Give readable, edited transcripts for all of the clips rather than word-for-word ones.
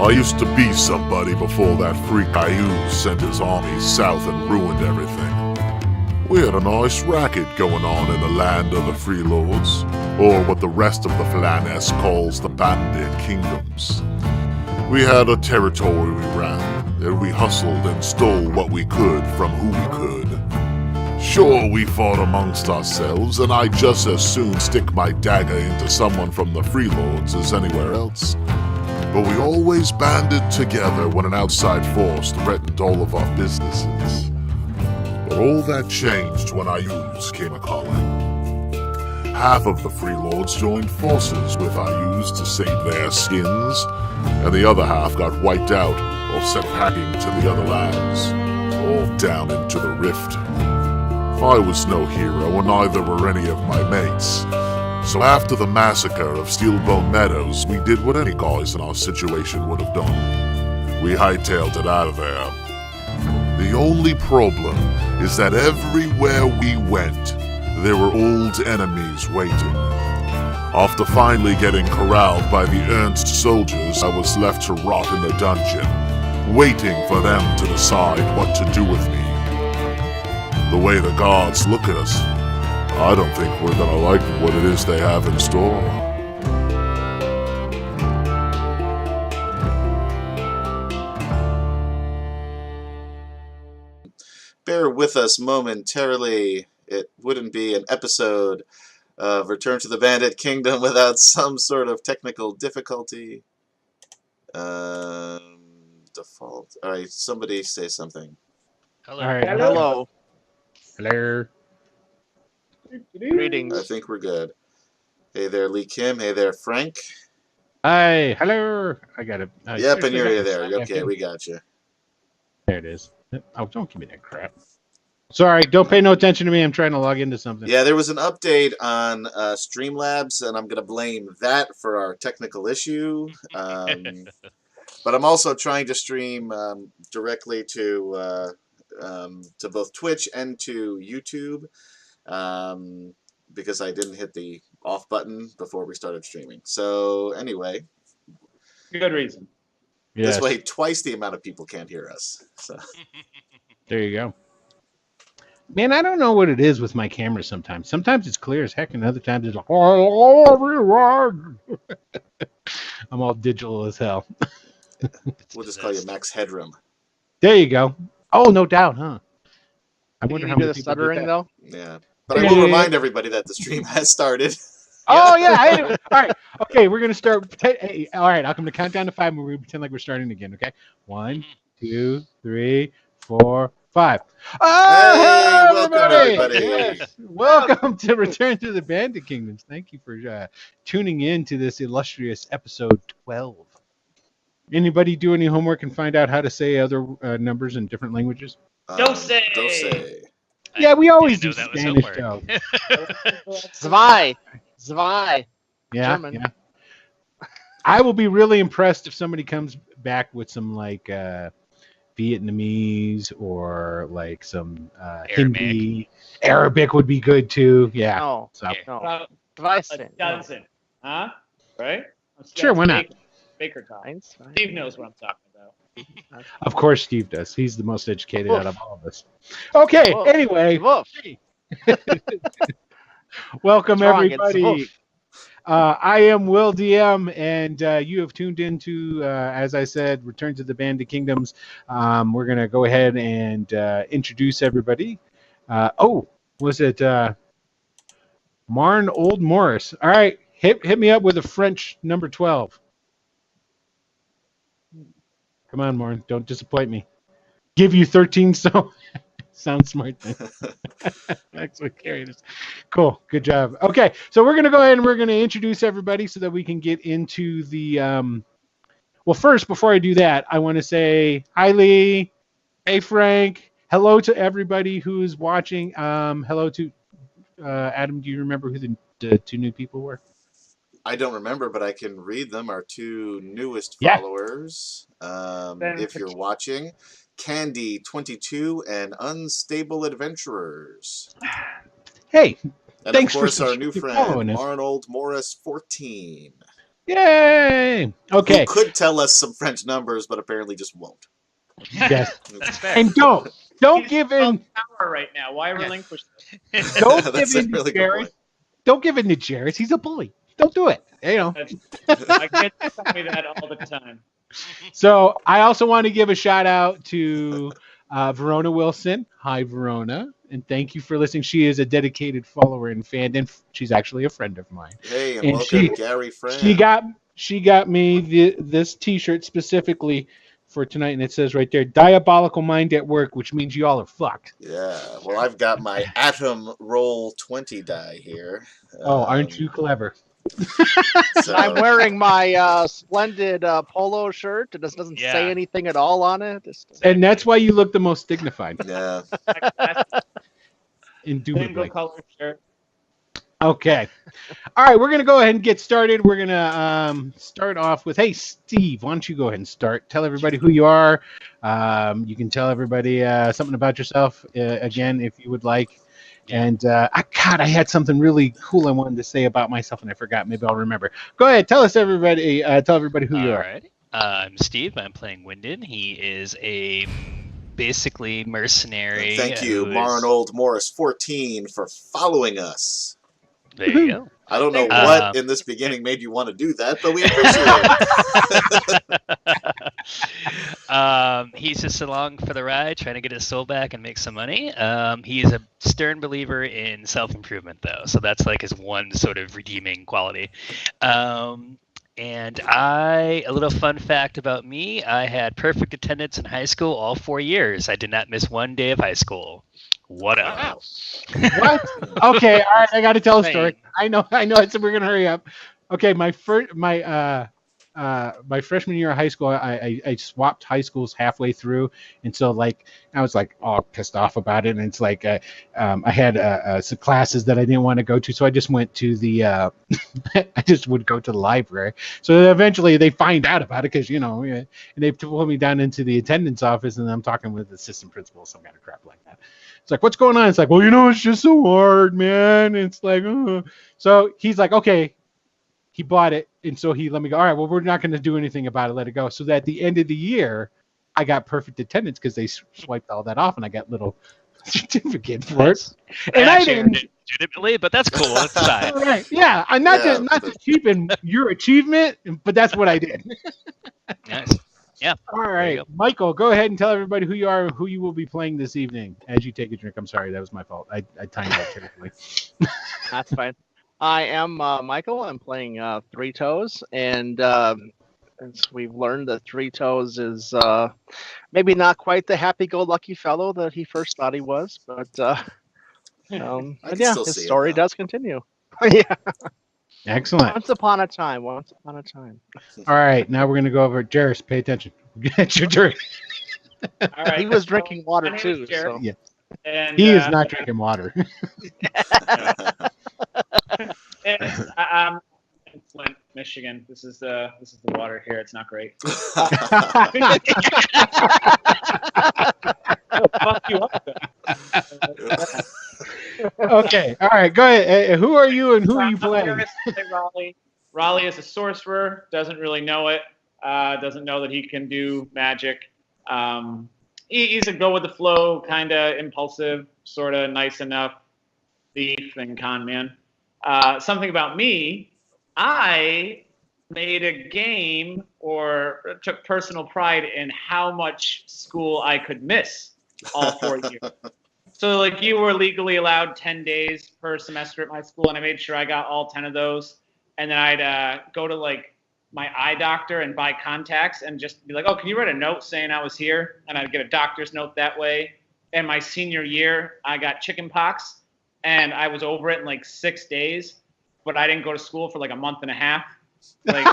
I used to be somebody before that freak Caillou sent his armies south and ruined everything. We had a nice racket going on in the land of the Freelords, or what the rest of the Flaness calls the Bandit Kingdoms. We had a territory we ran, and we hustled and stole what we could from who we could. Sure, we fought amongst ourselves, and I'd just as soon stick my dagger into someone from the Freelords as anywhere else. But we always banded together when an outside force threatened all of our businesses. But all that changed when Ayus came a-calling. Half of the Freelords joined forces with Ayus to save their skins, and the other half got wiped out or sent packing to the other lands, or down into the rift. I was no hero, and neither were any of my mates. So after the massacre of Steelbone Meadows, we did what any guys in our situation would have done. We hightailed it out of there. The only problem is that everywhere we went, there were old enemies waiting. After finally getting corralled by the Ernst soldiers, I was left to rot in the dungeon, waiting for them to decide what to do with me. The way the gods look at us, I don't think we're gonna like what it is they have in store. Bear with us momentarily. It wouldn't be an episode of Return to the Bandit Kingdom without some sort of technical difficulty. Default. Alright, somebody say something. Hello. All right. Hello. Hello. Greetings. I think we're good. Hey there, Lee Kim. Hey there, Frank. Hi. Hello. I got it. Yep, and you're there. Okay, we got you. There it is. Oh, don't give me that crap. Sorry, don't pay no attention to me. I'm trying to log into something. Yeah, there was an update on Streamlabs, and I'm going to blame that for our technical issue. But I'm also trying to stream directly to both Twitch and to YouTube because I didn't hit the off button before we started streaming. So anyway, Good reason. Yes. This way twice the amount of people can't hear us. So. There you go. Man, I don't know what it is with my camera sometimes. Sometimes it's clear as heck, and other times it's like, oh, everyone. I'm all digital as hell. We'll just call you Max Headroom. There you go. Oh, no doubt, huh? I Did wonder you how do many the people stuttering did that. though? Yeah. But I will remind everybody that the stream has started. Oh, yeah. All right. Okay, we're going to start. Hey, all right, I'll come to count down to 5 and we pretend like we're starting again, okay? 1, 2, 3, 4, 5. Hey, welcome, everybody. Yes. Welcome to Return to the Bandit Kingdoms. Thank you for tuning in to this illustrious episode 12. Anybody do any homework and find out how to say other numbers in different languages? Dose. Yeah, we always do that was Spanish, homework. though. Zwei. Yeah, German. yeah. I will be really impressed if somebody comes back with some like Vietnamese or like some Hindi. Arabic would be good too. Yeah. No. So. No. A dozen. Huh? Right? Sure, why not? Baker time. Mine's fine. Steve knows what I'm talking about. Of course, Steve does. He's the most educated out of all of us. Okay. Wolf. Anyway, Wolf. welcome What's wrong? It's everybody. Wolf. I am Will DM, and you have tuned into, as I said, Return to the Bandit Kingdoms. We're going to go ahead and introduce everybody. Was it Marn Old Morris? All right, hit me up with a French number 12. Come on, Marn, don't disappoint me. Give you 13 so sounds smart then. That's what carried us. Cool, good job. Okay, so we're gonna go ahead and we're gonna introduce everybody so that we can get into the well, first, before I do that, I want to say hi, Lee. Hey, Frank. Hello to everybody who's watching. Hello to Adam. Do you remember who the two new people were? I don't remember, but I can read them. Our two newest Yeah. followers, if you're watching, Candy22 and Unstable Adventurers. Hey, And thanks of course, for our new friend, following us. Arnold Morris 14. Yay! Okay. Who could tell us some French numbers, but apparently just won't. Yes. That's fair. And don't He's give above in. power right now. Why relinquish? Don't That's give a in really to good Jairus. point. Don't give in to Jairus. He's a bully. Don't do it. You know. My kids tell me that all the time. So I also want to give a shout out to Verona Wilson. Hi, Verona, and thank you for listening. She is a dedicated follower and fan, and she's actually a friend of mine. Hey, and And welcome, Gary Fran. She got me this T-shirt specifically for tonight, and it says right there, "Diabolical Mind at Work," which means you all are fucked. Yeah, well, I've got my Atom Roll 20 die here. Oh, aren't you clever? So, I'm wearing my splendid polo shirt. It doesn't say anything at all on it. And that's why you look the most dignified. yeah. Single Indubitably. color shirt. Okay. All right, we're going to go ahead and get started. We're going to start off with, hey, Steve, why don't you go ahead and start? Tell everybody who you are. You can tell everybody something about yourself, again, if you would like. And, I had something really cool I wanted to say about myself, and I forgot. Maybe I'll remember. Go ahead. Tell everybody who you are. Alright. I'm Steve. I'm playing Wynden. He is a basically mercenary. Thank you, who is- Marnold Morris 14, for following us. There you go. I don't know what in this beginning made you want to do that, but we appreciate it. He's just along for the ride, trying to get his soul back and make some money. He's a stern believer in self-improvement, though, so that's like his one sort of redeeming quality. And a little fun fact about me, I had perfect attendance in high school all 4 years. I did not miss one day of high school. What up? What? Okay, all right. I got to tell a story. I know. So we're gonna hurry up. Okay, my freshman year of high school, I swapped high schools halfway through, and so like I was like all pissed off about it, and it's like I had some classes that I didn't want to go to, so I just went to the I just would go to the library. So eventually they find out about it because and they pulled me down into the attendance office, and I'm talking with the assistant principal, some kind of crap like that. It's like, what's going on? It's like, well, it's just so hard, man. It's like, so he's like, okay. He bought it, and so he let me go. All right, well, we're not going to do anything about it. Let it go. So that at the end of the year, I got perfect attendance because they swiped all that off, and I got little certificate for it. And I didn't legitimately, but that's cool. That's fine. Right? Yeah, I'm not to cheapen your achievement, but that's what I did. Nice. Yeah. All right, Michael, go ahead and tell everybody who you are and who you will be playing this evening as you take a drink. I'm sorry, that was my fault. I timed that terribly. That's fine. I am Michael. I'm playing Three Toes, and as we've learned, that Three Toes is maybe not quite the happy-go-lucky fellow that he first thought he was, but his story does continue. Yeah. Excellent. Once upon a time. All right, now we're gonna go over. Jairus, pay attention. It's your turn. All right. He was drinking water too. So. Yeah. And, he is not drinking water. I'm in Flint, Michigan. This is the water here. It's not great. Fuck you up. Okay. All right. Go ahead. Who are you and who are you playing? Rahly is a sorcerer. Doesn't really know it. Doesn't know that he can do magic. He's a go with the flow, kind of impulsive, sort of nice enough thief and con man. Something about me, I made a game or took personal pride in how much school I could miss all 4 years. So like you were legally allowed 10 days per semester at my school, and I made sure I got all 10 of those. And then I'd go to like my eye doctor and buy contacts and just be like, oh, can you write a note saying I was here? And I'd get a doctor's note that way. And my senior year, I got chicken pox, and I was over it in like 6 days, but I didn't go to school for like a month and a half. Like,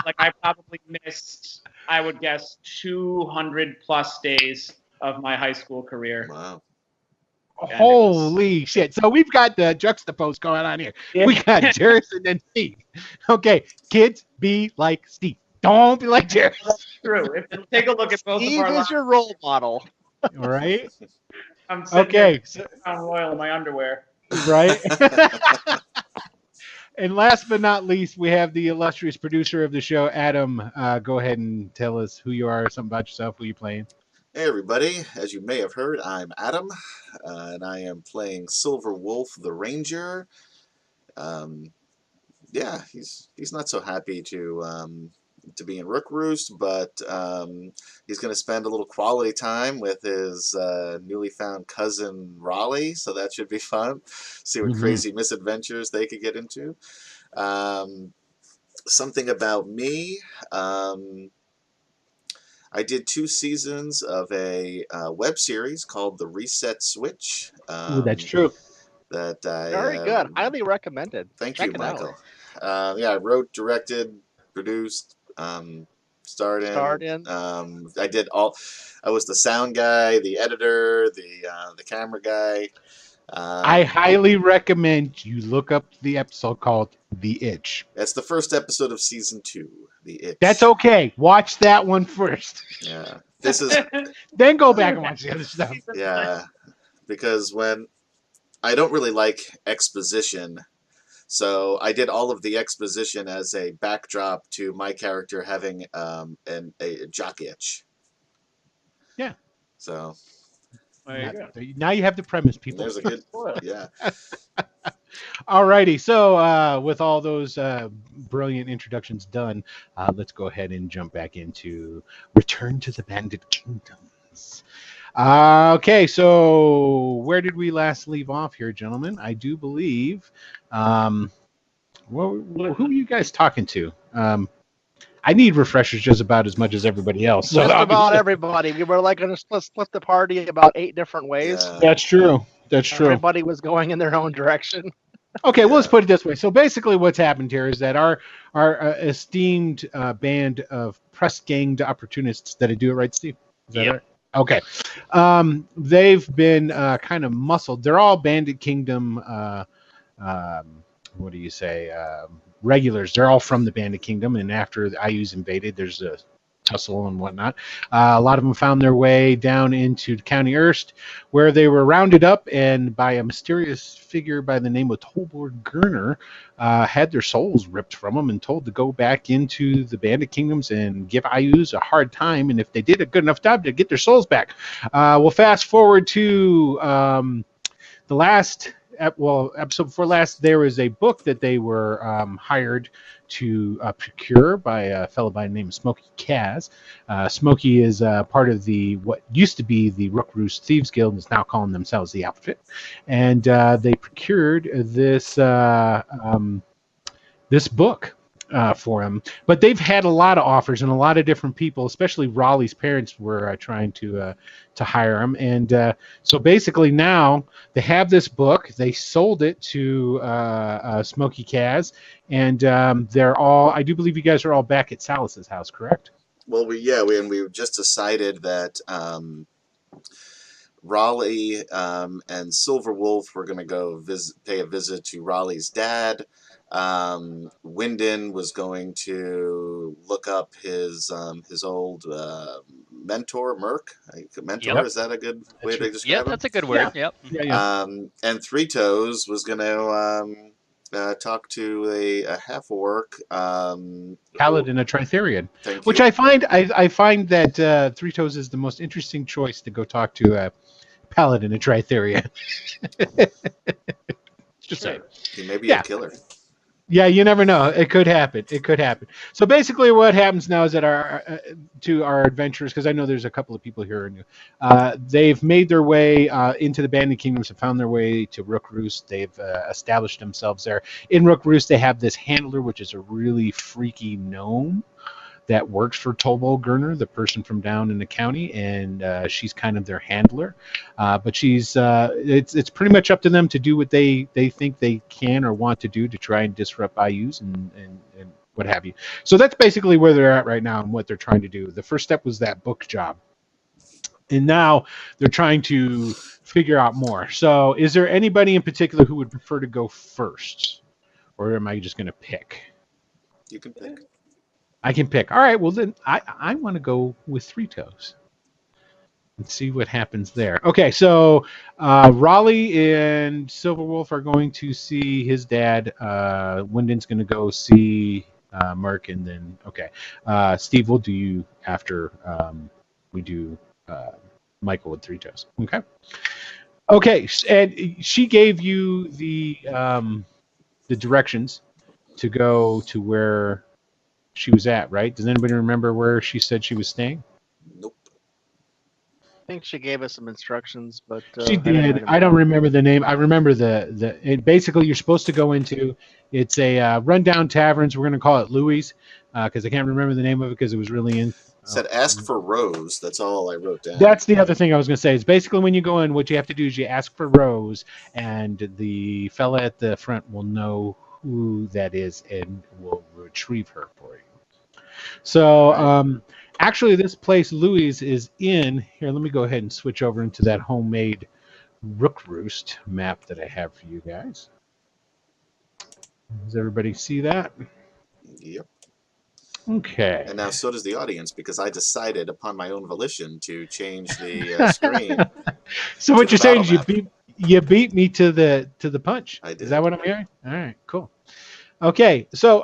like I probably missed, I would guess, 200 plus days of my high school career. Wow. Holy shit. So we've got the juxtapose going on here. Yeah. We got Jairus and then Steve. Okay, kids, be like Steve. Don't be like Jairus. That's true. If you take a look at both Steve of our is lives, your role model. All right. I'm sitting Okay. there Crown Royal in my underwear. Right. And last but not least, we have the illustrious producer of the show, Adam. Go ahead and tell us who you are, something about yourself, who you playing. Hey everybody, as you may have heard, I'm Adam, and I am playing Silver Wolf the Ranger. Yeah, he's not so happy to be in Rookroost, but he's going to spend a little quality time with his newly found cousin Rahly, so that should be fun. See what crazy misadventures they could get into. Something about me. I did 2 seasons of a web series called The Reset Switch. Ooh, that's true. That I, Very good. Highly recommended. Thank Check you, it out. Michael. Yeah, I wrote, directed, produced, starred in. I did all. I was the sound guy, the editor, the camera guy. I highly recommend you look up the episode called The Itch. That's the first episode of season 2, The Itch. That's okay. Watch that one first. Yeah, this is. Then go back and watch the other stuff. Yeah, because when I don't really like exposition, so I did all of the exposition as a backdrop to my character having a jock itch. Yeah. So Now you have the premise, people. there's a good, yeah. Alrighty, so with all those brilliant introductions done, let's go ahead and jump back into Return to the Bandit Kingdoms. Okay, so where did we last leave off here, gentlemen? I do believe. Who are you guys talking to? I need refreshers just about as much as everybody else. So Just about everybody. We were like going to split the party about 8 different ways. Yeah. That's true. That's true. Everybody was going in their own direction. Okay, well, let's put it this way. So basically what's happened here is that our esteemed band of Pressed Ganged Opportunists, did I do it right, Steve? Is that right? Okay. They've been kind of muscled. They're all Bandit Kingdom, what do you say, regulars. They're all from the Bandit Kingdom, and after the IU's invaded, there's a tussle and whatnot. A lot of them found their way down into County Erst, where they were rounded up and by a mysterious figure by the name of Tolbor Gurner, had their souls ripped from them and told to go back into the Bandit Kingdoms and give IUs a hard time, and if they did a good enough job, to get their souls back. We'll fast forward to the last episode before last. There was a book that they were hired to procure by a fellow by the name of Smokey Kaz. Smokey is part of what used to be the Rookroost Thieves Guild and is now calling themselves the Outfit. And they procured this this book for him. But they've had a lot of offers, and a lot of different people, especially Raleigh's parents, were trying to hire him. And so basically now they have this book. They sold it to Smokey Kaz, and they're all, I do believe you guys are all back at Salus's house, correct? Well, we just decided that Raleigh and Silver Wolf were going to go pay a visit to Raleigh's dad. Wynden was going to look up his old mentor, Merc. Mentor, Yep. Is that a good way to describe him? That's a good word. Yep. Yeah. And Three Toes was going to talk to a half-orc. Paladin, a Tritherion. Thank Which you. I find that Three Toes is the most interesting choice to go talk to a Paladin, a Tritherion. Just saying. He may be Yeah. a killer. Yeah, you never know. It could happen. It could happen. So basically, what happens now is that our adventurers, because I know there's a couple of people here, they've made their way into the Bandit Kingdoms and found their way to Rookroost. They've established themselves there. In Rookroost, they have this handler, which is a really freaky gnome that works for Tolbor Gurner, the person from down in the county, and she's kind of their handler. But she's it's pretty much up to them to do what they think they can or want to do to try and disrupt IUs and what have you. So that's basically where they're at right now and what they're trying to do. The first step was that book job. And now they're trying to figure out more. So is there anybody in particular who would prefer to go first? Or am I just going to pick? You can pick. I can pick. All right, well then I want to go with Three Toes. Let's see what happens there. Okay, so Rahly and Silver Wolf are going to see his dad. Wynden's going to go see Merc, and then Steve, we'll do you after we do Michael with Three Toes. Okay. Okay, and she gave you the directions to go to where she was at, right? Does anybody remember where she said she was staying? Nope. I think she gave us some instructions, but She did. I don't remember the name. I remember basically you're supposed to go into. It's a rundown taverns. We're going to call it Louise because I can't remember the name of it because it was really in. Said ask for Rose. That's all I wrote down. That's the other thing I was going to say. Is basically when you go in, what you have to do is you ask for Rose, and the fella at the front will know who that is and will retrieve her for you. So. Actually, this place Louise is in here. Let me go ahead and switch over into that homemade Rookroost map that I have for you guys. Does everybody see that? Yep. Okay. And now so does the audience because I decided upon my own volition to change the screen. So what you're saying is map. you beat me to the punch. I did. Is that what I'm hearing? All right, cool. Okay, so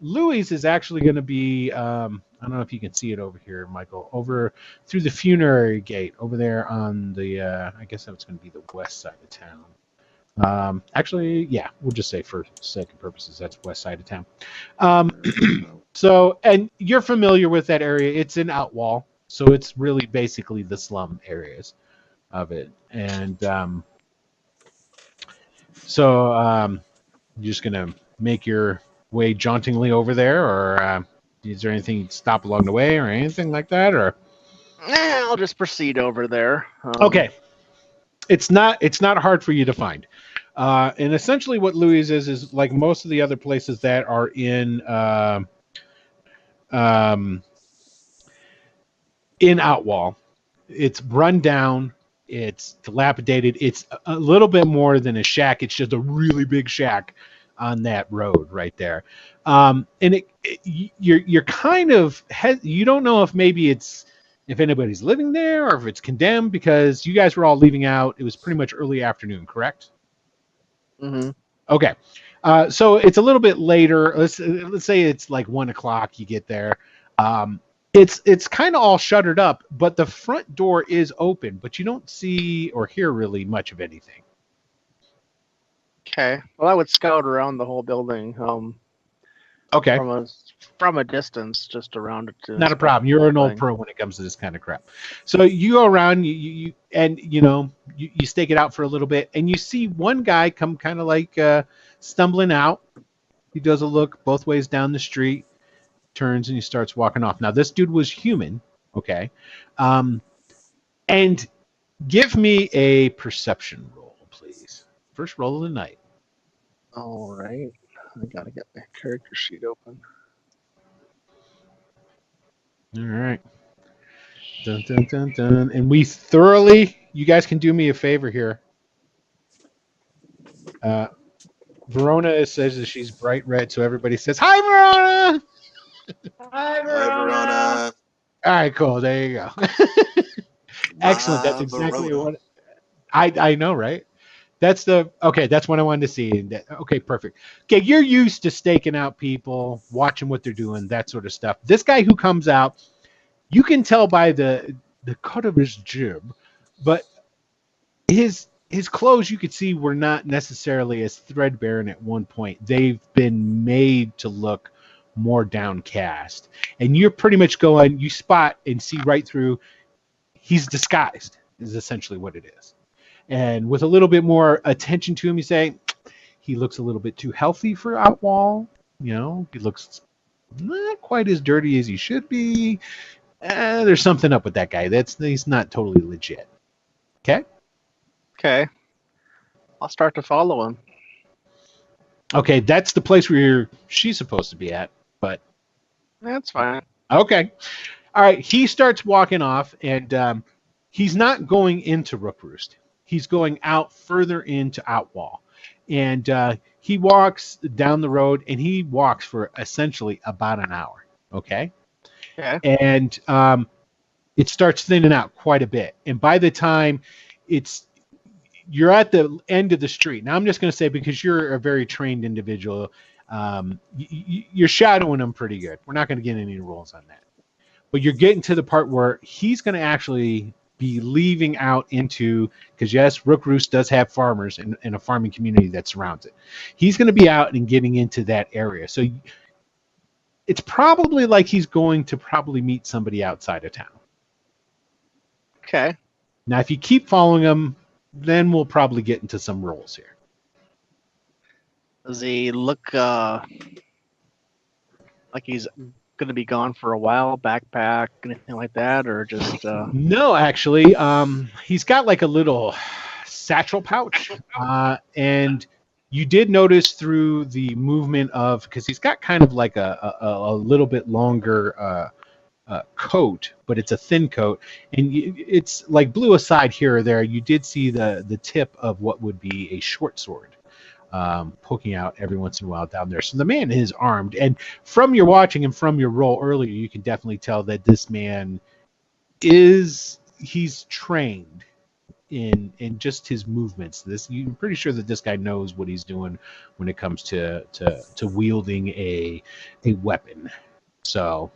Louise is actually going to be. I don't know if you can see it over here, Michael, over through the funerary gate over there on the, I guess that's going to be the west side of town. Actually, yeah, we'll just say for sake of purposes, that's west side of town. So, and you're familiar with that area. It's in Outwall, so it's really basically the slum areas of it. And you're just going to make your way jauntingly over there, or... is there anything you'd stop along the way or anything like that, or? I'll just proceed over there. Okay. It's not hard for you to find. And essentially what Louise is like most of the other places that are in Outwall. It's run down. It's dilapidated. It's a little bit more than a shack. It's just a really big shack on that road right there. And you're kind of you don't know if maybe if anybody's living there or if it's condemned because you guys were all leaving out. It was pretty much early afternoon, correct? Mm-hmm. Okay. So it's a little bit later. Let's say it's like 1 o'clock. You get there. It's kind of all shuttered up, but the front door is open, but you don't see or hear really much of anything. Okay. Well, I would scout around the whole building. Okay. From a distance, just around it. Not a problem. You're an old pro when it comes to this kind of crap. So you go around, you stake it out for a little bit, and you see one guy come kind of like stumbling out. He does a look both ways down the street, turns, and he starts walking off. Now this dude was human, okay, and give me a perception roll, please. First roll of the night. All right. I gotta get my character sheet open. All right. Dun, dun, dun, dun. And you guys can do me a favor here. Verona says that she's bright red, so everybody says, "Hi, Verona!" Hi, Hi, Verona. All right, cool. There you go. Excellent. That's exactly Verona. what I know, right? That's what I wanted to see. Okay, perfect. Okay, you're used to staking out people, watching what they're doing, that sort of stuff. This guy who comes out, you can tell by the cut of his jib, but his clothes you could see were not necessarily as threadbare at one point. They've been made to look more downcast. And you're pretty much going, you spot and see right through. He's disguised, is essentially what it is. And with a little bit more attention to him, you say, he looks a little bit too healthy for Outwall. You know, he looks not quite as dirty as he should be. There's something up with that guy. He's not totally legit. Okay? Okay. I'll start to follow him. Okay, that's the place where she's supposed to be at, but... That's fine. Okay. All right, he starts walking off, and he's not going into Rookroost. He's going out further into Outwall. And he walks down the road, and he walks for essentially about an hour. Okay? Okay. And it starts thinning out quite a bit. And by the time you're at the end of the street. Now, I'm just going to say, because you're a very trained individual, you're shadowing him pretty good. We're not going to get any rules on that. But you're getting to the part where he's going to actually be leaving out into, because yes, Rookroost does have farmers and a farming community that surrounds it. He's going to be out and getting into that area. So it's probably like he's going to probably meet somebody outside of town. Okay. Now, if you keep following him, then we'll probably get into some rules here. Does he look like he's going to be gone for a while? Backpack, anything like that, or just? No, actually, he's got like a little satchel pouch, and you did notice through the movement of, because he's got kind of like a little bit longer coat, but it's a thin coat, and it's like blue aside here or there. You did see the tip of what would be a short sword poking out every once in a while down there. So the man is armed, and from your watching and from your role earlier, you can definitely tell that this man he's trained in just his movements. You're pretty sure that this guy knows what he's doing when it comes to wielding a weapon. So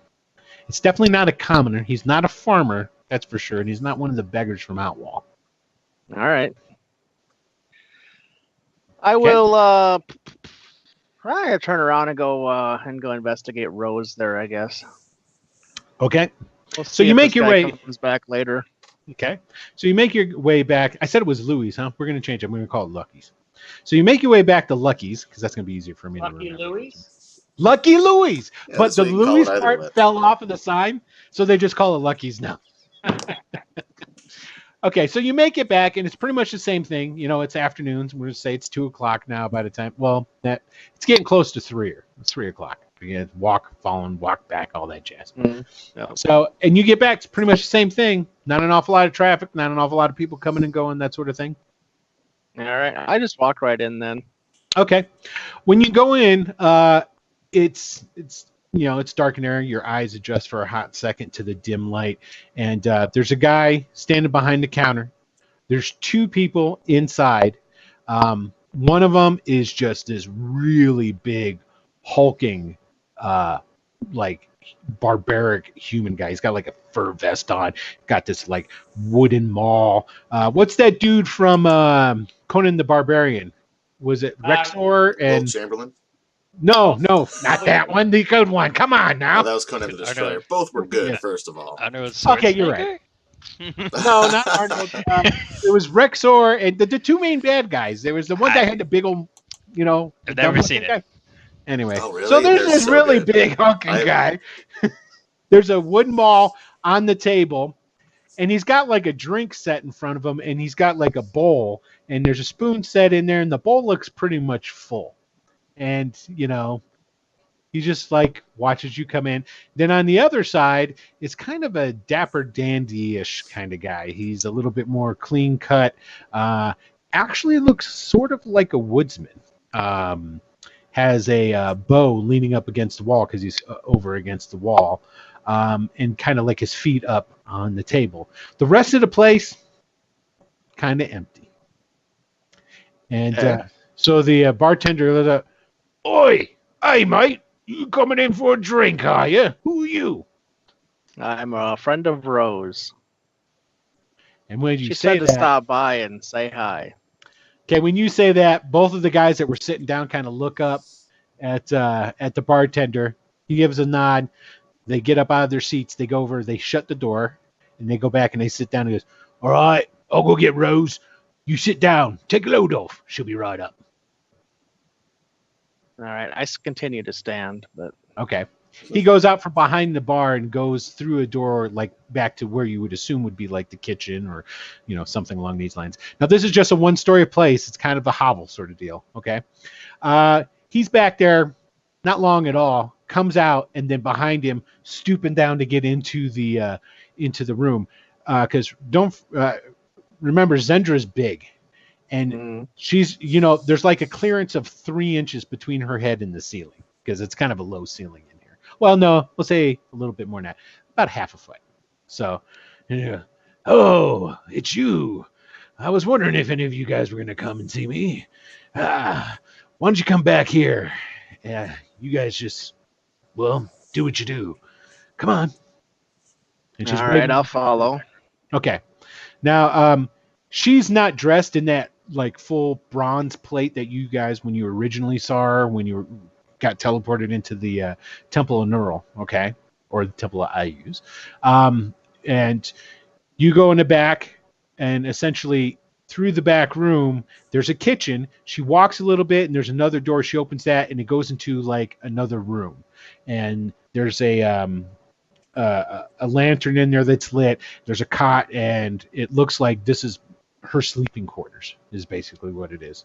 it's definitely not a commoner. He's not a farmer, that's for sure, and he's not one of the beggars from Outwall. All right. I will. I'm gonna turn around and go investigate Rose there, I guess. Okay. We'll So see you if make this your guy way. comes back later. Okay. So you make your way back. I said it was Louise, huh? We're gonna change it. We're gonna call it Lucky's. So you make your way back to Lucky's, because that's gonna be easier for me to Lucky remember. Louise. Lucky Louise. Yeah, But that's the what you can call Louise it either part way. fell off of the sign, so they just call it Lucky's now. Okay, so you make it back, and it's pretty much the same thing. It's afternoons. We're going to say it's 2 o'clock now by the time. Well, it's getting close to 3 o'clock. You walk back, all that jazz. Mm-hmm. Yeah. So, and you get back, it's pretty much the same thing. Not an awful lot of traffic, not an awful lot of people coming and going, that sort of thing. All right. I just walk right in then. Okay. When you go in, it's dark in there. Your eyes adjust for a hot second to the dim light, and there's a guy standing behind the counter. There's 2 people inside. One of them is just this really big, hulking, like barbaric human guy. He's got like a fur vest on, got this like wooden maul. What's that dude from Conan the Barbarian? Was it Rexor and Will Chamberlain. No, not that one. The good one. Come on now. Oh, that was Conan the Destroyer. Both were good, Yeah. first of all. Okay, you're right. No, not Arnold. It was Rexor and the 2 main bad guys. There was the one that had the big old, I've never seen it. guy. Anyway, Oh, really? so there's They're this so really good. big hulking guy. There's a wooden maul on the table, and he's got like a drink set in front of him, and he's got like a bowl, and there's a spoon set in there, and the bowl looks pretty much full. And, he just like watches you come in. Then on the other side, it's kind of a dapper dandy-ish kind of guy. He's a little bit more clean cut. Actually looks sort of like a woodsman. Has a bow leaning up against the wall because he's over against the wall. And kind of like his feet up on the table. The rest of the place, kind of empty. And so the bartender goes up, "Oi, hey mate, you coming in for a drink, are you? Who are you?" I'm a friend of Rose. And when you She say said to that, stop by and say hi. okay, when you say that, both of the guys that were sitting down kind of look up at the bartender. He gives a nod. They get up out of their seats. They go over. They shut the door, and they go back and they sit down. And he goes, "All right, I'll go get Rose. You sit down. Take a load off. She'll be right up." All right. I continue to stand, but Okay. He goes out from behind the bar and goes through a door like back to where you would assume would be like the kitchen or, something along these lines. Now, this is just a 1-story place. It's kind of a hovel sort of deal. Okay. He's back there not long at all, comes out, and then behind him, stooping down to get into the room. Because remember, Zendra's big. And she's, there's like a clearance of 3 inches between her head and the ceiling because it's kind of a low ceiling in here. Well, no, we'll say a little bit more than that, about half a foot. So Yeah. Oh, it's you. I was wondering if any of you guys were going to come and see me. Why don't you come back here? Yeah, you guys just, well, do what you do. Come on. And she's All right, waving. I'll follow. Okay. Now, she's not dressed in that like full bronze plate that you guys, when you originally saw her, when you got teleported into the Temple of Neural, okay, or the Temple of Ayus. And you go in the back, and essentially through the back room, there's a kitchen. She walks a little bit, and there's another door. She opens that, and it goes into like another room. And there's a lantern in there that's lit. There's a cot, and it looks like this is her sleeping quarters, is basically what it is.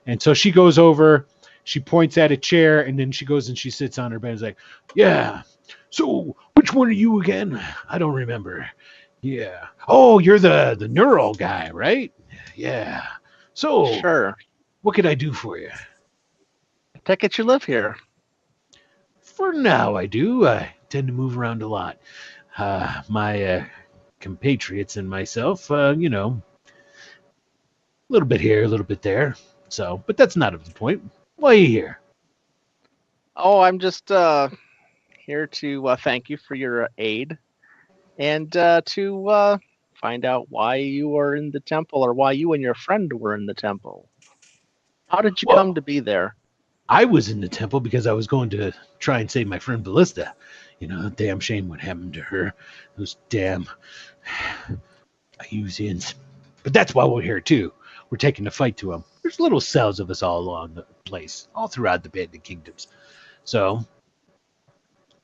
And so she goes over, she points at a chair, and then she goes and she sits on her bed. It's like, yeah, so which one are you again? I don't remember. Yeah. Oh, you're the neural guy, right? Yeah. So Sure. what could I do for you? Take it you live here. For now, I do. I tend to move around a lot. My compatriots and myself, you know, a little bit here, a little bit there. So, but that's not the point. Why are you here? Oh, I'm just here to thank you for your aid and to find out why you are in the temple, or why you and your friend were in the temple. How did you Well, come to be there? I was in the temple because I was going to try and save my friend Ballista. You know, damn shame what happened to her. Those damn Ayusians. But that's why we're here too. We're taking the fight to them. There's little cells of us all along the place, all throughout the Bandit Kingdoms. So,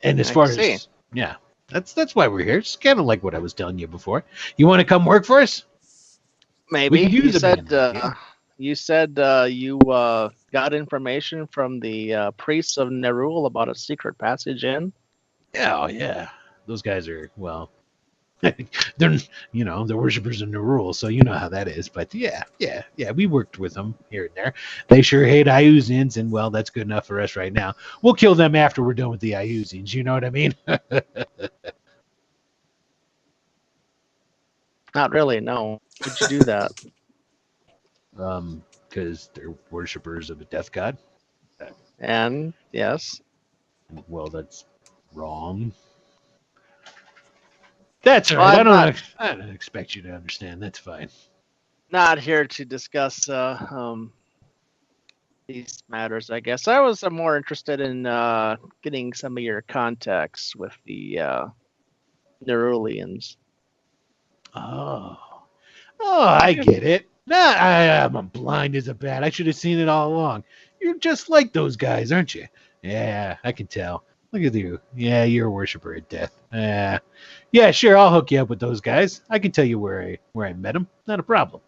and as I far see. as, yeah, that's why we're here. It's kind of like what I was telling you before. You want to come work for us? Maybe could use you a said man like you. you said you got information from the priests of Nerul about a secret passage in. Yeah, oh, yeah. Those guys are, well, they're, you know, they're worshippers of Nerul, so you know how that is. But yeah, we worked with them here and there. They sure hate Iusians, and well, that's good enough for us right now. We'll kill them after we're done with the Iusians, you know what I mean? Not really, no. Would you do that? Because they're worshippers of a death god. And yes, Well, that's wrong. That's all Well, right. I'm I don't expect you to understand. That's fine. not here to discuss these matters, I guess. I was more interested in getting some of your contacts with the Nerulians. Oh, I get it. Nah, I'm blind as a bat. I should have seen it all along. You're just like those guys, aren't you? Yeah, I can tell. Look at you. Yeah, you're a worshiper of death. Yeah, sure. I'll hook you up with those guys. I can tell you where I met them. Not a problem.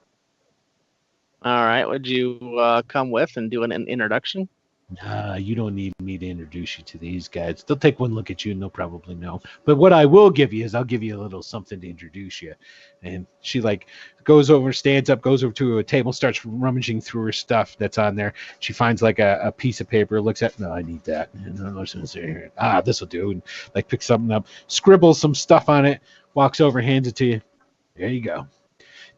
All right, would you come with and do an introduction? Nah, you don't need me to introduce you to these guys. They'll take one look at you and they'll probably know. But what I will give you is I'll give you a little something to introduce you. And she like goes over, stands up, goes over to a table, starts rummaging through her stuff that's on there. She finds like a piece of paper, looks at, no, I need that. And I was gonna say here, this will do. And like picks something up, scribbles some stuff on it, walks over, hands it to you. There you go.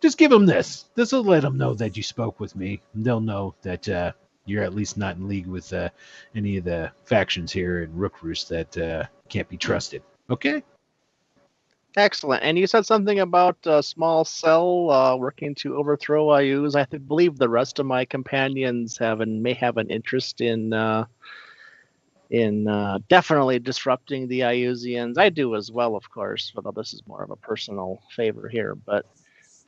Just give them this. This will let them know that you spoke with me. And they'll know that you're at least not in league with any of the factions here in Rookroost that can't be trusted. Okay? Excellent. And you said something about a small cell working to overthrow Ayus. I believe the rest of my companions may have an interest in definitely disrupting the Ayusians. I do as well, of course, although this is more of a personal favor here. But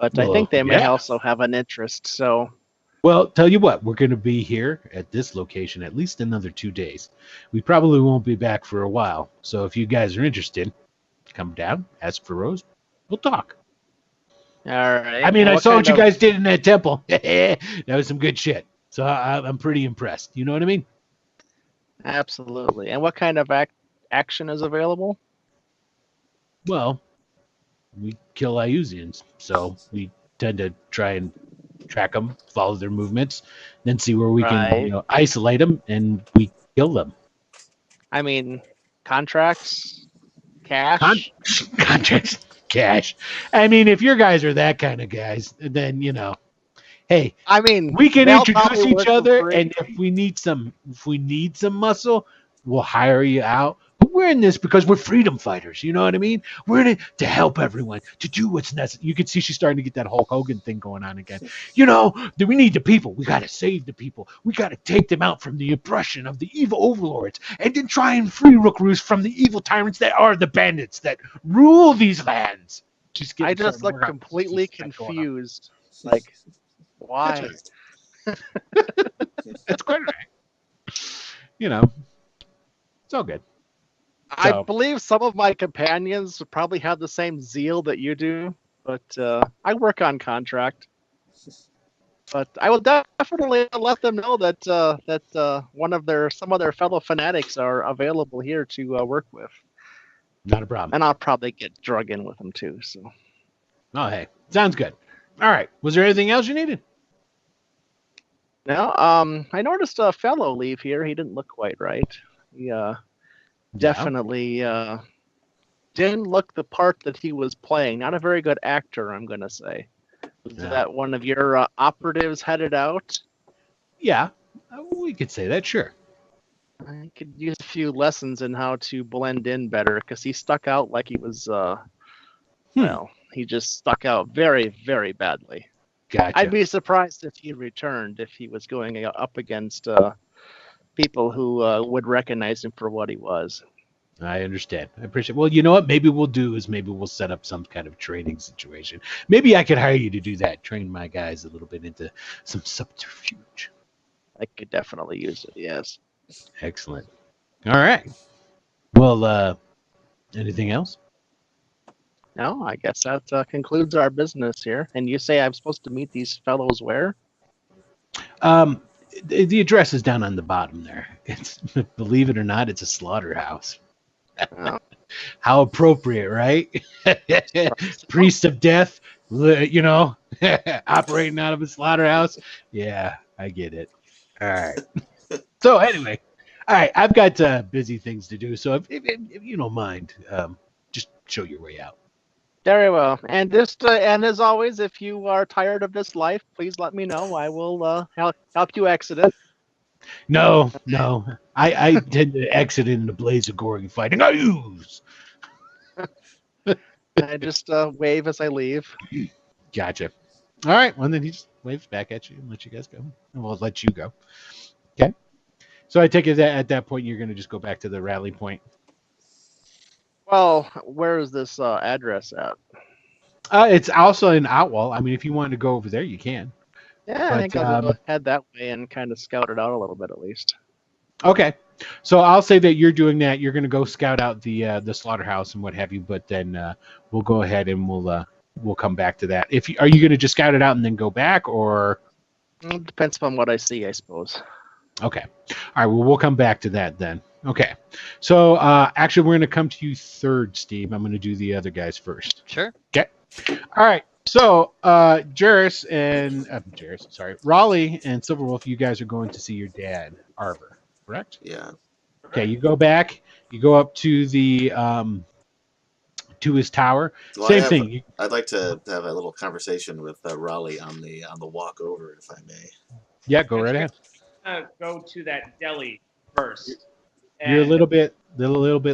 I Well, think they may yeah. also have an interest. So Well, tell you what, we're going to be here at this location at least another 2 days. We probably won't be back for a while. So if you guys are interested, come down, ask for Rose. We'll talk. all right. I mean, And I what saw kind what you of- guys did in that temple. That was some good shit. So I'm pretty impressed. You know what I mean? Absolutely. And what kind of action is available? Well, we kill Iusians, so we tend to try and track them, follow their movements, then see where we Right. can isolate them, and we kill them. I mean, contracts, cash. Contracts. cash. I mean, if your guys are that kind of guys, then hey, I mean, we can they'll introduce probably each work for other, free. and if we need some muscle, we'll hire you out. But we're in this because we're freedom fighters. You know what I mean? We're in it to help everyone, to do what's necessary. You can see she's starting to get that Hulk Hogan thing going on again. That we need the people. We got to save the people. We got to take them out from the oppression of the evil overlords, and then try and free Rookroost from the evil tyrants that are the bandits that rule these lands. I just look completely confused. Like, why? It's quite all right. It's all good. I So- believe some of my companions probably have the same zeal that you do, but I work on contract. But I will definitely let them know that some of their fellow fanatics are available here to work with, Not a problem. and I'll probably get drug in with them too. So. Oh, hey, sounds good. All right. Was there anything else you needed? No, I noticed a fellow leave here. He didn't look quite right. He definitely didn't look the part that he was playing. Not a very good actor, I'm going to say. Was that one of your operatives headed out? Yeah, we could say that, sure. I could use a few lessons in how to blend in better, because he stuck out like he was, well, he just stuck out very, very badly. Gotcha. I'd be surprised if he returned, if he was going up against people who would recognize him for what he was. I understand. I appreciate it. Well, you know what? Maybe we'll set up some kind of training situation. Maybe I could hire you to do that, train my guys a little bit into some subterfuge. I could definitely use it, yes. Excellent. All right. Well, anything else? No, I guess that concludes our business here. And you say I'm supposed to meet these fellows where? The address is down on the bottom there. It's, believe it or not, it's a slaughterhouse. Oh. How appropriate, right? Priest of death, operating out of a slaughterhouse. Yeah, I get it. All right. So anyway, all right, I've got busy things to do. So if you don't mind, just show your way out. Very well. And and as always, if you are tired of this life, please let me know. I will help you exit it. No. I tend to exit in a blaze of gory fighting. I use. I just wave as I leave. Gotcha. All right. Well, then he just waves back at you and lets you guys go. And we'll let you go. Okay. So I take it that at that point you're going to just go back to the rally point. Well, where is this address at? It's also in Outwall. I mean, if you want to go over there, you can. Yeah, I think I'll head that way and kind of scout it out a little bit at least. Okay. So I'll say that you're doing that. You're going to go scout out the slaughterhouse and what have you. But then we'll go ahead and we'll come back to that. Are you going to just scout it out and then go back, or? It depends upon what I see, I suppose. Okay. All right. Well, we'll come back to that then. Okay. So actually, we're going to come to you third, Steve. I'm going to do the other guys first. Sure. Okay. All right. So Rahly and Silver Wolf, you guys are going to see your dad, Arbor, correct? Yeah. Okay. You go back. You go up to the to his tower. Well, Same thing. I'd like to have a little conversation with Rahly on the walk over, if I may. Yeah. Go right ahead. Go to that deli first. You're a little bit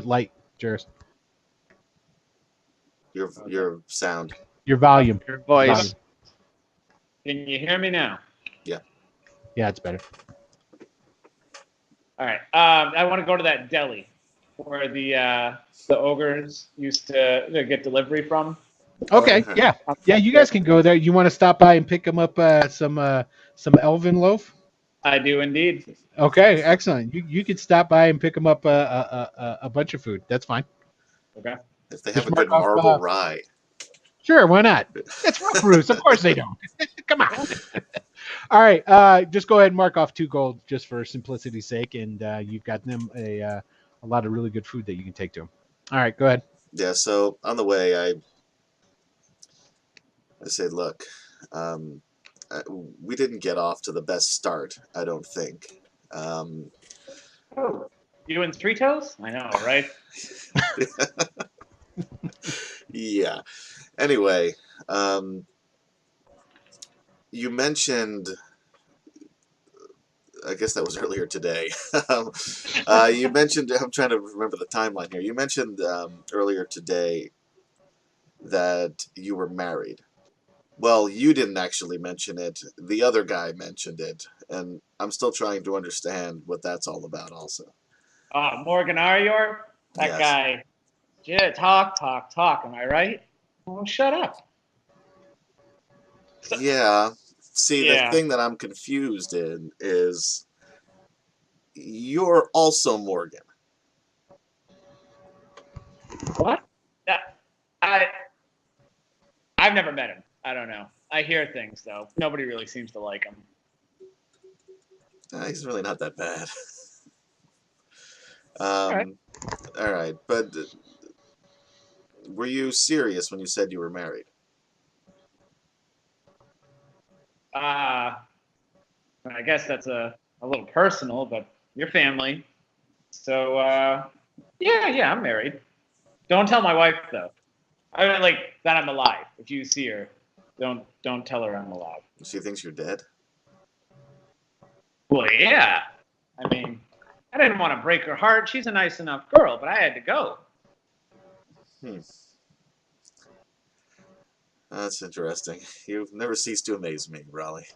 light, Jairus. Your sound. Your volume. Your voice. Volume. Can you hear me now? Yeah, it's better. All right. I want to go to that deli where the ogres used to get delivery from. Okay. Yeah. Yeah. You guys can go there. You want to stop by and pick them up some elven loaf? I do indeed. Okay. Excellent. You could stop by and pick them up a bunch of food. That's fine. Okay. If they have Just a good mark off, marble rye. Sure. Why not? It's Rookroost. Of course they don't. Come on. All right. Just go ahead and mark off 2 gold just for simplicity's sake, and you've got them a lot of really good food that you can take to them. All right. Go ahead. Yeah, so on the way, I say, look, we didn't get off to the best start, I don't think. You and Three Toes? I know, right? Yeah. Anyway, you mentioned, I guess that was earlier today. You mentioned, I'm trying to remember the timeline here. You mentioned earlier today that you were married. Well, you didn't actually mention it. The other guy mentioned it. And I'm still trying to understand what that's all about also. Morgan Arior? That Yes. guy. Yeah, talk. Am I right? Oh, shut up. Yeah. See, the Yeah. thing that I'm confused in is you're also Morgan. What? I've never met him. I don't know. I hear things though. Nobody really seems to like him. He's really not that bad. Alright. All right, but were you serious when you said you were married? I guess that's a little personal, but your family. So yeah, I'm married. Don't tell my wife though. I mean, like that I'm alive. If you see her, don't tell her I'm alive. She thinks you're dead? Well, yeah. I mean, I didn't want to break her heart. She's a nice enough girl, but I had to go. That's interesting. You've never ceased to amaze me, Rahly.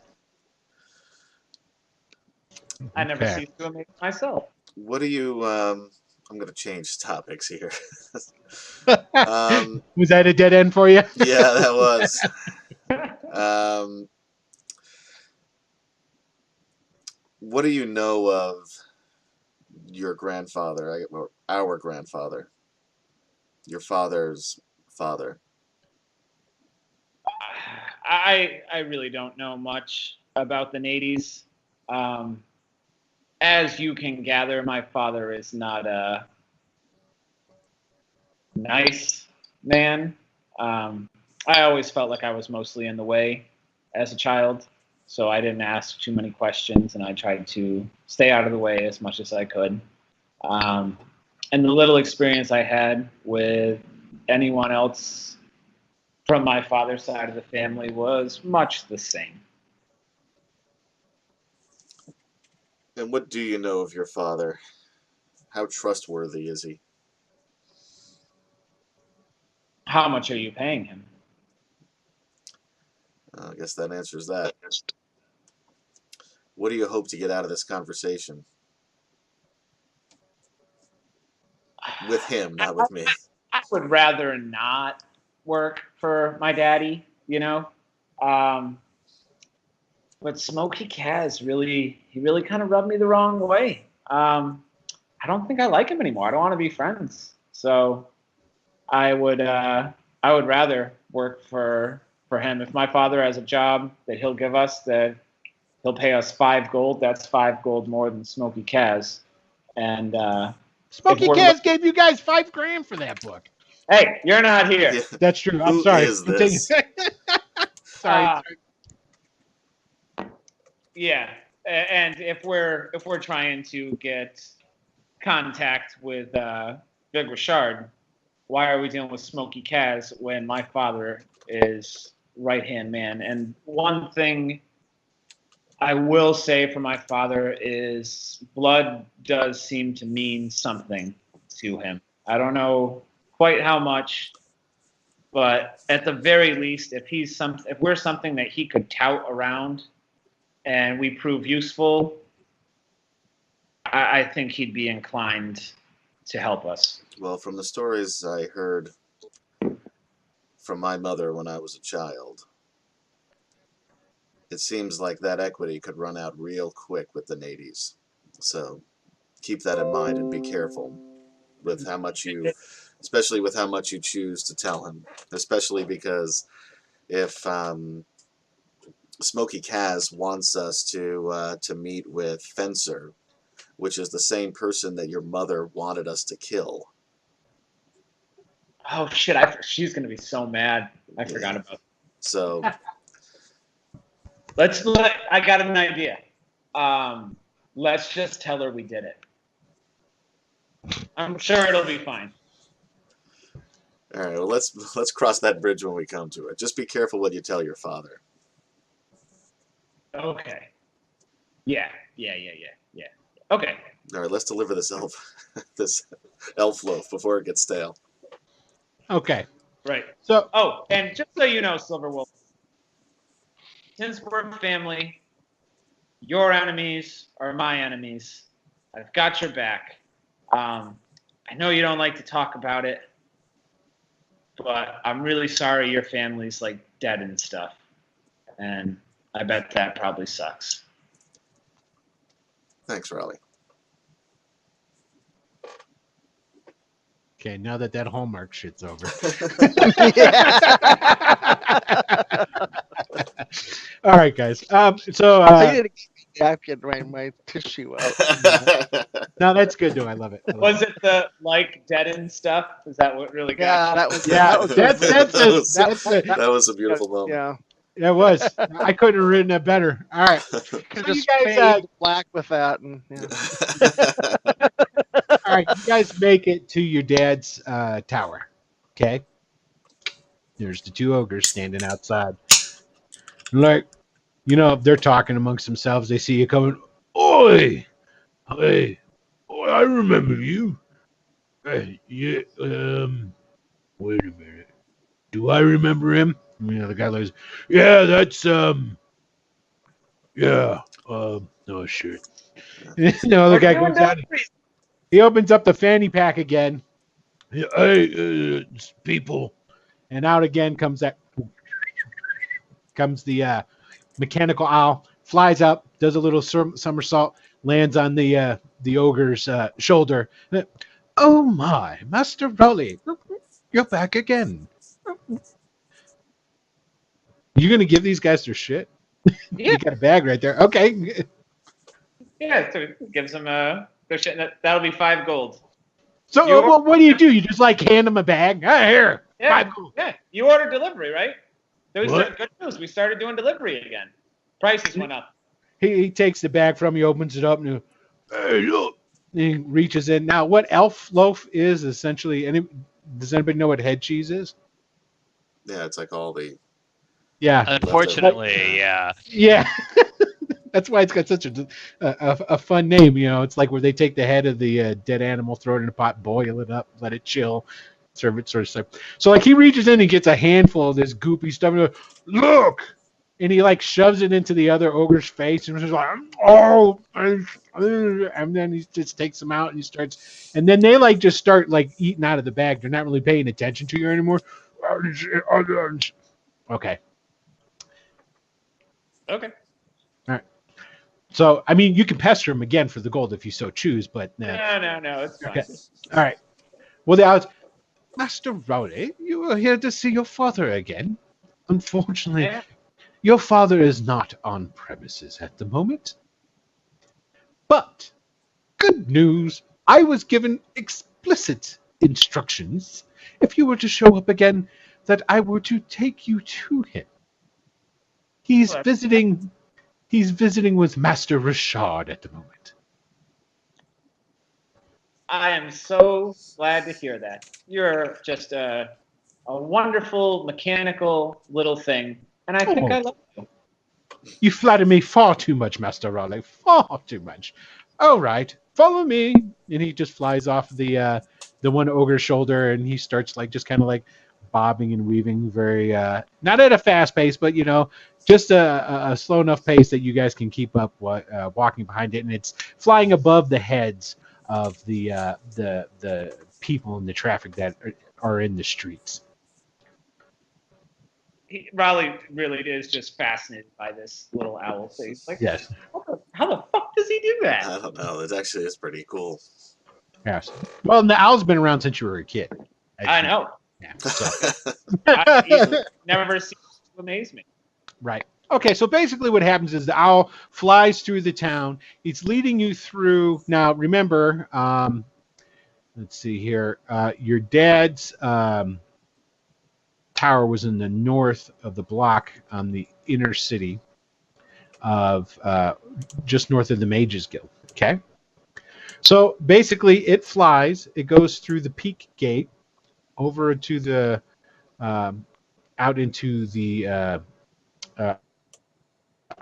I never Okay. ceased to amaze myself. What do you, I'm going to change topics here. Was that a dead end for you? Yeah, that was. What do you know of your grandfather, or our grandfather? Your father's father? I really don't know much about the Nadies. As you can gather, my father is not a nice man. I always felt like I was mostly in the way as a child, so I didn't ask too many questions, and I tried to stay out of the way as much as I could. And the little experience I had with anyone else from my father's side of the family was much the same. And what do you know of your father? How trustworthy is he? How much are you paying him? I guess that answers that. What do you hope to get out of this conversation? With him, not with me. I would rather not work for my daddy, you know. But Smokey Kaz really kind of rubbed me the wrong way. I don't think I like him anymore. I don't want to be friends. So I would rather work for him. If my father has a job that he'll give us that he'll pay us 5 gold, that's 5 gold more than Smokey Kaz. And Smokey Kaz gave you guys $5,000 for that book. Hey, you're not here. Yeah. That's true. I'm Who sorry. is this? Sorry. Yeah, and if we're trying to get contact with Big Richard, why are we dealing with Smokey Kaz when my father is right-hand man? And one thing I will say for my father is blood does seem to mean something to him. I don't know quite how much, but at the very least, if we're something that he could tout around and we prove useful, I think he'd be inclined to help us. Well, from the stories I heard from my mother when I was a child, it seems like that equity could run out real quick with the Nadies. So keep that in mind and be careful with how much especially with how much you choose to tell him. Especially because if Smokey Kaz wants us to meet with Fencer, which is the same person that your mother wanted us to kill. Oh shit! She's gonna be so mad. I forgot about that. So I got an idea. Let's just tell her we did it. I'm sure it'll be fine. All right, well, let's cross that bridge when we come to it. Just be careful what you tell your father. Okay. Yeah. Okay. All right, let's deliver this elf loaf before it gets stale. Okay. Right. So Oh, and just so you know, Silver Wolf, since we're family, your enemies are my enemies. I've got your back. I know you don't like to talk about it, but I'm really sorry your family's like dead and stuff. And I bet that probably sucks. Thanks, Rahly. okay, now that Hallmark shit's over. All right, guys. So I didn't napkin my tissue out. no, that's good though. I love it. Was it the like dead and stuff? Is that what really got Yeah, that was Yeah, that was that was a beautiful moment. Yeah, It was. I couldn't have written it better. All right. could So you just guys, fade black with that, and yeah. all right, you guys make it to your dad's tower. Okay. There's the two ogres standing outside. Like, they're talking amongst themselves. They see you coming. Oi! Hey, I remember you. Hey, yeah, wait a minute. Do I remember him? The guy goes, yeah, that's, yeah, no shit. The guy goes out. He opens up the fanny pack again. Hey, it's people. And out again comes the mechanical owl, flies up, does a little somersault, lands on the ogre's shoulder. Oh my, Master Rahly, you're back again. You gonna give these guys their shit? Yeah. You got a bag right there. Okay. Yeah, so it gives them their shit. That'll be 5 gold. So what do? You just like hand them a bag? Here. Yeah, 5 gold. yeah. You ordered delivery, right? So What? good news. We started doing delivery again. Prices went up. He takes the bag from you, opens it up, and hey, look. He reaches in. Now, what elf loaf is essentially? Does anybody know what head cheese is? Yeah, it's like all the. Yeah. Unfortunately, yeah. Yeah. That's why it's got such a fun name. It's like where they take the head of the dead animal, throw it in a pot, boil it up, let it chill, serve it, sort of stuff. So like he reaches in and gets a handful of this goopy stuff. And goes, look, and he like shoves it into the other ogre's face and he's like, oh, and then he just takes them out and he starts, and then they like just start like eating out of the bag. They're not really paying attention to you anymore. Okay. Okay. So, I mean, you can pester him again for the gold if you so choose, but... No, it's fine. Okay. All right. Well, Master Rahly, you are here to see your father again. Unfortunately, Yeah. your father is not on premises at the moment. But, good news, I was given explicit instructions, if you were to show up again, that I were to take you to him. He's visiting with Master Richard at the moment. I am so glad to hear that. You're just a wonderful mechanical little thing, and I think I love you. You flatter me far too much, Master Rahly. Far too much. All right, follow me. And he just flies off the one ogre's shoulder, and he starts just kind of bobbing and weaving, very not at a fast pace, but just a slow enough pace that you guys can keep up walking behind it, and it's flying above the heads of the people in the traffic that are in the streets. Rahly really is just fascinated by this little owl thing. Yes. How the fuck does he do that? I don't know. It's pretty cool. Yes. Well, and the owl's been around since you were a kid. I know. Yeah. So. I've never seen it to amaze me. Right. Okay, so basically what happens is the owl flies through the town. It's leading you through. Now, remember, let's see here. Your dad's tower was in the north of the block on the inner city of just north of the Mages Guild. Okay? So basically it flies. It goes through the peak gate over to the out into the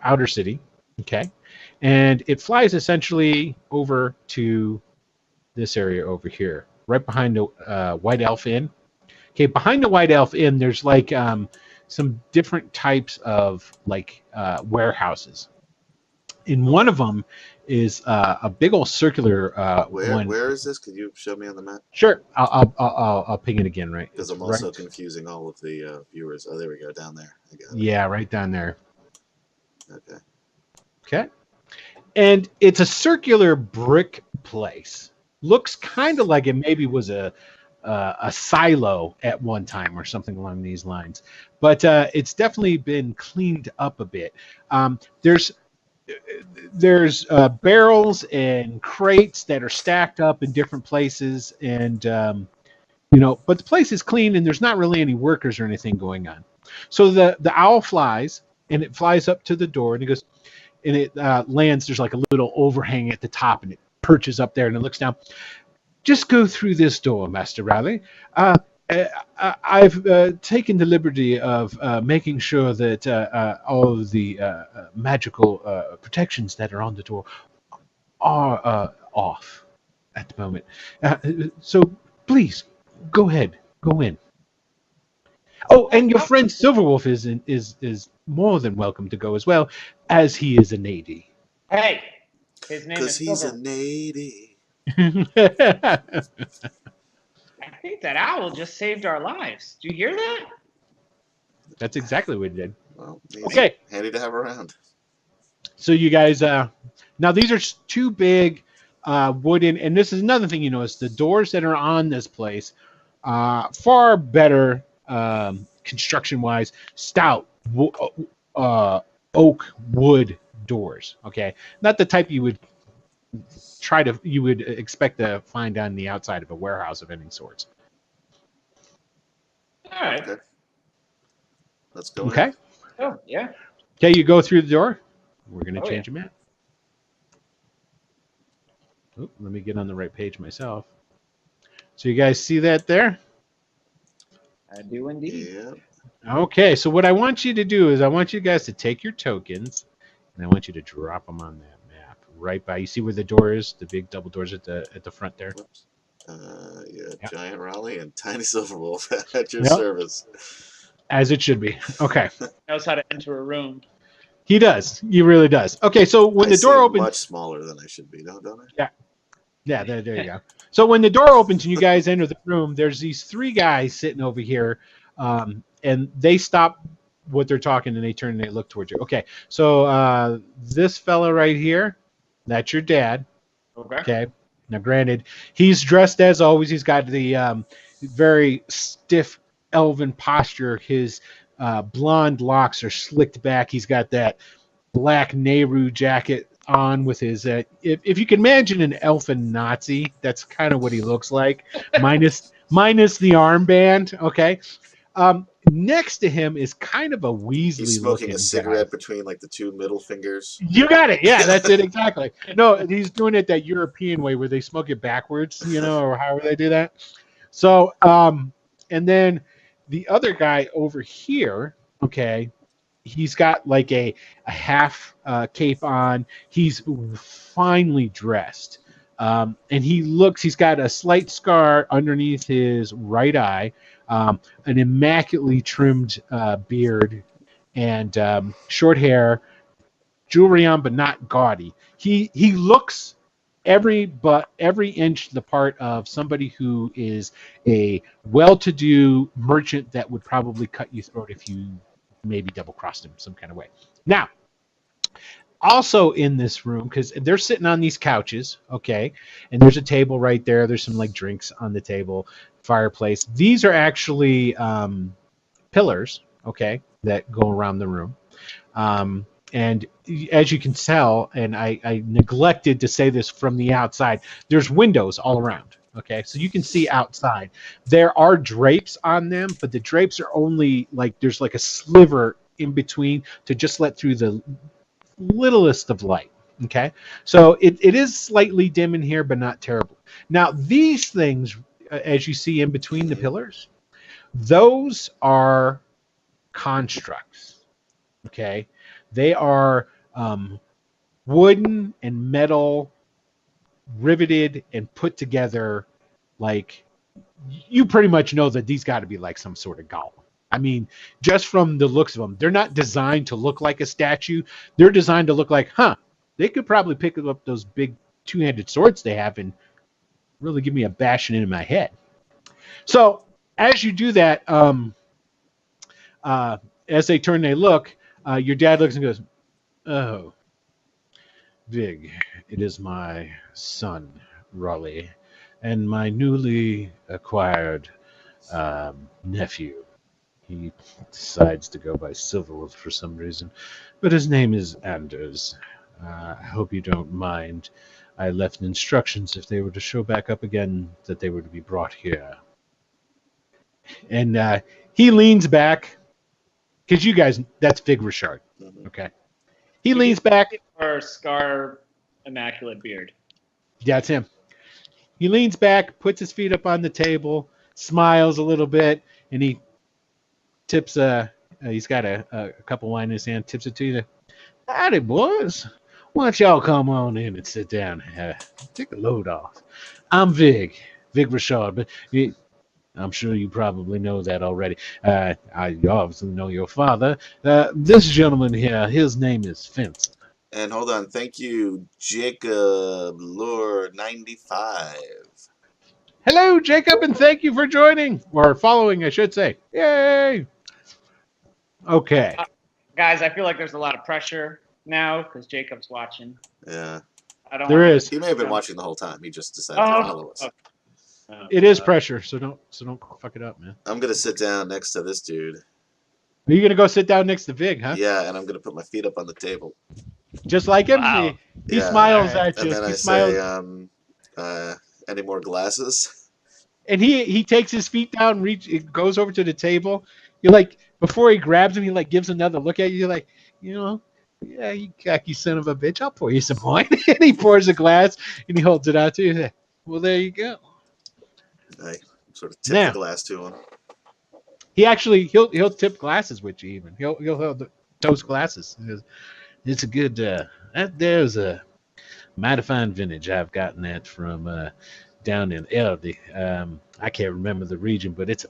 outer city. Okay, and it flies essentially over to this area over here, right behind the White Elf Inn. Okay, behind the White Elf Inn, there's like some different types of like warehouses. In one of them is a big old circular one. Where is this? Could you show me on the map? Sure, I'll ping it again, right? Because I'm also confusing all of the viewers. Oh, there we go, down there. I got it. Yeah, right down there. Okay. Okay, and it's a circular brick place. Looks kind of like it maybe was a silo at one time or something along these lines, but it's definitely been cleaned up a bit. There's barrels and crates that are stacked up in different places, and but the place is clean and there's not really any workers or anything going on. So the owl flies, and it flies up to the door, and it goes, and it lands. There's like a little overhang at the top, and it perches up there, and it looks down. Just go through this door, Master Rahly. I've taken the liberty of making sure that all of the magical protections that are on the door are off at the moment. So please, go ahead. Go in. Oh, and your friend Silver Wolf is more than welcome to go as well, as he is a nady. Hey, his name is Because he's Silver. a nady. I think that owl just saved our lives. Do you hear that? That's exactly what he did. Well, he's Okay. handy to have around. So you guys, now these are two big wooden, and this is another thing you notice, the doors that are on this place, far better construction-wise, stout oak wood doors, okay? Not the type you would expect to find on the outside of a warehouse of any sorts. All right. Okay. Let's go in. Okay? Oh, yeah. Okay, you go through the door. We're going to change yeah. a map. Oop, let me get on the right page myself. So you guys see that there? I do indeed. Yeah. Okay, so what I want you to do is I want you guys to take your tokens, and I want you to drop them on that map right by. You see where the door is? The big double doors at the front there. Whoops. Yeah, Yep. Giant Rahly and Tiny Silver Wolf at your Yep. service. As it should be. Okay. Knows how to enter a room. He does. He really does. Okay, so when I the door seem opens, much smaller than I should be, don't I? yeah, there you go. So when the door opens and you guys enter the room, there's these three guys sitting over here, and they stop what they're talking and they turn and they look towards you. Okay, so this fella right here, that's your dad. Okay. Now, granted, he's dressed as always. He's got the very stiff elven posture. His blonde locks are slicked back. He's got that black Nehru jacket on with his if you can imagine an elfin Nazi, that's kind of what he looks like, minus the armband. Okay. Next to him is kind of a Weasley He's smoking looking a cigarette guy. between like the two middle fingers. You got it. Yeah, that's it exactly. No, he's doing it that European way where they smoke it backwards, or however they do that. So, and then the other guy over here, okay, he's got like a half cape on. He's finely dressed. And he's got a slight scar underneath his right eye, an immaculately trimmed beard, and short hair, jewelry on, but not gaudy. He looks every inch the part of somebody who is a well-to-do merchant that would probably cut you throat if you maybe double-crossed him some kind of way. Now, also in this room, because they're sitting on these couches, okay, and there's a table right there. There's some like drinks on the table, fireplace. These are actually pillars, okay, that go around the room. And as you can tell, and I neglected to say this from the outside, there's windows all around. Okay, so you can see outside. There are drapes on them, but the drapes are only like there's like a sliver in between to just let through the littlest of light. Okay, so it is slightly dim in here, but not terrible. Now these things as you see in between the pillars, those are constructs. Okay, they are wooden and metal riveted and put together. Like, you pretty much know that these got to be like some sort of golem. I mean, just from the looks of them, they're not designed to look like a statue. They're designed to look like, they could probably pick up those big two-handed swords they have and really give me a bashing into my head. So as you do that, as they turn, they look, your dad looks and goes, "Oh, Vig, it is my son, Rahly, and my newly acquired nephew. He decides to go by Silver Wolf for some reason, but his name is Anders. I hope you don't mind. I left instructions if they were to show back up again that they were to be brought here." And he leans back, because you guys, that's Vig Richard. Okay. He leans back. Or Scar Immaculate Beard. Yeah, it's him. He leans back, puts his feet up on the table, smiles a little bit, and he tips he's got a cup of wine in his hand, tips it to you. "Howdy, boys. Why don't y'all come on in and sit down? Take the load off. I'm Vig Richard, but I'm sure you probably know that already. I obviously know your father. This gentleman here, his name is Fence." And hold on, thank you, Jacob Lord 95. Hello, Jacob, and thank you for joining, or following, I should say. Yay! Okay. Guys, I feel like there's a lot of pressure now because Jacob's watching. Yeah. There is. He may have been watching the whole time. He just decided to follow us. Okay. It is pressure, so don't fuck it up, man. I'm gonna sit down next to this dude. Are you gonna go sit down next to Vig, huh? Yeah, and I'm gonna put my feet up on the table. Just like him. Wow. He Yeah. smiles at you. And then He I smiles. say, any more glasses? And he takes his feet down, goes over to the table. You're like, before he grabs him, he like gives another look at you. You're like, yeah, you cocky son of a bitch. I'll pour you some wine. And he pours a glass and he holds it out to you. Well, there you go. I sort of tip the glass to him. He actually he'll tip glasses with you even. He'll hold those glasses. It's a good. There's a mighty fine vintage. I've gotten that from down in Elde. I can't remember the region, but it's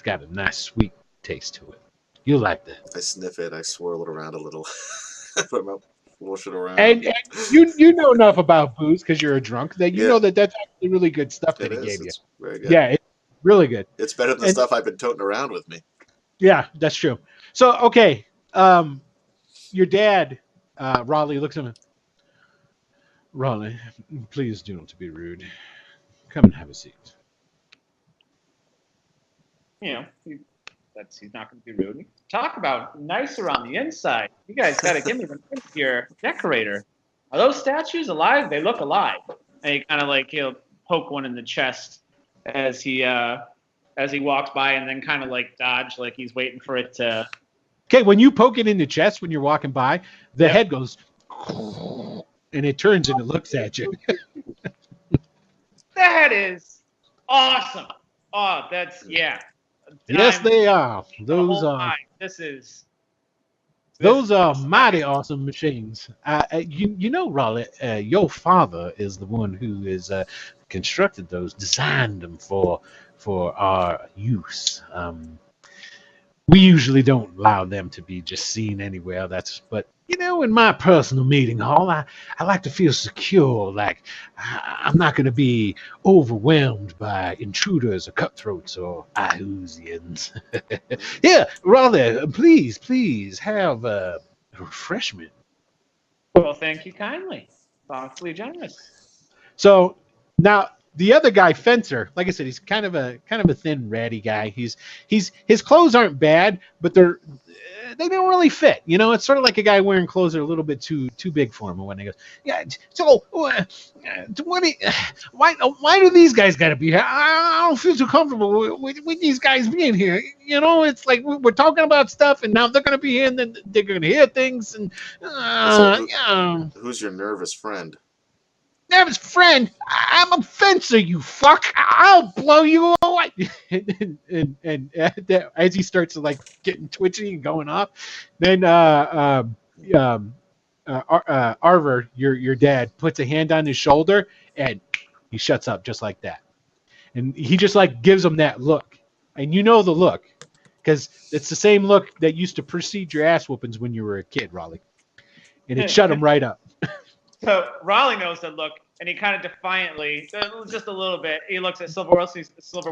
got a nice sweet taste to it. You'll like that. I sniff it. I swirl it around a little. Put my wash it around. And you know enough about booze because you're a drunk that you know that's actually really good stuff that he gave you. It's very good. Yeah, it's really good. It's better than the stuff I've been toting around with me. Yeah, that's true. So okay, your dad, Rahly, looks at him. "Rahly, please do not be rude. Come and have a seat." He's not going to be rude. Talk about nicer on the inside. You guys got to give me the name of your decorator. Are those statues alive? They look alive. And he kind of he'll poke one in the chest as he walks by, and then kind of dodge, like he's waiting for it to. Okay, when you poke it in the chest when you're walking by, the head goes, and it turns and it looks at you. That is awesome. Oh, that's Yes, they are. Those are. Those are mighty awesome machines. Rahly, your father is the one who is constructed those, designed them for our use. We usually don't allow them to be just seen anywhere. But in my personal meeting hall, I like to feel secure. Like I'm not going to be overwhelmed by intruders or cutthroats or Ahusians. Yeah, Rahly, please have a refreshment. Well, thank you kindly. Thoughtfully generous. So now the other guy, Fencer, like I said, he's kind of a thin, ratty guy. His clothes aren't bad, but they don't really fit. It's sort of like a guy wearing clothes that are a little bit too big for him. And when he goes, yeah, so why do these guys got to be here? I don't feel too comfortable with these guys being here. It's like we're talking about stuff, and now they're going to be here, and then they're going to hear things. And Who's your nervous friend? That was friend. I'm a fencer, you fuck. I'll blow you away. and as he starts to like getting twitchy and going off, then Arver, your dad, puts a hand on his shoulder and he shuts up just like that. And he just like gives him that look, and you know the look, because it's the same look that used to precede your ass whoopings when you were a kid, Rahly. And it shut him right up. So Rahly knows the look, and he kind of defiantly, just a little bit, he looks at Silver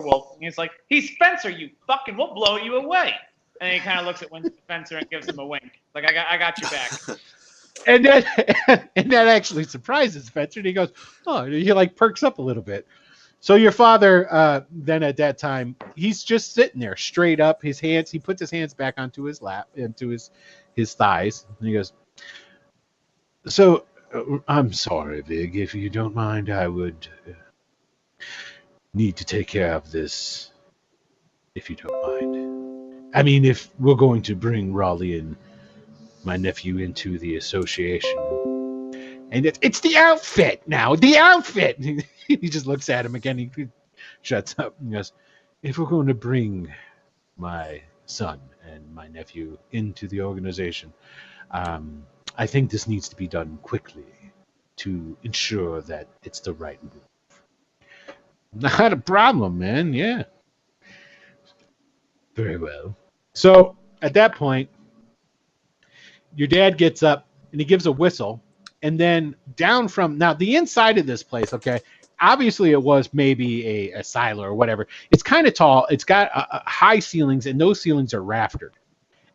Wolf, and he's like, "He's Spencer, you fucking, we'll blow you away." And he kind of looks at Spencer and gives him a wink, like, I got your back. And that actually surprises Spencer, and he goes, "Oh," he like perks up a little bit. So your father, then at that time, he's just sitting there straight up. He puts his hands back onto his lap, into his thighs, and he goes, "So, I'm sorry, Vig. If you don't mind, I would need to take care of this, if you don't mind. I mean, if we're going to bring Rahly and my nephew into the association, and it's the outfit now, the outfit." He just looks at him again. He shuts up and goes, "If we're going to bring my son and my nephew into the organization, I think this needs to be done quickly to ensure that it's the right move." "Not a problem, man. Yeah." "Very well." So at that point, your dad gets up and he gives a whistle, and then down from now the inside of this place, okay, obviously it was maybe a silo or whatever. It's kind of tall. It's got high ceilings, and those ceilings are raftered,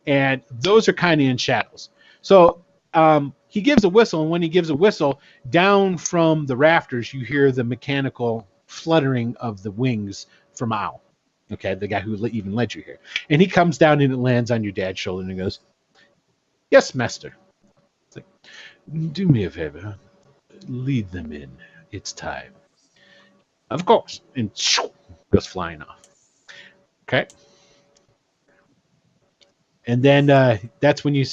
and those are kind of in shadows. So he gives a whistle, and when he gives a whistle, down from the rafters, you hear the mechanical fluttering of the wings from Owl. Okay, the guy who even led you here. And he comes down and it lands on your dad's shoulder and he goes, "Yes, master." It's like, "Do me a favor. Lead them in. It's time." "Of course." And goes flying off. Okay. And then that's when you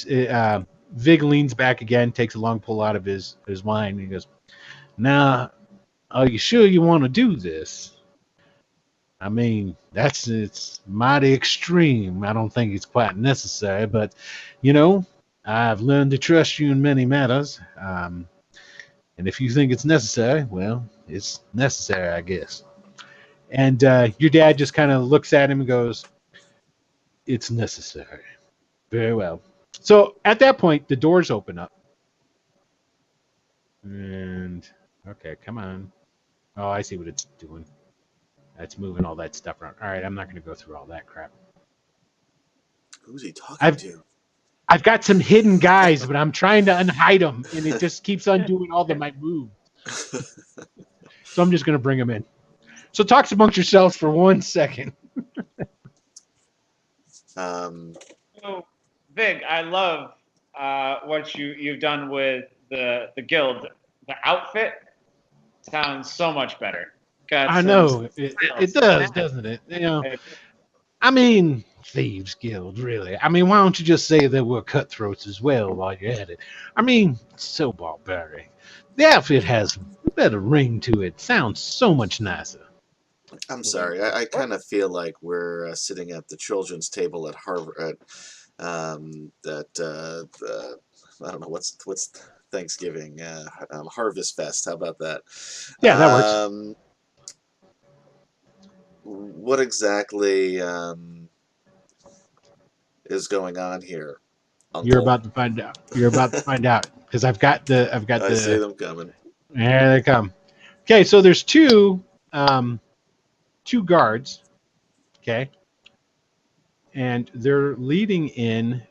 Vig leans back again, takes a long pull out of his wine, and he goes, "Now, are you sure you want to do this? I mean, it's mighty extreme. I don't think it's quite necessary, but, I've learned to trust you in many matters. And if you think it's necessary, well, it's necessary, I guess." And your dad just kind of looks at him and goes, "It's necessary. Very well." So at that point, the doors open up. And, okay, come on. Oh, I see what it's doing. It's moving all that stuff around. All right, I'm not going to go through all that crap. Who's he talking to? I've got some hidden guys, but I'm trying to unhide them, and it just keeps undoing all my moves. So I'm just going to bring them in. So talk amongst yourselves for 1 second. So, Vig, I love what you've done with the guild. The outfit sounds so much better. I know it does, doesn't it? I mean, Thieves Guild, really. I mean, why don't you just say that we're cutthroats as well while you're at it? I mean, so barbaric. The outfit has a better ring to it. Sounds so much nicer. I'm sorry. I kind of feel like we're sitting at the children's table at Harvard. I don't know what's Thanksgiving, Harvest Fest. How about that? Yeah, that works. What exactly is going on here, Uncle? You're about to find out. You're about to find out because I've got the. I see them coming. There they come. Okay, so there's two guards. Okay, and they're leading in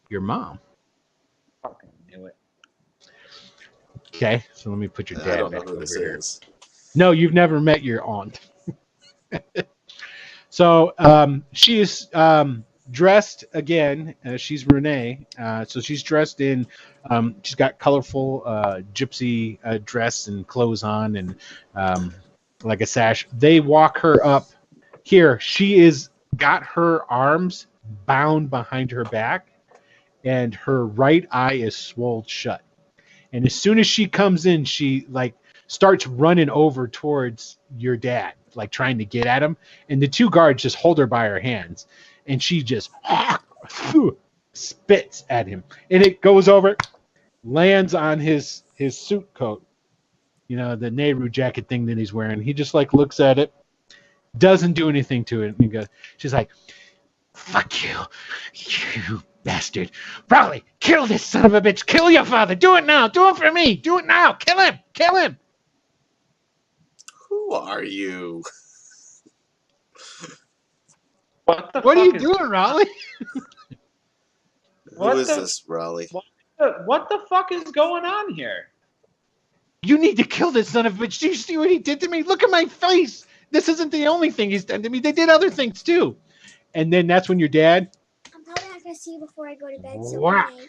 your mom. Fucking knew it. Okay, so let me put your dad I don't know back who over this here. is. No, you've never met your aunt. So she is dressed again. She's Renee. So she's dressed in. She's got colorful gypsy dress and clothes on, and like a sash. They walk her up here. She is got her arms bound behind her back, and her right eye is swollen shut. And as soon as she comes in, she like starts running over towards your dad, like trying to get at him. And the two guards just hold her by her hands, and she just spits at him, and it goes over, lands on his suit coat, the Nehru jacket thing that he's wearing. He just like looks at it, doesn't do anything to it, and she's like, "Fuck you, you bastard! Rahly, kill this son of a bitch! Kill your father! Do it now! Do it for me! Do it now! Kill him! Kill him!" Who are you? What What are you doing, Rahly? Who is this, Rahly? What the fuck is going on here? You need to kill this son of a bitch. Do you see what he did to me? Look at my face. This isn't the only thing he's done to me. They did other things too. And then that's when your dad I'm probably not gonna see you before I go to bed. So Wow. good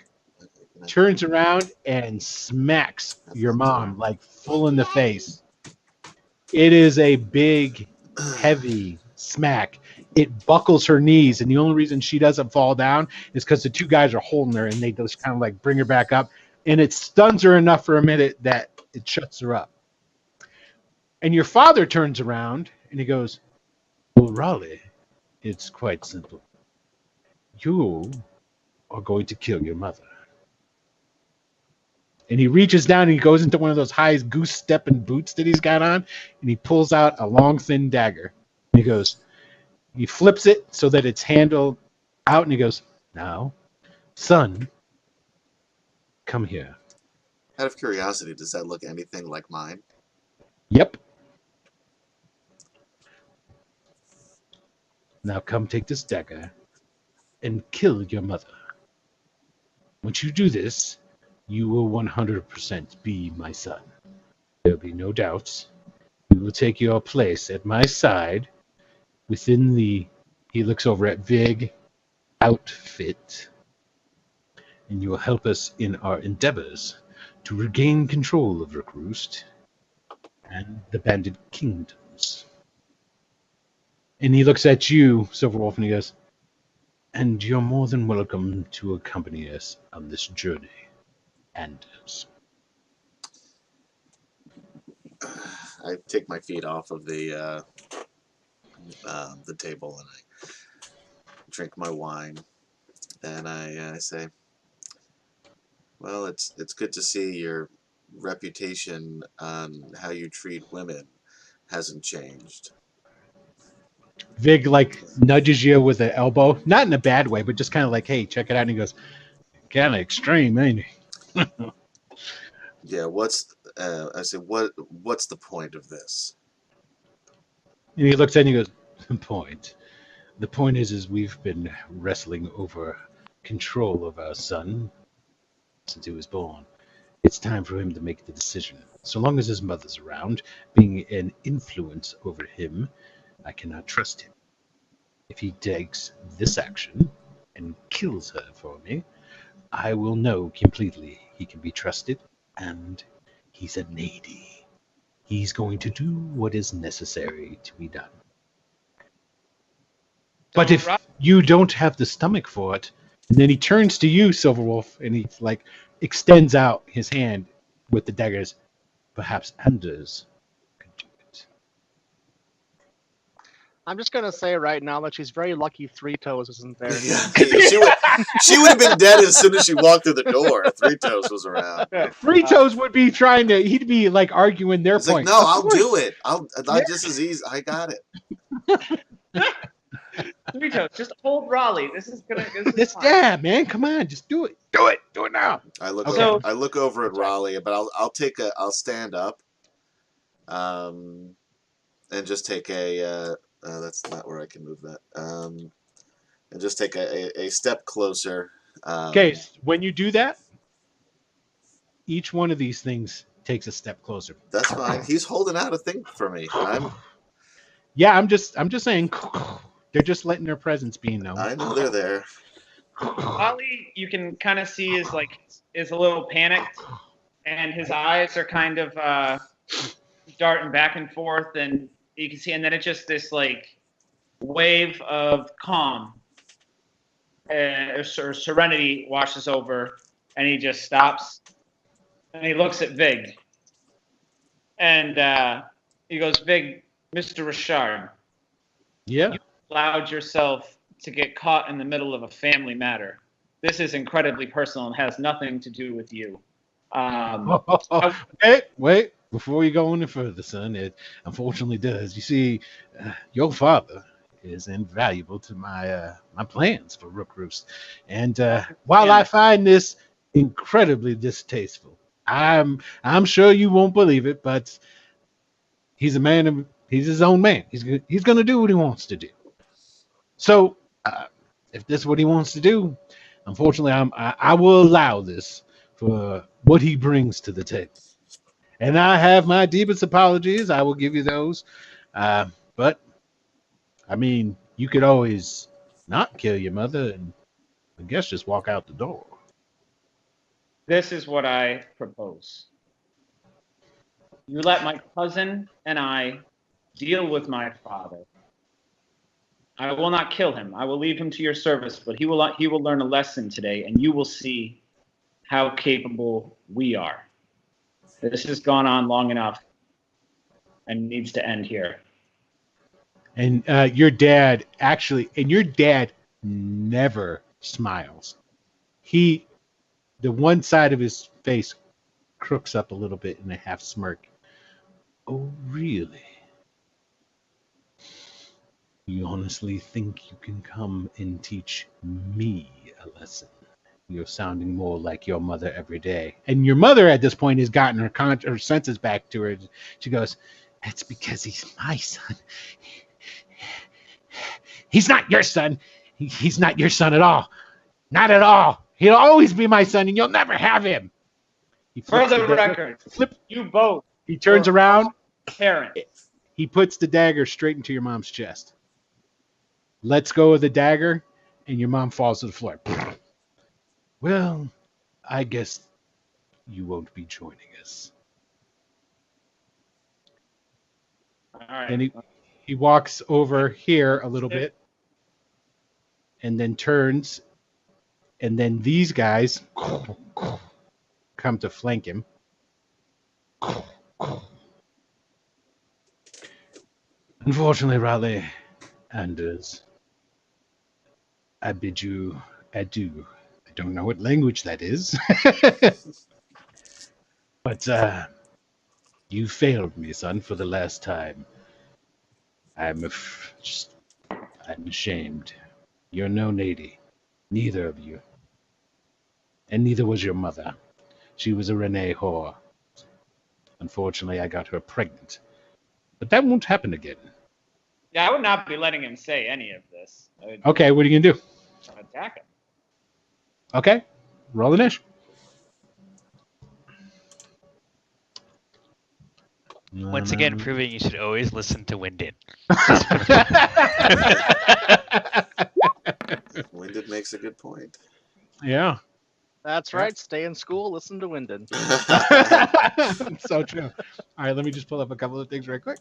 night. turns around and smacks your mom like full in the face. It is a big, heavy smack. It buckles her knees, and the only reason she doesn't fall down is because the two guys are holding her, and they just kind of like bring her back up, and it stuns her enough for a minute that it shuts her up. And your father turns around and he goes, "Well, Rahly, it's quite simple. You are going to kill your mother." And he reaches down and he goes into one of those high goose stepping boots that he's got on, and he pulls out a long, thin dagger. And he goes, he flips it so that it's handled out, and he goes, "Now, son, come here." Out of curiosity, does that look anything like mine? Yep. Now come take this dagger and kill your mother. Once you do this, you will 100% be my son. There'll be no doubts. You will take your place at my side within the, he looks over at Vig, outfit, and you will help us in our endeavors to regain control of Rookroost and the Bandit Kingdoms. And he looks at you, Silver Wolf, and he goes, "And you're more than welcome to accompany us on this journey, Anders." I take my feet off of the table and I drink my wine. And I say, "Well, it's good to see your reputation on how you treat women hasn't changed." Vig like nudges you with an elbow, not in a bad way, but just kind of like, "Hey, check it out." And he goes, "Kind of extreme, ain't he?" Yeah, I say, what's the point of this? And he looks at it and he goes, The point is we've been wrestling over control of our son since he was born. It's time for him to make the decision. So long as his mother's around, being an influence over him, I cannot trust him. If he takes this action and kills her for me, I will know completely he can be trusted, and he's a lady. He's going to do what is necessary to be done. But if you don't have the stomach for it," and then he turns to you, Silver Wolf, and he like extends out his hand with the daggers, "perhaps Anders could do it." I'm just gonna say right now that she's very lucky Three Toes isn't there. Yeah, she would have been dead as soon as she walked through the door if Three Toes was around. Three Toes would be he'd be like arguing their It's like, point. "No, Of I'll course. do it. I just as easy. I got it." Three Toes, just hold Rahly. This is This fine. yeah, man, come on, just do it. Do it now. I look Okay. over at Rahly, but I'll stand up, and just take a that's not where I can move that. And just take a step closer. Okay, when you do that, each one of these things takes a step closer. That's fine. He's holding out a thing for me. Yeah, I'm just saying, they're just letting their presence be known. I know they're there. Rahly, you can kind of see is a little panicked, and his eyes are kind of darting back and forth, and you can see, and then it's just this like wave of calm or serenity washes over, and he just stops, And he looks at Vig. And he goes, Vig, Mr. Richard, Yeah. you allowed yourself to get caught in the middle of a family matter. This is incredibly personal and has nothing to do with you. Wait. Before you go any further, son, it unfortunately does. You see, your father is invaluable to my plans for Rookroost. And while I find this incredibly distasteful, I'm sure you won't believe it, but he's he's his own man. He's going to do what he wants to do. So, if this is what he wants to do, unfortunately, I will allow this for what he brings to the table. And I have my deepest apologies. I will give you those. But, I mean, you could always not kill your mother and I guess just walk out the door. This is what I propose. You let my cousin and I deal with my father. I will not kill him. I will leave him to your service, but he will learn a lesson today, and you will see how capable we are. This has gone on long enough and needs to end here. And your dad never smiles. The one side of his face crooks up a little bit in a half smirk. Oh, really? You honestly think you can come and teach me a lesson? You're sounding more like your mother every day. And your mother at this point has gotten her senses back to her. She goes, that's because he's my son. He's not your son. He's not your son at all. Not at all. He'll always be my son, and you'll never have him. For the record, you both. He turns around. Parents. He puts the dagger straight into your mom's chest. Lets go of the dagger, and your mom falls to the floor. Well, I guess you won't be joining us. All right. And he walks over here a little bit, and then turns, and then these guys come to flank him. Unfortunately, Rahly, Anders, I bid you adieu. I don't know what language that is. But you failed me, son, for the last time. I'm ashamed. You're no lady. Neither of you. And neither was your mother. She was a Renee whore. Unfortunately, I got her pregnant. But that won't happen again. Yeah, I would not be letting him say any of this. Okay, what are you going to do? Attack him. Okay, roll an ish. Once again, proving you should always listen to Wynden. Wynden makes a good point. Yeah. That's right. Stay in school. Listen to Wynden. So true. All right, let me just pull up a couple of things right quick.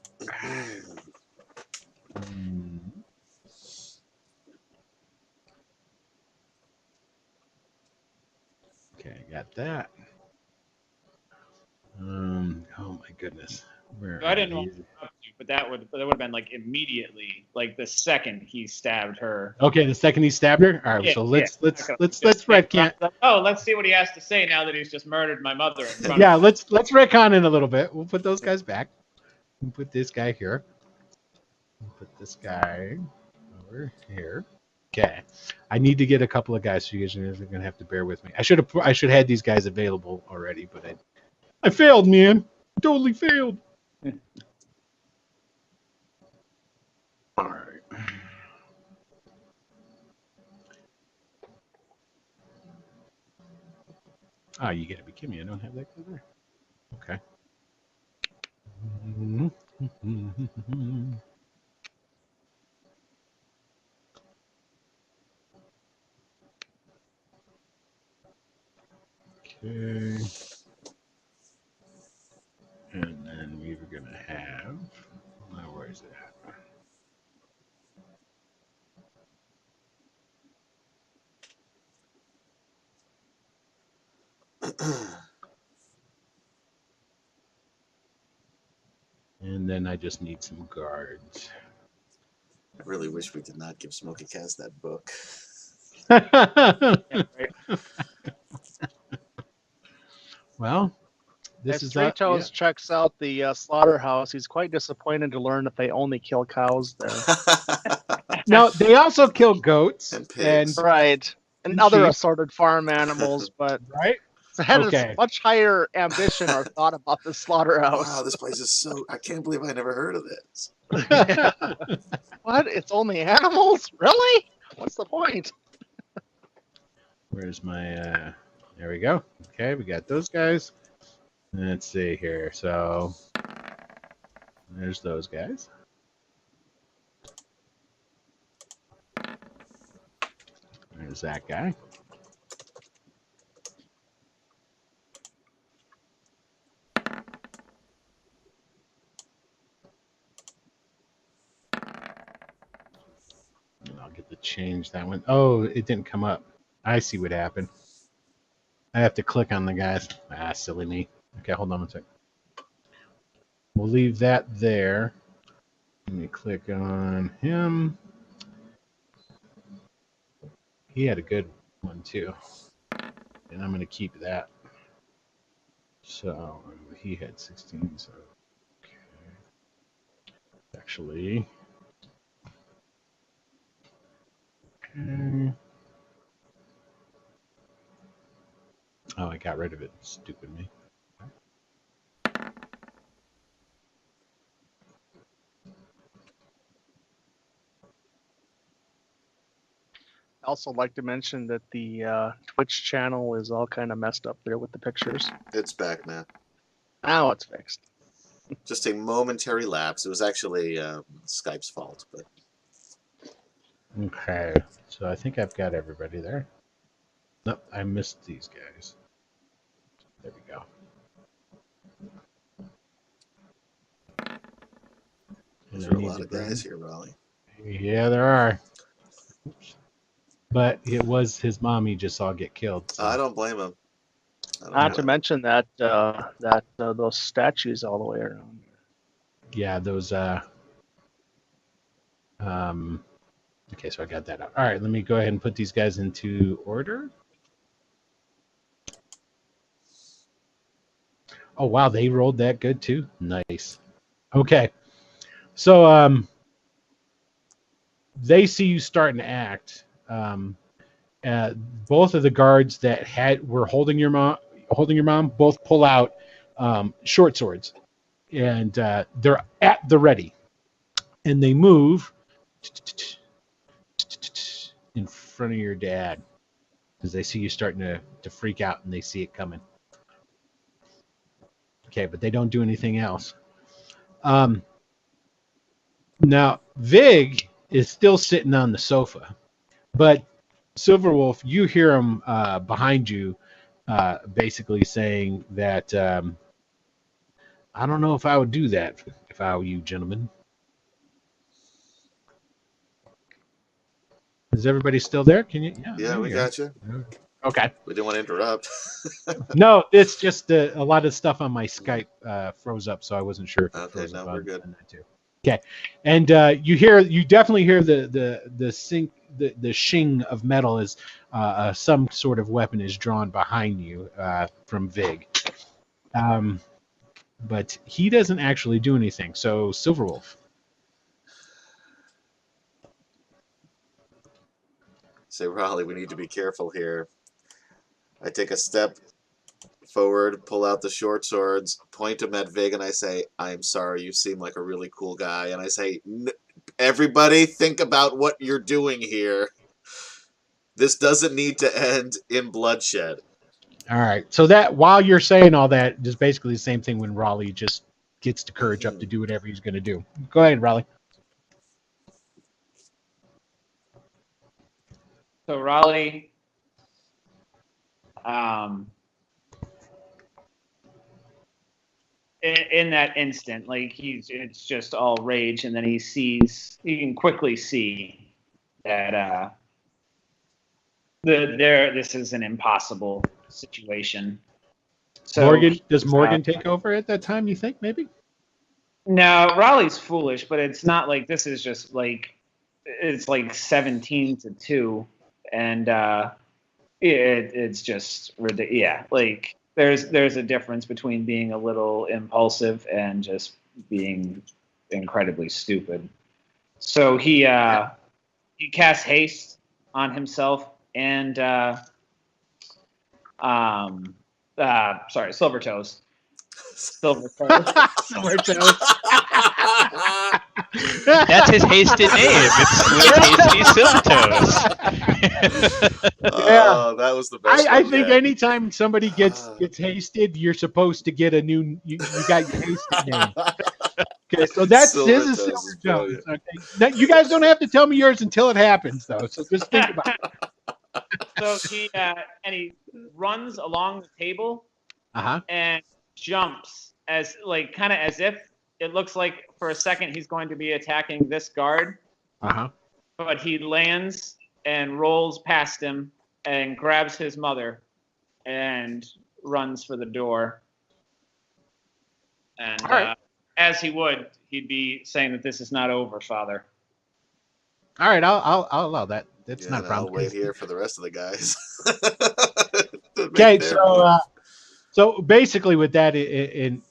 Okay, got that. Oh my goodness. So I didn't want to interrupt you, but that would have been like immediately, like the second he stabbed her. Okay, the second he stabbed her. All right, Yeah, so let's Let's retcon. Oh, let's see what he has to say now that he's just murdered my mother. In front Yeah, of me. let's retcon in a little bit. We'll put those guys back. We'll put this guy here. We'll put this guy over here. Okay. I need to get a couple of guys, so you guys are gonna have to bear with me. I should have had these guys available already, but I failed, man. Totally failed. All right. Oh, you gotta be kidding me. I don't have that guy there. Okay. Okay. And then we were gonna have. Where is it at? then I just need some guards. I really wish we did not give Smokey Kaz that book. Yeah, right. Well, this As is Three Toes checks out the slaughterhouse, he's quite disappointed to learn that they only kill cows there. No, they also kill goats And pigs. Right. And And other sheep. assorted farm animals, but right. it had Okay. a much higher ambition or thought about the slaughterhouse. Wow, this place is so... I can't believe I never heard of this. What? It's only animals? Really? What's the point? Where's my? There we go. Okay, we got those guys. Let's see here. So there's those guys. There's that guy. And I'll get to change that one. Oh, it didn't come up. I see what happened. I have to click on the guys. Ah, silly me. Okay, hold on one second. We'll leave that there. Let me click on him. He had a good one too. And I'm going to keep that. So he had 16. So okay. Actually. Okay. Oh, I got rid of it. Stupid me. I also like to mention that the Twitch channel is all kind of messed up there with the pictures. It's back, man. Now it's fixed. Just a momentary lapse. It was actually Skype's fault, but Okay. So I think I've got everybody there. Nope, I missed these guys. There we go. there's a lot of guys here, Raleigh. Yeah, there are. Oops. But it was his mom he just saw get killed. So. I don't blame him. Not to mention that those statues all the way around. Yeah, those. Okay, so I got that out. All right, let me go ahead and put these guys into order. Oh wow, they rolled that good too. Nice. Okay, so they see you starting to act. Both of the guards that were holding your mom, both pull out short swords, and they're at the ready, and they move in front of your dad because they see you starting to freak out and they see it coming. Okay, but they don't do anything else. Now, Vig is still sitting on the sofa, but Silver Wolf, you hear him behind you basically saying that, I don't know if I would do that if I were you, gentlemen. Is everybody still there? Can you? Yeah, we got you. Okay. We didn't want to interrupt. No, it's just a lot of stuff on my Skype froze up, so I wasn't sure. If it Okay, froze no, up we're on good. that too. Okay, and you definitely hear the shing of metal as some sort of weapon is drawn behind you from Vig. But he doesn't actually do anything. So Silverwolf. Say, Raleigh, we need to be careful here. I take a step forward, pull out the short swords, point them at Vig, and I say, I'm sorry, you seem like a really cool guy. And I say, everybody think about what you're doing here. This doesn't need to end in bloodshed. All right. So that while you're saying all that, is basically the same thing when Raleigh just gets the courage up to do whatever he's going to do. Go ahead, Raleigh. So Raleigh, in that instant, like it's just all rage, and then he can quickly see that this is an impossible situation. So Morgan take over at that time? You think maybe? No, Raleigh's foolish, but it's not like this is just like it's like 17-2, and it's just ridiculous. Yeah, like there's a difference between being a little impulsive and just being incredibly stupid. So he casts haste on himself and Silver Toes. Silver Toes. Silver Toes. That's his hasted name. It's Hasty Silver Toes. Oh, that was the best. I one think yet. anytime somebody gets hasted, you're supposed to get a new. You got your hasted name. Okay, so this Silver is Toes Silver is Toes. brilliant. Okay, now, you guys don't have to tell me yours until it happens, though. So just think about it. So he runs along the table and jumps as if it looks like for a second he's going to be attacking this guard. But he lands and rolls past him and grabs his mother and runs for the door. And as he would, he'd be saying that this is not over, Father. All right, I'll allow that. That's not a problem. I'll wait here for the rest of the guys. Okay, so basically with that in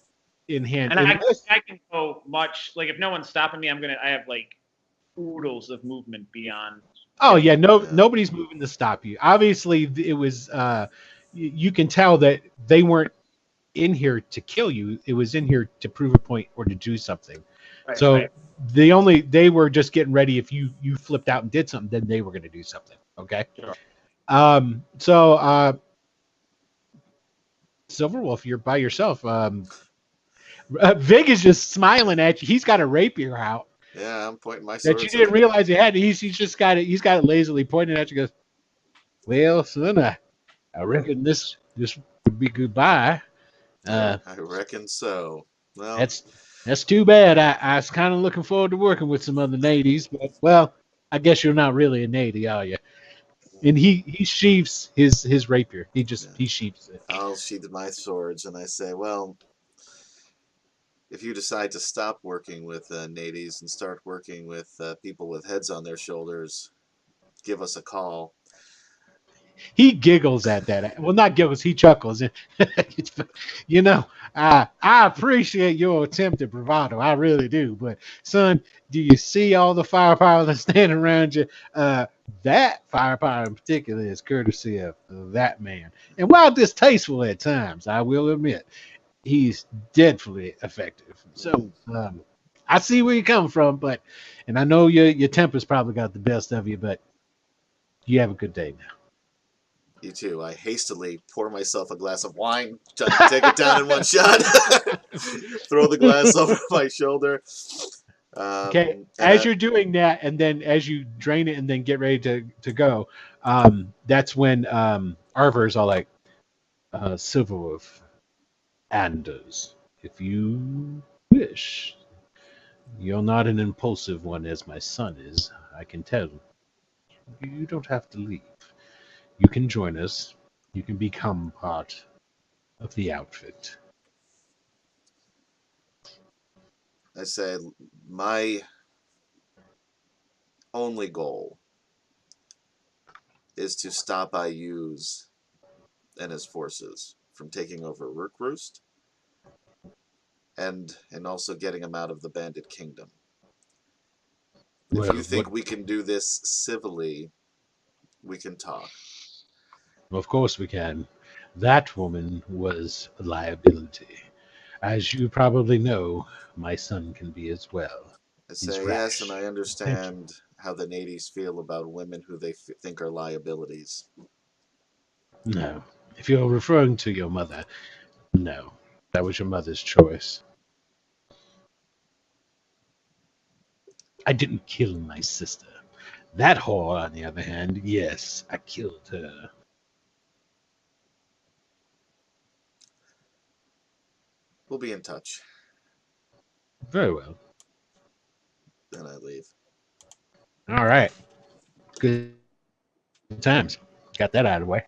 hand, And I can go much, like if no one's stopping me, I have like oodles of movement beyond. Oh yeah, nobody's moving to stop you. Obviously, it was you can tell that they weren't in here to kill you. It was in here to prove a point or to do something. Right, so right. they were just getting ready. If you flipped out and did something, then they were going to do something. Okay. Sure. So Silver Wolf, you're by yourself. Vig is just smiling at you. He's got a rapier out. Yeah, I'm pointing my sword. That you didn't realize he had. He's just got it. He's got it lazily pointing at you. Goes, well, son, I reckon this would be goodbye. I reckon so. Well, that's too bad. I was kind of looking forward to working with some other natives, but well, I guess you're not really a native, are you? And he sheaves his rapier. He sheaves it. I'll sheath my swords and I say, well, if you decide to stop working with natives and start working with people with heads on their shoulders, give us a call. He giggles at that. Well, not giggles. He chuckles. You know, I appreciate your attempt at bravado. I really do. But, son, do you see all the firepower that's standing around you? That firepower in particular is courtesy of that man. And while distasteful at times, I will admit, he's deadly effective. So I see where you come from, and I know your temper's probably got the best of you, but you have a good day now. You too. I hastily pour myself a glass of wine, trying to take it down in one shot. Throw the glass over my shoulder. Okay, as you're doing that, and then as you drain it and then get ready to go, that's when Arver's all like, Silver Wolf, Anders, if you wish. You're not an impulsive one as my son is, I can tell. You don't have to leave. You can join us. You can become part of the outfit. I say, my only goal is to stop Ayuz and his forces from taking over Rookroost and also getting him out of the Bandit Kingdom. If you think we can do this civilly, we can talk. Of course we can. That woman was a liability. As you probably know, my son can be as well. I say yes, and I understand how the natives feel about women who they think are liabilities. No. If you're referring to your mother, no. That was your mother's choice. I didn't kill my sister. That whore, on the other hand, yes, I killed her. We'll be in touch. Very well. Then I leave. All right. Good times. Got that out of the way.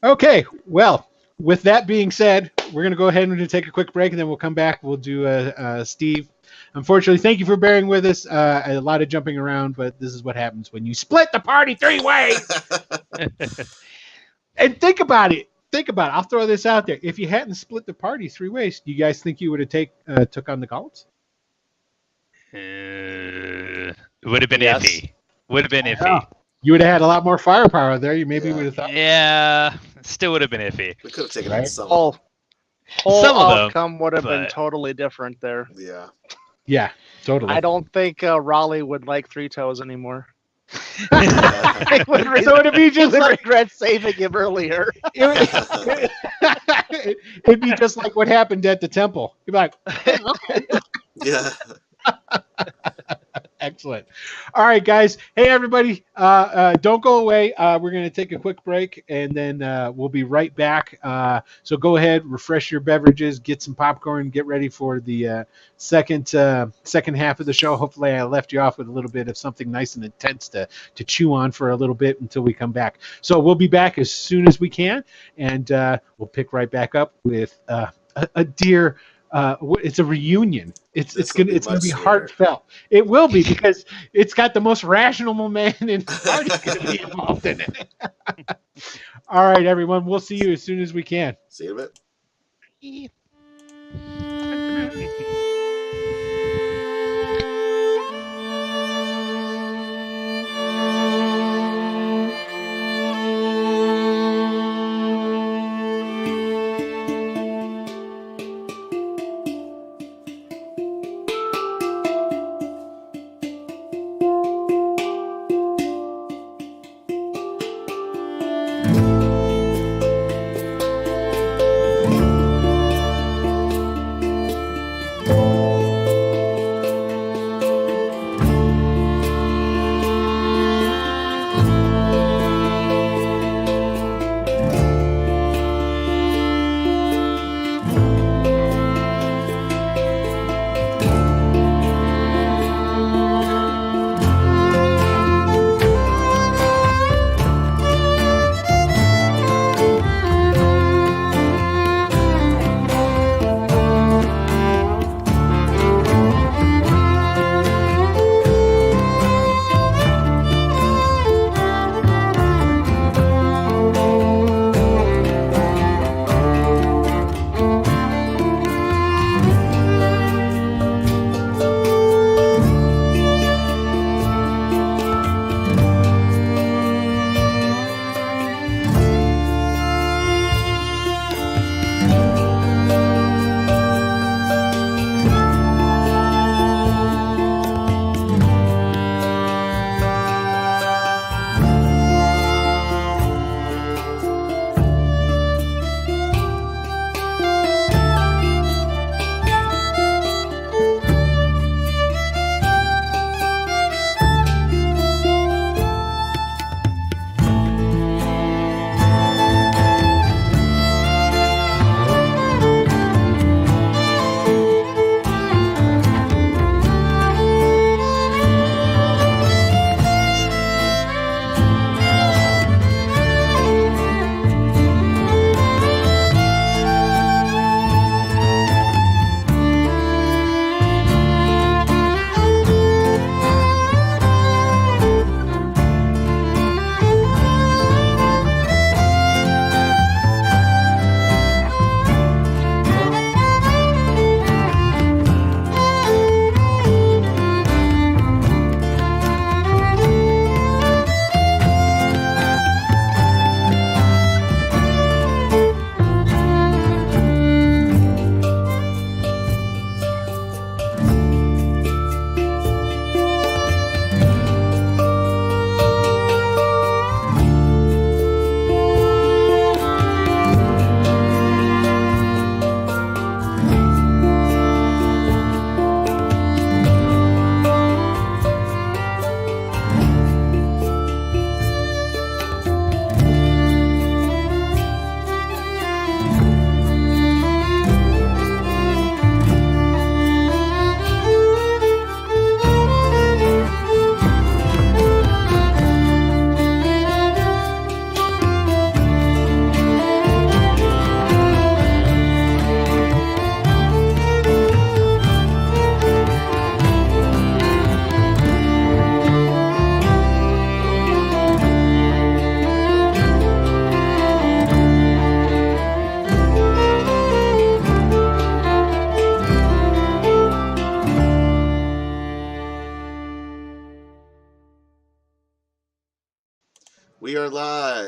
Okay. Well, with that being said, we're gonna go ahead and take a quick break, and then we'll come back. We'll do Steve. Unfortunately, thank you for bearing with us. A lot of jumping around, but this is what happens when you split the party 3 ways. And think about it. I'll throw this out there. If you hadn't split the party 3 ways, do you guys think you would have took on the Gaunts? It would have been Yes. iffy. Would have been iffy. Yeah. You would have had a lot more firepower there. You maybe would have thought. Yeah, still would have been iffy. We could have taken Right. out some. Whole Some of them, outcome would have been but- totally different there. Yeah. Yeah, totally. I don't think Rahly would like Three Toes anymore. So it'd be just Would like regret saving him earlier. it'd be just like what happened at the temple. You'd be like, okay. Yeah. Excellent. All right, guys. Hey, everybody. Don't go away. We're going to take a quick break, and then we'll be right back. So go ahead, refresh your beverages, get some popcorn, get ready for the second half of the show. Hopefully, I left you off with a little bit of something nice and intense to chew on for a little bit until we come back. So we'll be back as soon as we can, and we'll pick right back up with a dear. It's a reunion. It's gonna be much sweeter. heartfelt. It will be because it's got the most rational man in the party going to be involved in it. All right, everyone. We'll see you as soon as we can. See you in a bit.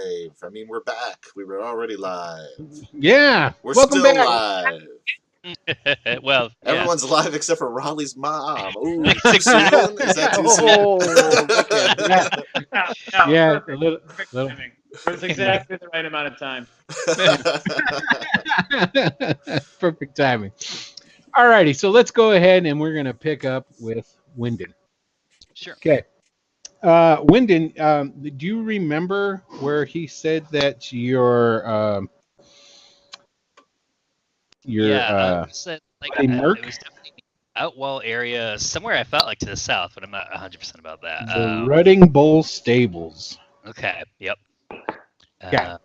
live. I mean, we're back. We were already live. Yeah. We're Welcome still back. live. Well, yeah. Everyone's live except for Raleigh's mom. Ooh, That's too exactly- soon? Is that too soon? Oh, wicked. No, Yeah, perfect timing. It was exactly the right amount of time. Perfect timing. Alrighty, so let's go ahead and we're gonna pick up with Wynden. Sure. Okay. Wynden, do you remember where he said that your Yeah, it said, like, buddy Merc? it was definitely the Outwall area, somewhere I felt like to the south, but I'm not 100% about that. The Rutting Bull Stables. Okay, yep. Yeah.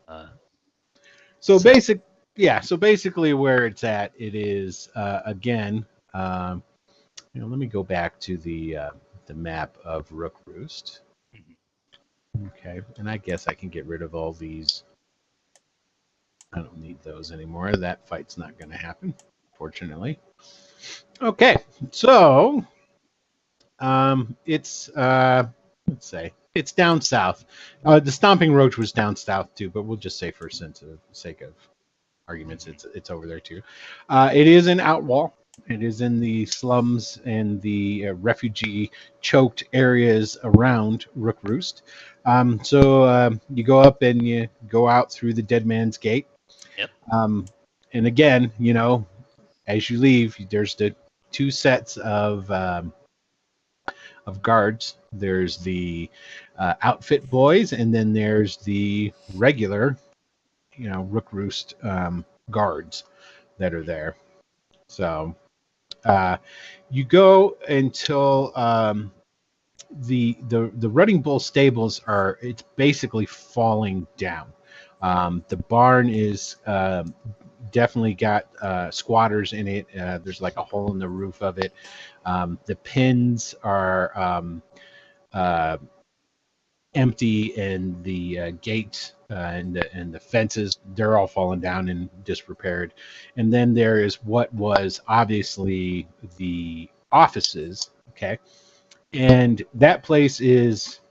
So- So basically where it's at, it is again. Let me go back to the map of Rookroost. Okay, and I guess I can get rid of all these. I don't need those anymore. That fight's not going to happen, fortunately. Okay, so it's let's say it's down south. The Stomping Roach was down south too, but we'll just say for sake of arguments, it's over there too. It is an outwall. It is in the slums and the refugee choked areas around Rookroost. So you go up and you go out through the Dead Man's Gate. Yep. And again, as you leave, there's the two sets of guards. There's the outfit boys, and then there's the regular, Rookroost guards that are there. So you go until the Rutting Bull stables it's basically falling down. The barn is definitely got squatters in it. There's like a hole in the roof of it. The pins are empty, and the gates and the fences, they're all fallen down and disrepaired. And then there is what was obviously the offices. Okay, and that place is,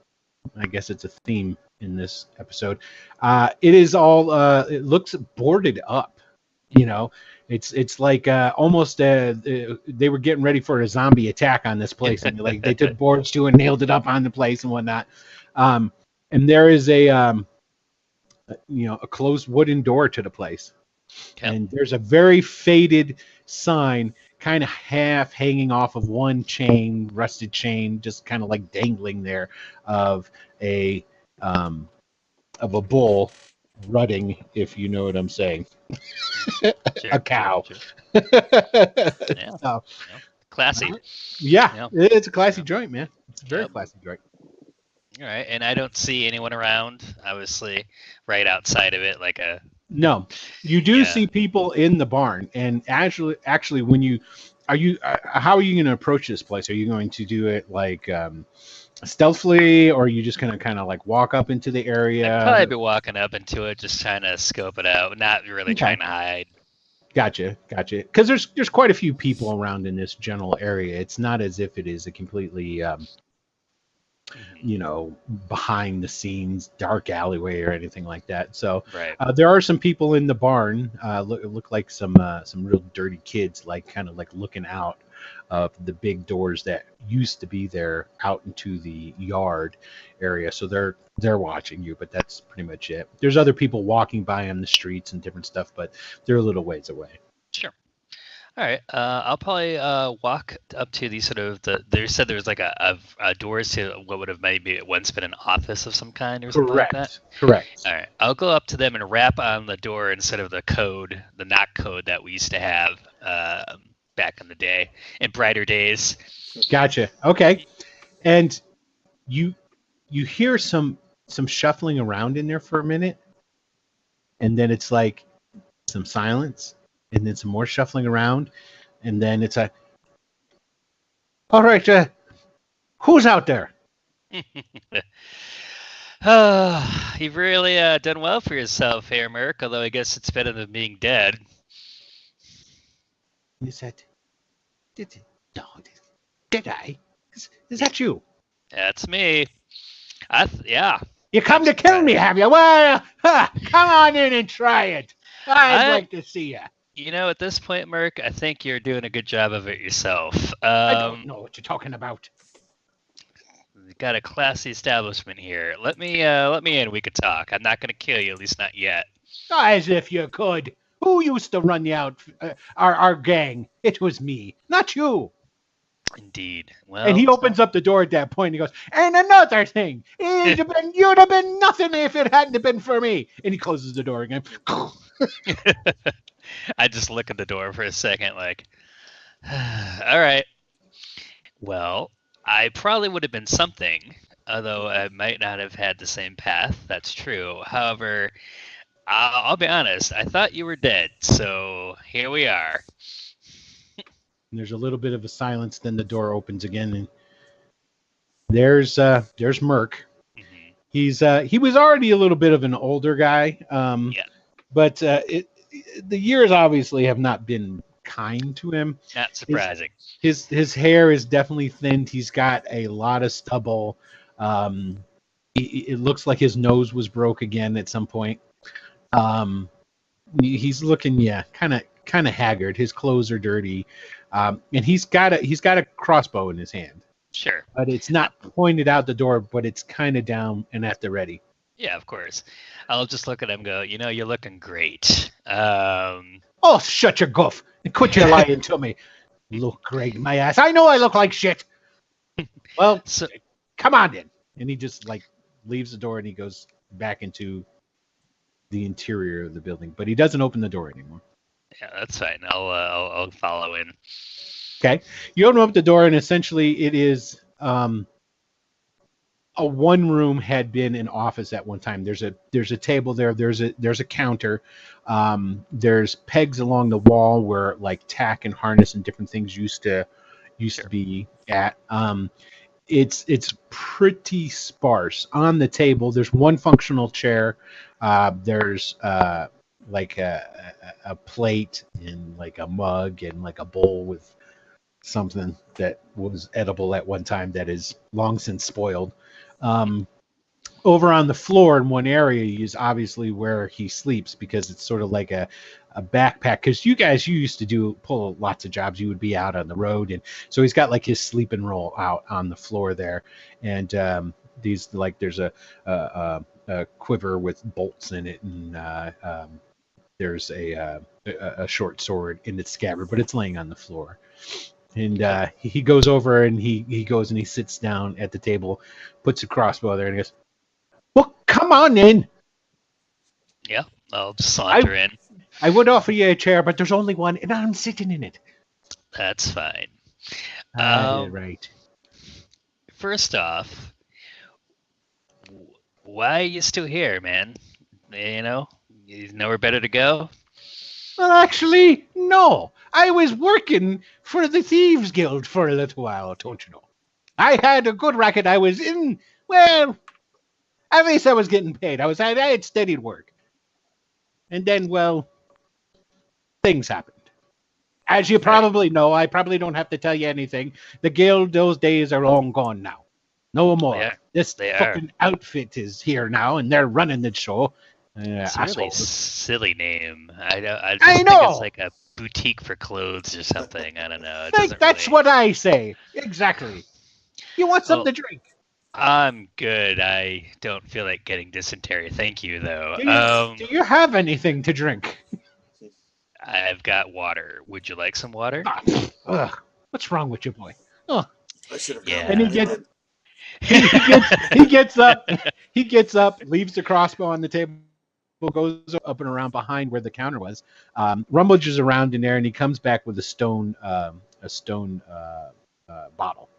I guess it's a theme in this episode. It is all it looks boarded up. It's like almost they were getting ready for a zombie attack on this place, and like they took boards to and nailed it up on the place and whatnot. And there is a closed wooden door to the place. Okay. And there's a very faded sign, kind of half hanging off of one chain, rusted chain, just kind of like dangling there, of a bull rutting, if you know what I'm saying. Sure, a cow. Sure. Yeah. So, classy. Yeah, it's a classy joint, man. It's a very classy joint. All right, and I don't see anyone around, obviously, right outside of it, like a... No, you do see people in the barn, and actually, when you how are you going to approach this place? Are you going to do it like stealthily, or are you just going to kind of like walk up into the area? I'd probably be walking up into it, just trying to scope it out, not really trying to hide. Gotcha. Because there's quite a few people around in this general area. It's not as if it is a completely behind the scenes dark alleyway or anything like that. So there are some people in the barn. Look like some real dirty kids, like kind of like looking out of the big doors that used to be there out into the yard area. So they're watching you, but that's pretty much it. There's other people walking by on the streets and different stuff, but they're a little ways away. Sure. All right. I'll probably walk up to the sort of they said there was like a doors to what would have maybe once been an office of some kind or something like that. Correct. All right. I'll go up to them and rap on the door instead of the knock code that we used to have back in the day, in brighter days. Gotcha. Okay. And you hear some shuffling around in there for a minute, and then it's like some silence. And then some more shuffling around, and then it's all right, who's out there? You've really done well for yourself here, Merc, although I guess it's better than being dead. He said, did I? Is that you? That's me. You come to kill me, have you? Well, come on in and try it. I'd like to see you. You know, at this point, Merc, I think you're doing a good job of it yourself. I don't know what you're talking about. We've got a classy establishment here. Let me in. We could talk. I'm not gonna kill you, at least not yet. As if you could. Who used to run our gang? It was me, not you. Indeed. Well, And he opens up the door at that point. And he goes, and another thing, you'd have been nothing if it hadn't been for me. And he closes the door again. I just look at the door for a second, like, all right. Well, I probably would have been something, although I might not have had the same path. That's true. However, I'll be honest. I thought you were dead, so here we are. And there's a little bit of a silence. Then the door opens again, and there's Merc. Mm-hmm. He was already a little bit of an older guy. But the years obviously have not been kind to him. Not surprising. His hair is definitely thinned. He's got a lot of stubble. It looks like his nose was broke again at some point. He's looking, kind of haggard. His clothes are dirty, and he's got a crossbow in his hand. Sure. But it's not pointed out the door, but it's kind of down and at the ready. Yeah, of course. I'll just look at him and go, you're looking great. Oh, shut your goof and quit your lying to me. Look great, my ass. I know I look like shit. Well, come on in. And he just leaves the door and he goes back into the interior of the building, but he doesn't open the door anymore. Yeah, that's fine. I'll follow in. Okay, you open up the door and essentially it is a one room had been an office at one time. There's a table there. There's a counter. There's pegs along the wall where tack and harness and different things used to be at. It's pretty sparse. On the table, there's one functional chair. There's a plate and a mug and a bowl with something that was edible at one time that is long since spoiled. Over on the floor in one area is obviously where he sleeps because it's sort of like a backpack. Because you used to pull lots of jobs. You would be out on the road, and so he's got his sleep and roll out on the floor there. And there's a quiver with bolts in it, and there's a short sword in its scabbard, but it's laying on the floor. And he goes over and he goes and he sits down at the table, puts a crossbow there, and he goes, "Well, come on in." Yeah, I'll just saunter in. I would offer you a chair, but there's only one, and I'm sitting in it. That's fine. Right. First off, why are you still here, man? There's nowhere better to go? Well, actually, no. I was working for the Thieves Guild for a little while, don't you know? I had a good racket. I was in, well, at least I was getting paid. I had steady work. And then, well, things happened. As you probably know, I probably don't have to tell you anything. The guild, those days are long gone now. No more. Yeah, this fucking outfit is here now, and they're running the show. It's a really silly name. I know. think it's like a boutique for clothes or something. I don't know. That's what I say. Exactly. You want something to drink? I'm good. I don't feel like getting dysentery. Thank you, though. Do you have anything to drink? I've got water. Would you like some water? What's wrong with you, boy? Oh. I should have. Yeah. And he gets up. He gets up, leaves the crossbow on the table, goes up and around behind where the counter was, rummages around in there, and he comes back with a stone bottle.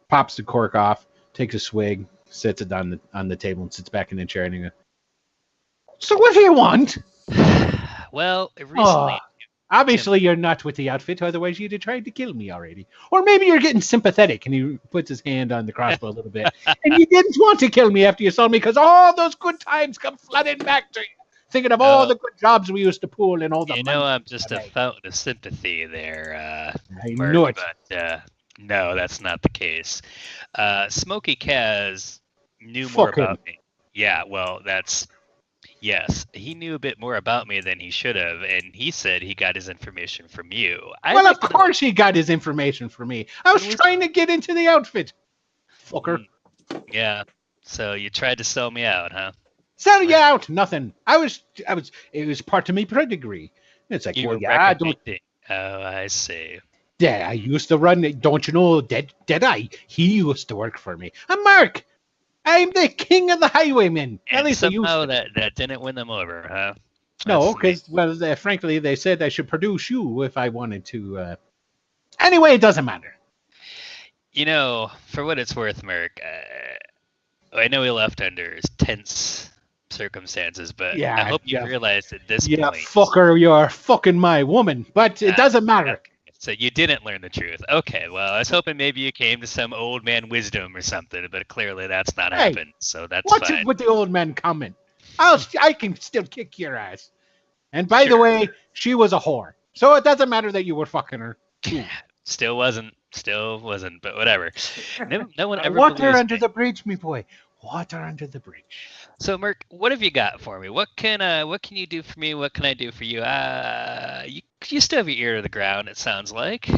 Pops the cork off, takes a swig, sets it on the table, and sits back in the chair. And he goes, "So what do you want?" Well, recently. Obviously, you're not with the outfit, otherwise you'd have tried to kill me already. Or maybe you're getting sympathetic, and he puts his hand on the crossbow a little bit, and you didn't want to kill me after you saw me because all those good times come flooding back to you, thinking of all the good jobs we used to pull and all the money. I'm just a fountain of sympathy there, I knew it. But no, that's not the case. Smokey Kaz knew more about me. Yeah, well, yes. He knew a bit more about me than he should have, and he said he got his information from you. Well, of course he got his information from me. I was trying to get into the outfit. Fucker. Yeah. So you tried to sell me out, huh? Sell you out? Nothing. It was part of my pedigree. It's like, You well, were yeah, I don't. recommending. Oh, I see. Yeah, I used to run it. Don't you know, Deadeye? He used to work for me. I'm Merc. I'm the king of the highwaymen. At And least I used somehow to. that didn't win them over, huh? No, That's- because, well, frankly, they said I should produce you if I wanted to. Anyway, it doesn't matter. You know, for what it's worth, Merc, I know we left under tense circumstances, but Yeah, I hope you yeah. realized at this Yeah, point. fucker, you're fucking my woman. But it Ah, doesn't matter. So you didn't learn the truth. Okay, well, I was hoping maybe you came to some old man wisdom or something, but clearly that's not Hey, happened. So that's What's fine. it with the old man coming? I can still kick your ass. And by the Sure. way, she was a whore. So it doesn't matter that you were fucking her. Still wasn't, but whatever. No one ever Water believes under me. the bridge, me boy. Water under the bridge. So, Merc, what have you got for me? What can you do for me? What can I do for you? You still have your ear to the ground. It sounds like.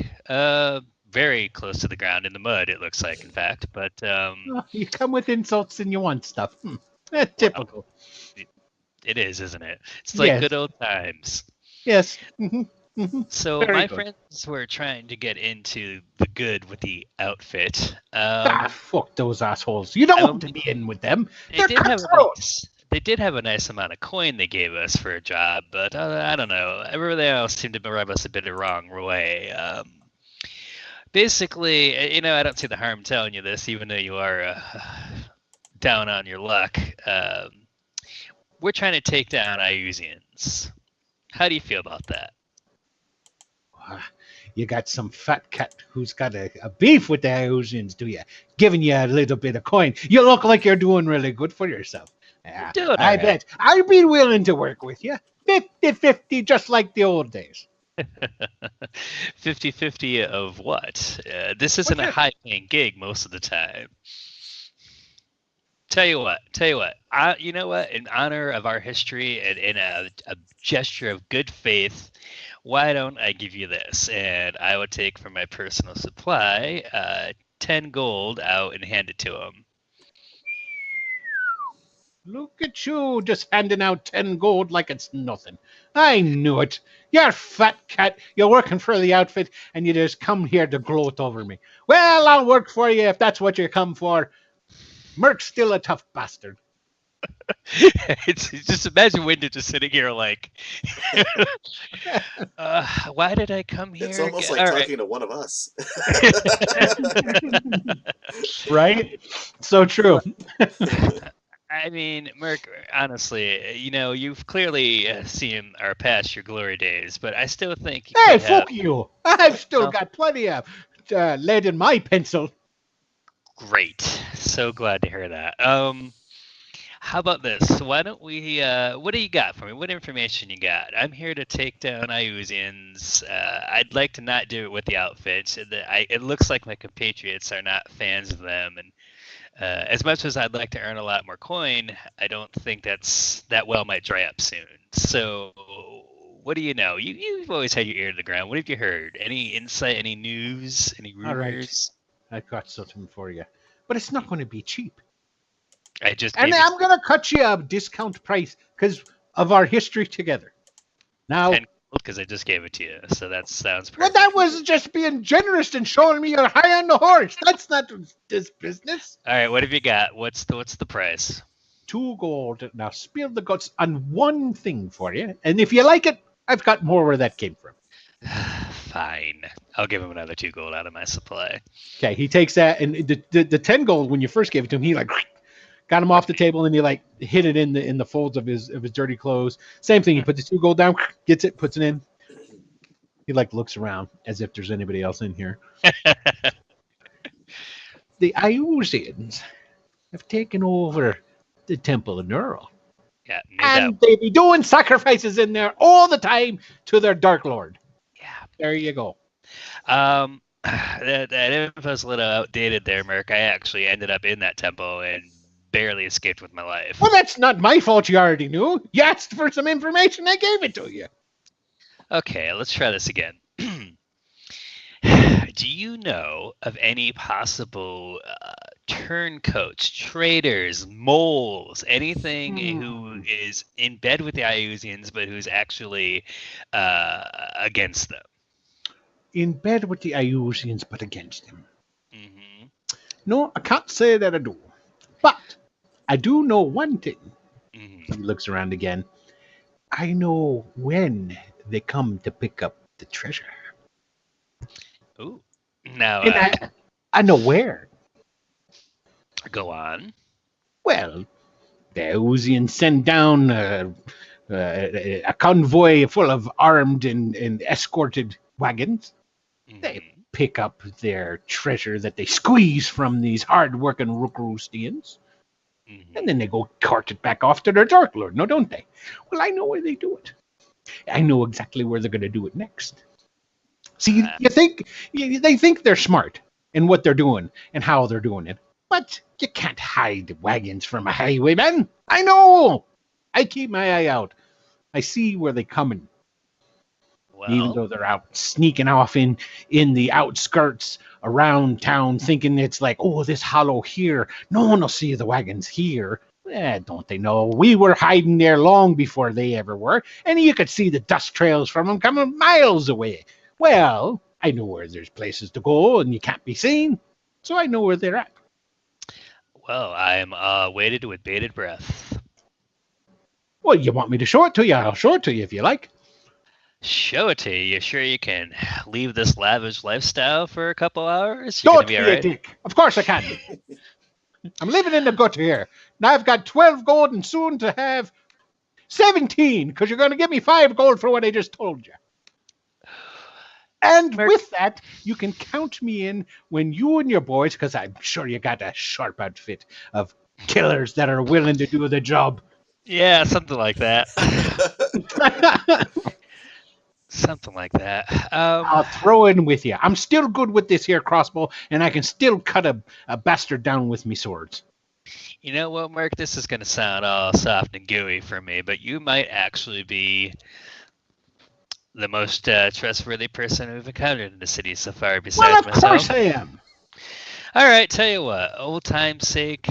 Very close to the ground in the mud. It looks like, in fact. But Oh, you come with insults and you want stuff. Typical. it is, isn't it? It's like Yes. good old times. Yes. hmm So Very my good. friends were trying to get into the good with the outfit. Fuck those assholes. You don't Um, want to be in with them. They They're did have cutthroats. they did have a nice amount of coin they gave us for a job, but I don't know. Everybody else seemed to rub us a bit the wrong way. Basically, I don't see the harm telling you this, even though you are down on your luck. We're trying to take down Iusians. How do you feel about that? You got some fat cat who's got a beef with the Iusians, do you? Giving you a little bit of coin. You look like you're doing really good for yourself. Yeah, Doing all I right. bet. I'd be willing to work with you. 50-50, just like the old days. 50-50 of what? This isn't a What's it? high-paying gig most of the time. Tell you what. You know what? In honor of our history and in a gesture of good faith, why don't I give you this? And I would take from my personal supply 10 gold out and hand it to him. Look at you, just handing out 10 gold like it's nothing. I knew it. You're fat cat. You're working for the outfit, and you just come here to gloat over me. Well, I'll work for you if that's what you come for. Merc's still a tough bastard. It's just imagine Wynden just sitting here like, why did I come here? It's almost again?" like All right. talking to one of us. Right? So true. I mean, Merc, honestly, you've clearly seen our past your glory days, but I still think you Hey, could have fuck you. I've still Well- got plenty of lead in my pencil. great. So glad to hear that. How about this? Why don't we? What do you got for me? What information you got? I'm here to take down Iusians. I'd like to not do it with the outfits. It looks like my compatriots are not fans of them, and as much as I'd like to earn a lot more coin, I don't think that well might dry up soon. So, what do you know? You've always had your ear to the ground. What have you heard? Any insight? Any news? Any All right. rumors? I've got something for you. But it's not going to be cheap. I just And gave you I'm going to cut you a discount price because of our history together. Now, 10 because I just gave it to you. So that sounds well, perfect. that was just being generous and showing me you're high on the horse. That's not this business. All right, what have you got? What's the price? 2 gold. Now, spill the guts on one thing for you. And if you like it, I've got more where that came from. Fine. I'll give him another 2 gold out of my supply. Okay, he takes that. And the 10 gold, when you first gave it to him, he like got him off the table and he like hid it in the folds of his dirty clothes. Same thing. He put the 2 gold down, gets it, puts it in. He like looks around as if there's anybody else in here. The Iusians have taken over the Temple of Neural. Yeah, knew that. And they be doing sacrifices in there all the time to their Dark Lord. Yeah. There you go. That info's a little outdated there, Merc. I actually ended up in that temple and barely escaped with my life. Well, that's not my fault. You already knew. You asked for some information. I gave it to you. Okay, let's try this again. Do you know of any possible turncoats, traitors, moles, anything who is in bed with the Iusians but who's actually against them? In bed with the Iusians, but against them. Mm-hmm. No, I can't say that I do. But I do know one thing. Mm-hmm. He looks around again. I know when they come to pick up the treasure. Ooh. Now, And I know where. go on. Well, the Iusians send down a convoy full of armed and escorted wagons. They Mhm. pick up their treasure that they squeeze from these hard-working Rookroostians, Mhm. and then they go cart it back off to their Dark Lord, no, don't they? Well, I know where they do it. I know exactly where they're going to do it next. See, they think they're smart in what they're doing and how they're doing it, but you can't hide wagons from a highwayman. I know. I keep my eye out. I see where they're coming. Even though Well, they're out sneaking off in the outskirts around town, thinking it's like, oh, this hollow here. No one will see the wagons here. Don't they know? We were hiding there long before they ever were, and you could see the dust trails from them coming miles away. Well, I know where there's places to go, and you can't be seen, so I know where they're at. well, I'm waited with bated breath. Well, you want me to show it to you? I'll show it to you if you like. Show it to you. You sure you can leave this lavish lifestyle for a couple hours? You're Don't gonna be be a alright. dick. Of course I can. I'm living in the gutter here. Now I've got 12 gold and soon to have 17 because you're going to give me 5 gold for what I just told you. And Merc- with that, you can count me in when you and your boys, because I'm sure you got a sharp outfit of killers that are willing to do the job. Yeah, something like that. Something like that. I'll throw in with you. I'm still good with this here crossbow, and I can still cut a bastard down with me swords. You know what, Mark? This is going to sound all soft and gooey for me, but you might actually be the most trustworthy person we've encountered in the city so far, besides Well, of myself. course I am. All right, tell you what, old time's sake,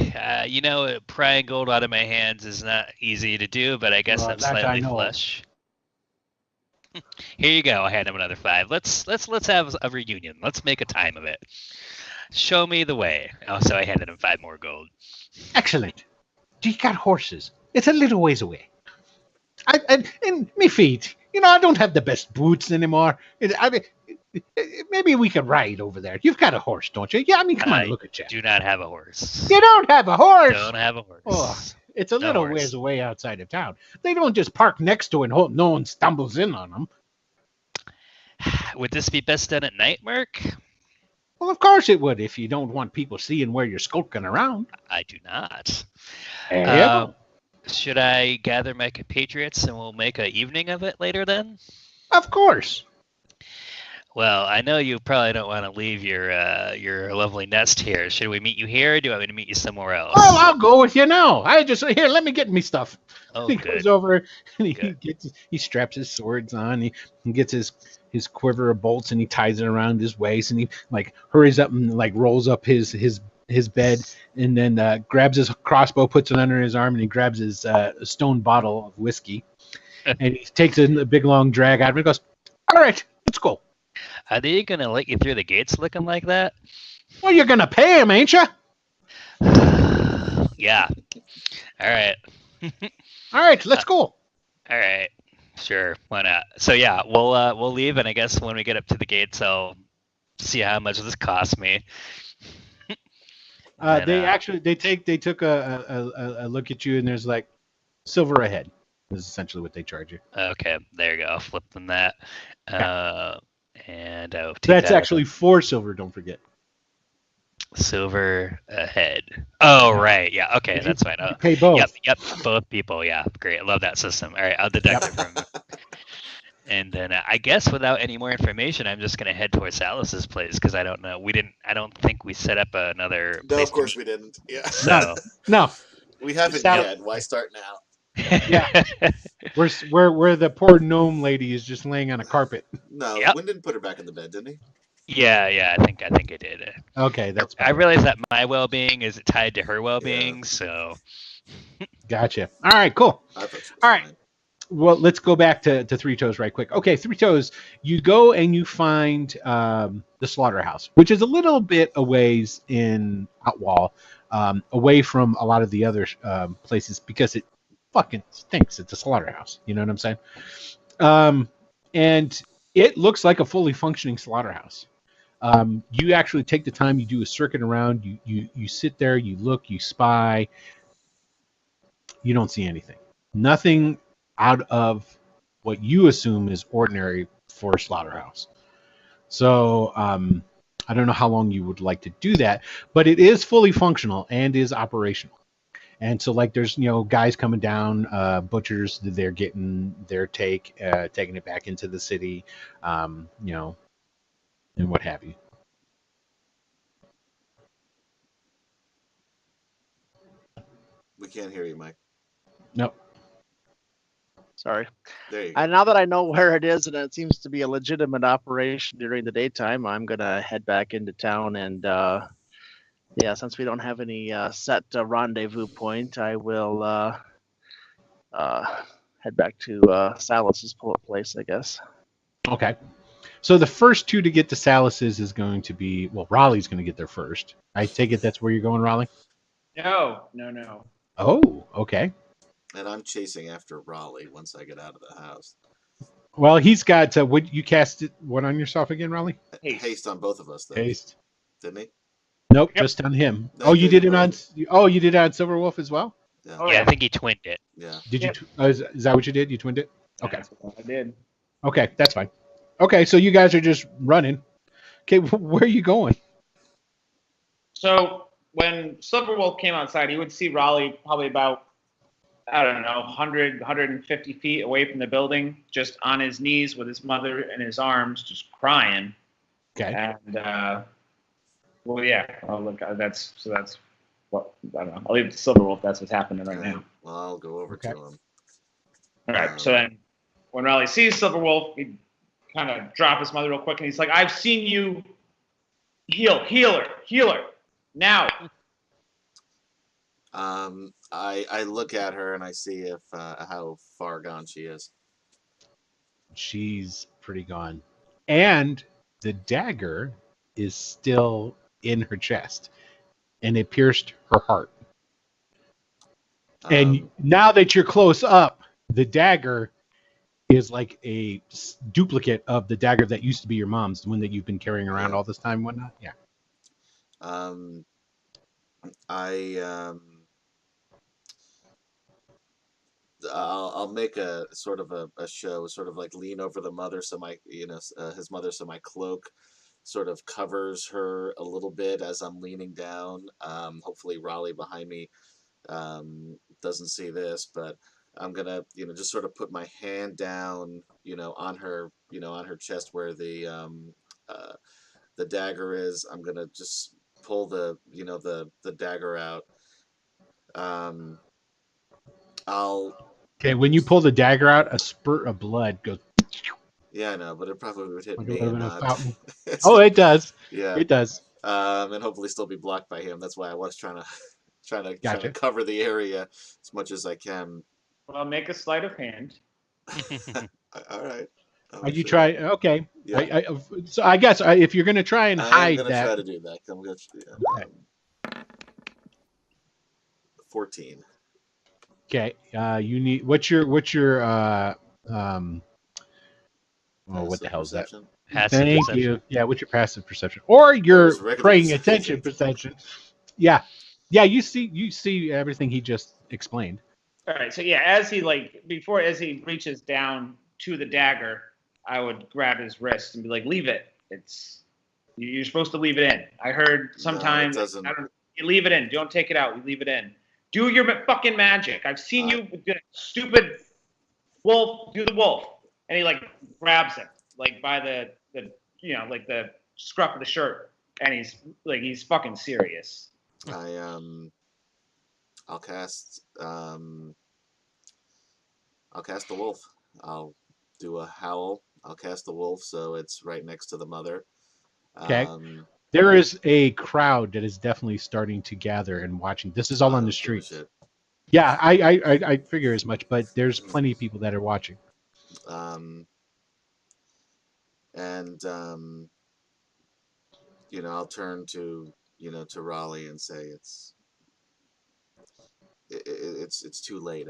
prying gold out of my hands is not easy to do, but I guess Well, I'm that I slightly know. flush. Here you go. I hand him another 5. Let's have a reunion. Let's make a time of it. Show me the way. Oh, so I handed him 5 more gold. Excellent. You got horses. It's a little ways away. And me feet. I don't have the best boots anymore. Maybe we could ride over there. You've got a horse, don't you? Yeah, come on, look at you. Do not have a horse. You don't have a horse. Don't have a horse. Oh, it's a No little horse. ways away outside of town. They don't just park next to it and hope no one stumbles in on them. Would this be best done at night, Merc? Well, of course it would if you don't want people seeing where you're skulking around. I do not. There you go. Should I gather my compatriots and we'll make an evening of it later then? Of course. Well, I know you probably don't want to leave your lovely nest here. Should we meet you here, or do you want me to meet you somewhere else? Oh, I'll go with you now. Here, let me get me stuff. Oh, He good. goes over and Good. he straps his swords on. He gets his quiver of bolts and he ties it around his waist and he hurries up and rolls up his bed and then grabs his crossbow, puts it under his arm, and he grabs his stone bottle of whiskey and he takes a big long drag out of it and goes, "All right, let's go." Are they gonna let you through the gates looking like that? Well, you're gonna pay him, ain't you? Yeah. All right. All right, let's go. All right. Sure. Why not? So yeah, we'll leave, and I guess when we get up to the gates, I'll see how much this costs me. And, They took a look at you and there's like silver a head. Is essentially what they charge you. Okay, there you go. I'll flip them that. And I'll take That's that actually 4 silver. Don't forget. silver a head. Oh right, yeah. Okay, that's fine. You pay both. Yep. Both people. Yeah, great. I love that system. All right, I'll deduct it from. And then I guess without any more information, I'm just gonna head towards Alice's place because I don't know. I don't think we set up another. No, place of course to we didn't. Yeah. So No, We haven't Sal- yet. Why start now? Yeah. Where the poor gnome lady is just laying on a carpet. No, Yep. Wynden put her back in the bed, didn't he? Yeah, I think it did. Okay, that's I fine. realize that my well-being is tied to her well-being, so Gotcha. All right, cool. I thought she was All right. fine. Well, let's go back to Three Toes right quick. Okay, Three Toes, you go and you find the slaughterhouse, which is a little bit a ways in Outwall, away from a lot of the other places because it fucking stinks. It's a slaughterhouse. You know what I'm saying? And it looks like a fully functioning slaughterhouse. You actually take the time, you do a circuit around, you sit there, you look, you spy. You don't see anything. Nothing out of what you assume is ordinary for a slaughterhouse. So I don't know how long you would like to do that, but it is fully functional and is operational. And so, like, there's guys coming down, butchers. They're getting their taking it back into the city, and what have you. We can't hear you, Mike. Nope. Sorry. There you go. And now that I know where it is and it seems to be a legitimate operation during the daytime, I'm gonna head back into town and since we don't have any set rendezvous point, I will head back to Salus's place, I guess. Okay. So the first two to get to Salus's is going to be, well, Raleigh's going to get there first. I take it that's where you're going, Raleigh? No. Oh, okay. And I'm chasing after Raleigh once I get out of the house. Well, he's got, would you cast it, what on yourself again, Raleigh? Haste on both of us, though. Haste. Didn't he? Nope, Yep. just on him. No, Oh, he you did didn't, it on, you did it on Silver Wolf as well? Yeah. Oh, yeah, I think he twinned it. Yeah. Did you, Yep. is that what you did? You twinned it? Okay. That's what I did. Okay, that's fine. Okay, so you guys are just running. Okay, where are you going? So when Silver Wolf came outside, he would see Raleigh probably about, I don't know, 100, 150 feet away from the building, just on his knees with his mother in his arms, just crying. Okay. And, well, yeah, that's what, I don't know. I'll leave it to Silver Wolf. That's what's happening right now. Well, I'll go over Okay. to him. All right, so then when Raleigh sees Silver Wolf, he kind of drop his mother real quick, and he's like, I've seen you healer, now. I look at her and I see if how far gone she is. She's pretty gone. And the dagger is still in her chest. And it pierced her heart. And now that you're close up, the dagger is like a duplicate of the dagger that used to be your mom's, the one that you've been carrying around all this time and whatnot. Yeah. I'll make a sort of a show, sort of like lean over the mother, so my his mother, so my cloak sort of covers her a little bit as I'm leaning down. Hopefully Raleigh behind me doesn't see this, but I'm gonna just sort of put my hand down on her on her chest where the dagger is. I'm gonna just pull the dagger out. When you pull the dagger out, a spurt of blood goes. Yeah, I know, but it probably would hit Like me a little and bit of not. fountain. Oh, it does. Yeah, it does. And hopefully still be blocked by him. That's why I was trying to Gotcha. cover the area as much as I can. Well, make a sleight of hand. All right. Are you try? Okay. Yeah. So I guess if you're going to try and hide I'm gonna that, try to do that. I'm gonna. 14. okay. You need what's your what the hell is that? Perception? Passive Thank perception. you. Yeah, what's your passive perception or your It's regular paying perception. attention perception? Yeah. You see everything he just explained. All right, so yeah, as he reaches down to the dagger, I would grab his wrist and be like, "Leave it. You're supposed to leave it in. I heard sometimes No, it doesn't. you leave it in. Don't take it out. You leave it in. Do your fucking magic. I've seen you do stupid wolf. Do the wolf." And he like grabs him like by the scruff of the shirt, and he's fucking serious. I'll cast the wolf. I'll do a howl. I'll cast the wolf so it's right next to the mother. Okay. There is a crowd that is definitely starting to gather and watching. This is all on the streets. Shit. Yeah, I figure as much, but there's plenty of people that are watching. I'll turn to Rahly and say it's too late.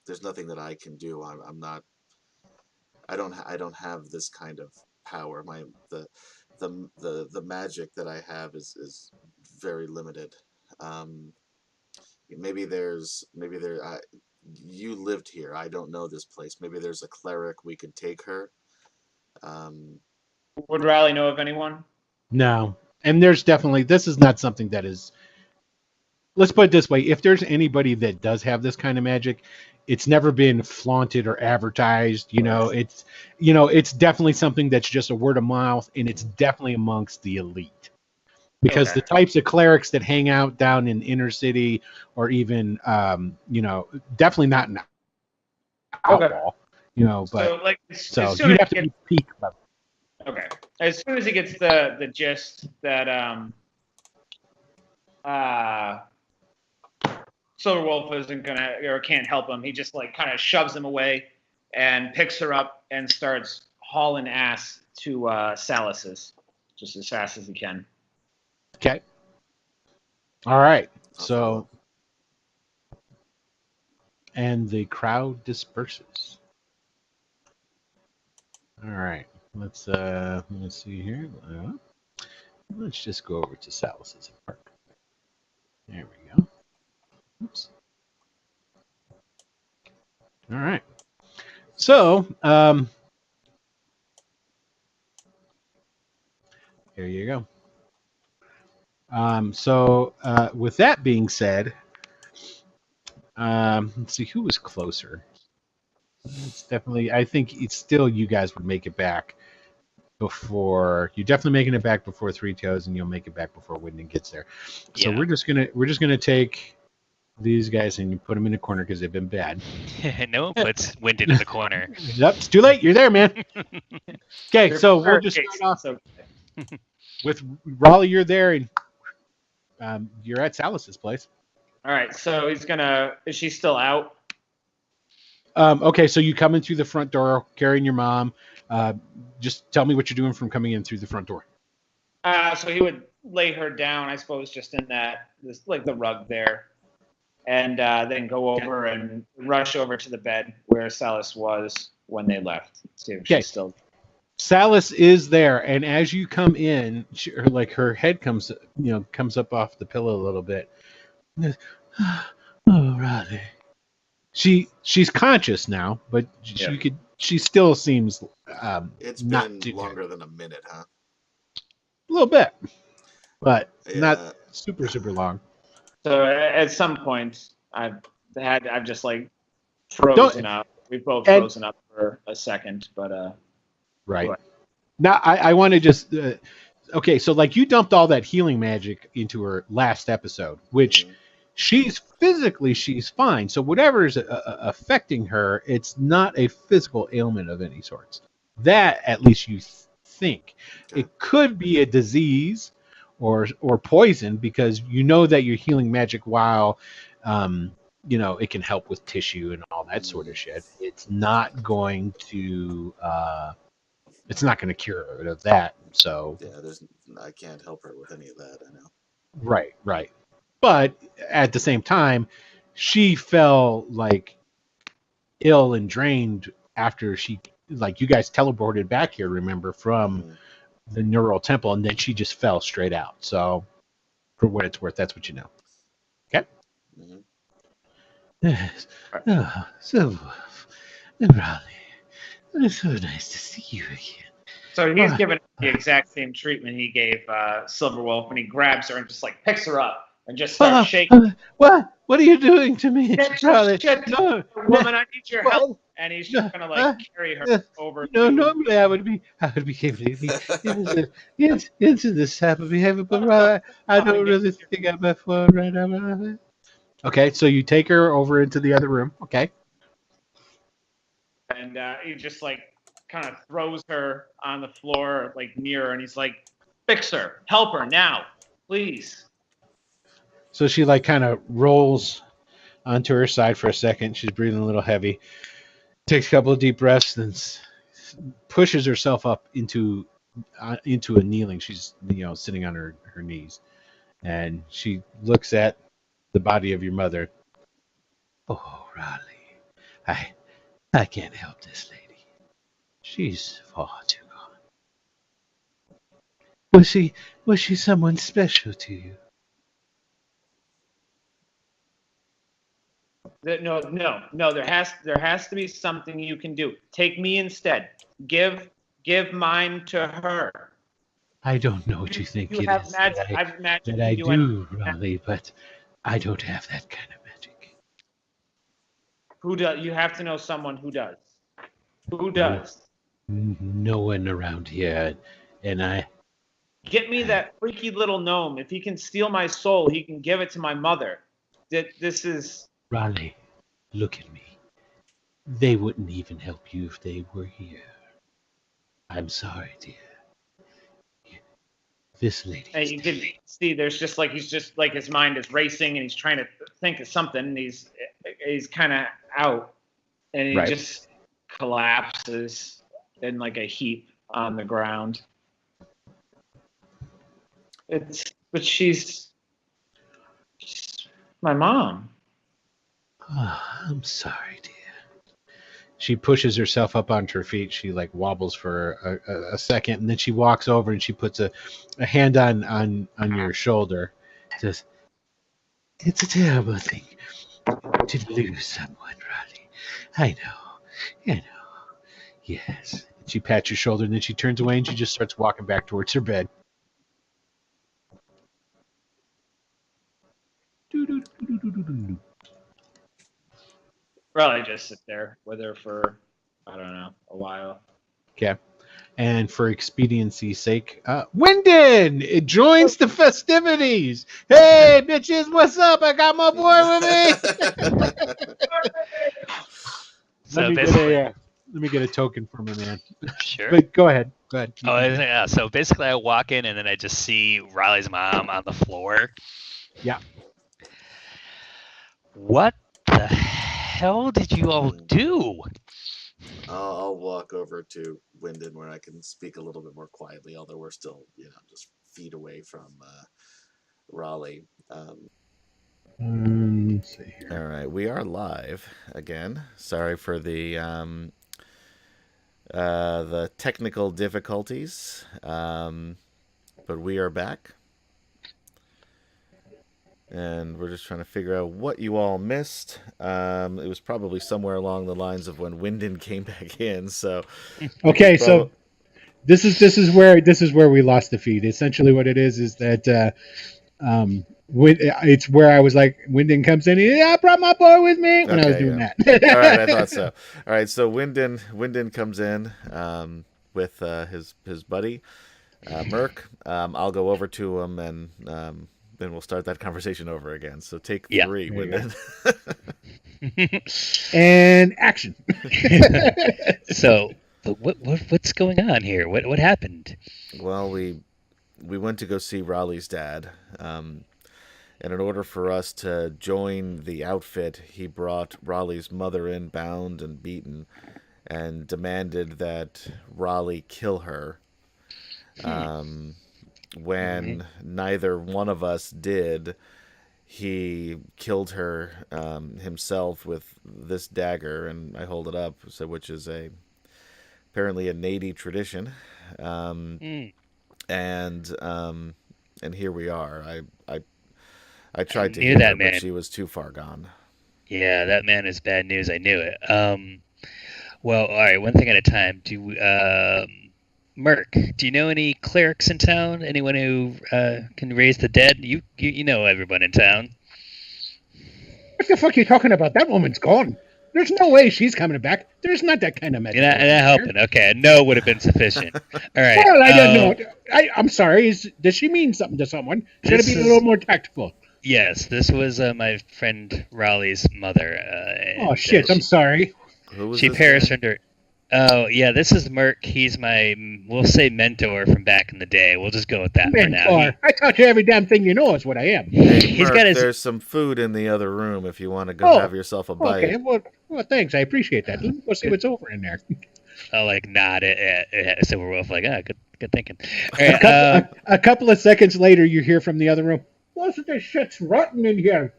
There's nothing that I can do. I'm not. I don't have this kind of power. The magic that I have is very limited. Maybe you lived here. I don't know this place. Maybe there's a cleric we could take her. Would Rahly know of anyone? No, and there's definitely, this is not something that is. Let's put it this way: if there's anybody that does have this kind of magic, it's never been flaunted or advertised. It's definitely something that's just a word of mouth, and it's definitely amongst the elite. Because the types of clerics that hang out down in inner city, or even definitely not an outlaw. So you'd have to be peak level. Okay. As soon as he gets the gist that Silver Wolf isn't gonna or can't help him, he just kind of shoves him away and picks her up and starts hauling ass to Salus's just as fast as he can. Okay. All right. So, and the crowd disperses. All right. Let's see here. Let's just go over to Salus's apartment. There we go. Oops. All right. So, here you go. With that being said, let's see who was closer. It's definitely, I think it's still you guys would make it back before. You're definitely making it back before Three Toes, and you'll make it back before Wynden gets there. So we're just gonna take these guys and you put them in a corner because they've been bad. No one puts Wynden in the corner. Yep, it's too late. You're there, man. Okay, so we'll just start off with Rahly. You're there, and you're at Salus's place. All right, so is she still out? Okay, so you come in through the front door carrying your mom. Just tell me what you're doing from coming in through the front door. So he would lay her down, I suppose, just in the rug there, and then go over and rush over to the bed where Salus was when they left. See if she's still. Salus is there, and as you come in, her head comes up off the pillow a little bit. Oh, Rahly. She's conscious now, but she still seems it's not been longer than a minute, huh? A little bit, but not super long. So at some point, I've just frozen up. We've both frozen up for a second, but right. Now I want to just okay. So you dumped all that healing magic into her last episode, which. She's fine. So whatever is affecting her, it's not a physical ailment of any sorts. That at least you think. It could be a disease or poison because you know that you're healing magic while it can help with tissue and all that sort of shit. It's not going to cure her of that. So I can't help her with any of that. I know. Right. But at the same time, she fell ill and drained after you guys teleported back here, remember, from the neural temple, and then she just fell straight out. So for what it's worth, that's what you know. Okay? Yes. Oh, Silver Wolf and Rahly. It's so nice to see you again. So he's given the exact same treatment he gave Silver Wolf when he grabs her and just picks her up. And just start shaking. What are you doing to me? No, woman, I need your help. And he's just gonna carry her over. No, normally I would be completely into this type of behavior, but I don't really think I'm up for it right now. Okay, so you take her over into the other room. Okay. And he just like kind of throws her on the floor, like near her, and he's like, "Fix her, help her now, please." So she like kind of rolls onto her side for a second. She's breathing a little heavy. Takes a couple of deep breaths, then pushes herself up into a kneeling. She's sitting on her knees, and she looks at the body of your mother. Oh, Rahly, I can't help this lady. She's far too gone. Was she someone special to you? No. There has to be something you can do. Take me instead. Give mine to her. I don't know what you think You it have is magic. that I've magic. I do, Rahly, but I don't have that kind of magic. Who does? You have to know someone who does. Who does? No one around here, and I. Get me that freaky little gnome. If he can steal my soul, he can give it to my mother. This is... Rahly, look at me. They wouldn't even help you if they were here. I'm sorry, dear. This lady. And you can see there's just like he's just like his mind is racing and he's trying to think of something. And he's kind of out, and he just collapses in like a heap on the ground. But she's my mom. Oh, I'm sorry, dear. She pushes herself up onto her feet. She like wobbles for a second, and then she walks over and she puts a hand on your shoulder. Says, "It's a terrible thing to lose someone, Rahly. I know. Yes." And she pats your shoulder, and then she turns away and she just starts walking back towards her bed. Probably just sit there with her for, I don't know, a while. Okay. And for expediency's sake, Wynden, it joins the festivities. Hey, bitches, what's up? I got my boy with me. So let me get a token from him, man. Sure. But go ahead. Oh, yeah. So basically, I walk in and then I just see Riley's mom on the floor. Yeah. What the hell did you all do? I'll walk over to Wynden where I can speak a little bit more quietly, although we're still, just feet away from Rahly. Let's see here. All right, we are live again. Sorry for the technical difficulties, but we are back. And we're just trying to figure out what you all missed. It was probably somewhere along the lines of when Wynden came back in. So, okay, so this is where we lost the feed. Essentially, what it is that it's where I was like, Wynden comes in. I brought my boy with me when I was doing that. All right, I thought so. All right, so Wynden comes in with his buddy Merc. I'll go over to him and. Then we'll start that conversation over again. So take 3, Wynden. And action. So, what's going on here? What happened? Well, we went to go see Rahly's dad, and in order for us to join the outfit, he brought Rahly's mother in bound and beaten, and demanded that Rahly kill her. When neither one of us did, he killed her himself with this dagger, and I hold it up, which is apparently a Nady tradition, and here we are. I tried to hit her, but she was too far gone. Yeah, that man is bad news. I knew it. Well, all right. One thing at a time. Merc, do you know any clerics in town? Anyone who can raise the dead? You know everyone in town. What the fuck are you talking about? That woman's gone. There's no way she's coming back. There's not that kind of magic. You're not helping. Okay, a no would have been sufficient. All right. Well, I don't know. I'm sorry. Does she mean something to someone? Should it be a little more tactful? Yes, this was my friend Raleigh's mother. Oh shit! I'm sorry. Who was She this perished guy? under. Oh yeah, this is Merc. He's my, we'll say, mentor from back in the day. We'll just go with that for now. Mentor. I taught you every damn thing you know is what I am. Hey, He's Merc, got his. there's some food in the other room if you want to go Oh, have yourself a bite. Okay, well, thanks. I appreciate that. Let me go see what's over in there. I'll like nod at Silver Wolf, like, good thinking. All right, A couple of seconds later, you hear from the other room. Most of this shit's rotten in here.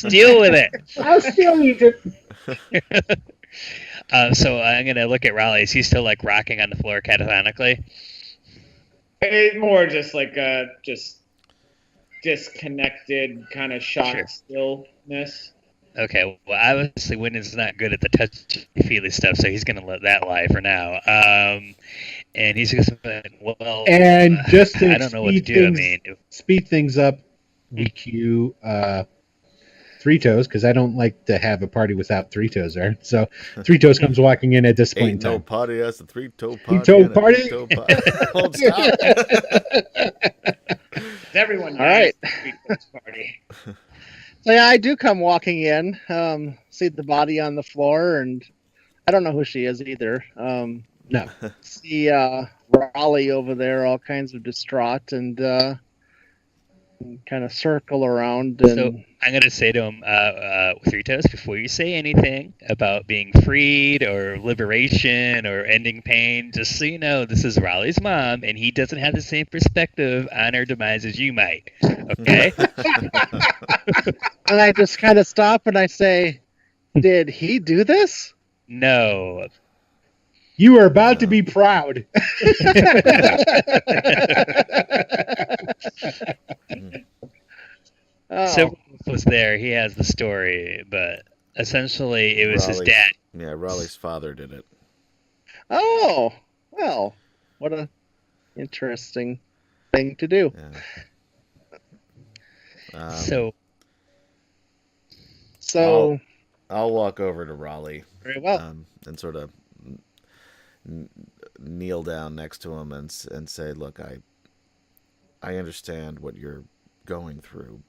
deal with it. I'll still eat it. So I'm gonna look at Raleigh. Is he still like rocking on the floor catatonically? It's more just like just disconnected, kind of shocked Sure. stillness. Okay, well, obviously Wynden's not good at the touchy-feely stuff, so he's gonna let that lie for now. And he's just well. And just to I don't know what to do. I mean, speed things up, we cue Three Toes, because I don't like to have a party without Three Toes there. So Three Toes comes walking in at this point in Ain't no time. party, that's a three-toe party. Three-toe and a party? three-toe party. Hold stop. Everyone All right. knows the party. So yeah, I do come walking in, see the body on the floor, and I don't know who she is either. No. See Raleigh over there, all kinds of distraught, and kind of circle around. And so I'm gonna say to him, Three Toes, before you say anything about being freed or liberation or ending pain, just so you know, this is Raleigh's mom, and he doesn't have the same perspective on her demise as you might. Okay. and I just kind of stop and I say, "Did he do this?" No. You are about to be proud. Oh, Silver Wolf was there. He has the story, but essentially it was his Raleigh's- dad. Yeah, Raleigh's father did it. oh, well, what a interesting thing to do. Yeah. So I'll walk over to Raleigh very well. and sort of kneel down next to him and say, "Look, I understand what you're going through,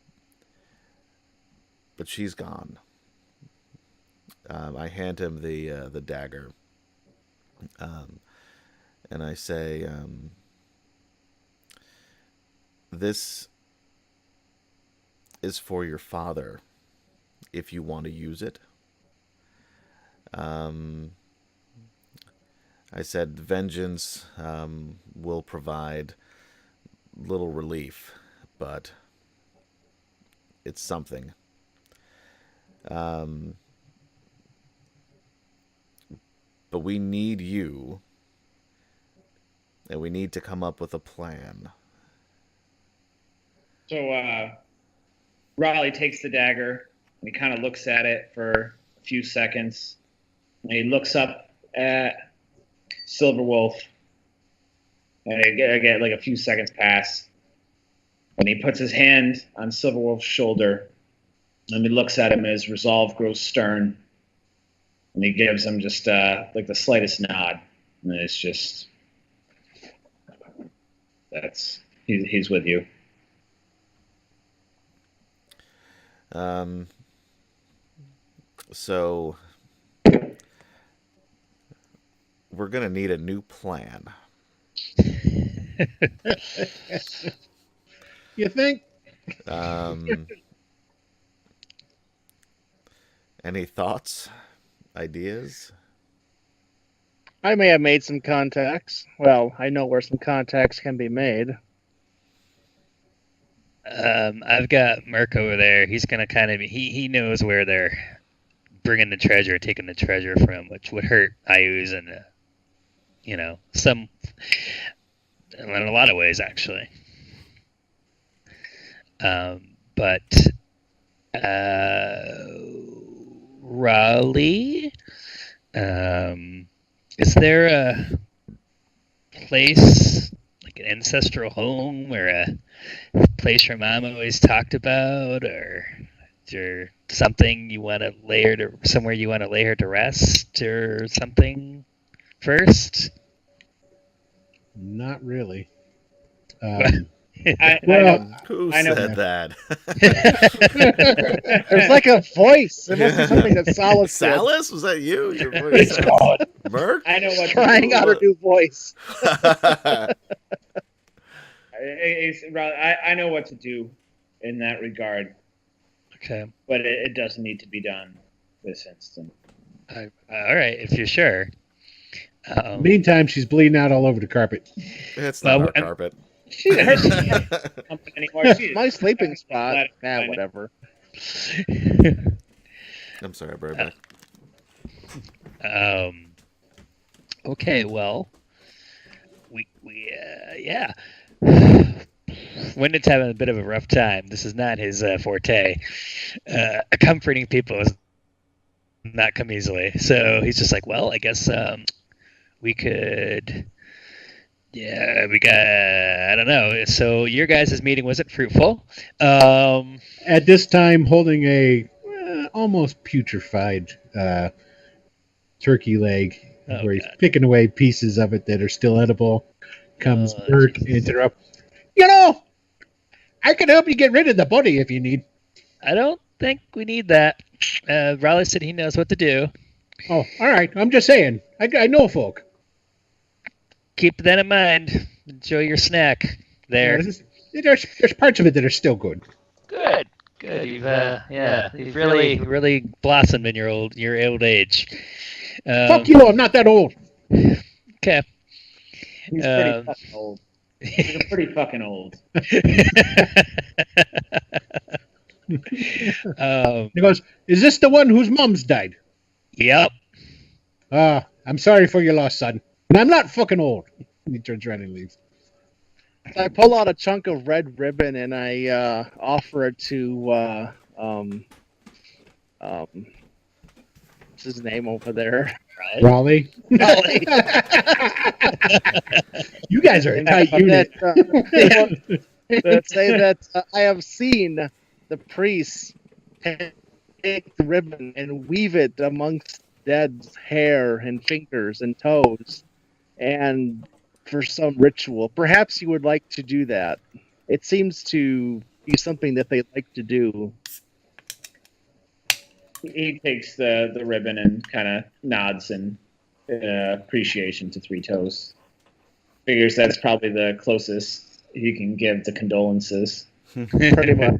but she's gone." I hand him the dagger, and I say, "This is for your father, if you want to use it." I said, "Vengeance will provide little relief, but it's something. But we need you, and we need to come up with a plan." So Raleigh takes the dagger and he kind of looks at it for a few seconds. And he looks up at Silver Wolf. And again, like a few seconds pass. And he puts his hand on Silver Wolf's shoulder. And he looks at him and his resolve grows stern. And he gives him just like the slightest nod. And it's just, he's with you. So we're gonna need a new plan. You think? Any thoughts, ideas? I may have made some contacts. Well, I know where some contacts can be made. I've got Merc over there. He's gonna kind of he knows where they're bringing the treasure, taking the treasure from, which would hurt Ayuz and some in a lot of ways actually. But Raleigh, is there a place like an ancestral home or a place your mom always talked about, or is there something you want to lay her to, somewhere you want to lay her to rest or something first? Not really. I Well, know. Who I know. said that? There's like a voice. It must be something that Salas did. Salas? Was that you? Your voice sounds... Merc? I know what Trying out a new voice. I know what to do in that regard, Okay. but it doesn't need to be done this instant. All right, if you're sure. Meantime, she's bleeding out all over the carpet. It's not Well, our carpet. She can't anymore. She, My sleeping spot. Let it Nah, find it. whatever. I'm sorry, I'll be right back. Okay, well, yeah. Wyndon's having a bit of a rough time. This is not his forte. Comforting people has not come easily. So he's just like, well, I guess we could. Yeah, we got. I don't know. So your guys' meeting wasn't fruitful. At this time, holding a almost putrefied turkey leg, Oh, where he's God. picking away pieces of it that are still edible. Comes Oh, Merc, Jesus. interrupt. You know, I can help you get rid of the body if you need. I don't think we need that. Rahly said he knows what to do. Oh, all right. I'm just saying. I know folk. Keep that in mind. Enjoy your snack there. There's parts of it that are still good. Good. You've really blossomed in your old age. Fuck you! I'm not that old. Okay. He's pretty fucking old. He's pretty fucking old. He goes, "Is this the one whose mom's died?" Yep. I'm sorry for your loss, son. And I'm not fucking old. And he turns around and leaves. So I pull out a chunk of red ribbon and I offer it to what's his name over there? Raleigh. Rahly. You guys are a tight unit. That say that I have seen the priests take the ribbon and weave it amongst dead's hair and fingers and toes, and for some ritual. Perhaps you would like to do that. It seems to be something that they like to do. He takes the ribbon and kind of nods in appreciation to Three Toes. Figures that's probably the closest he can give to condolences. Pretty much.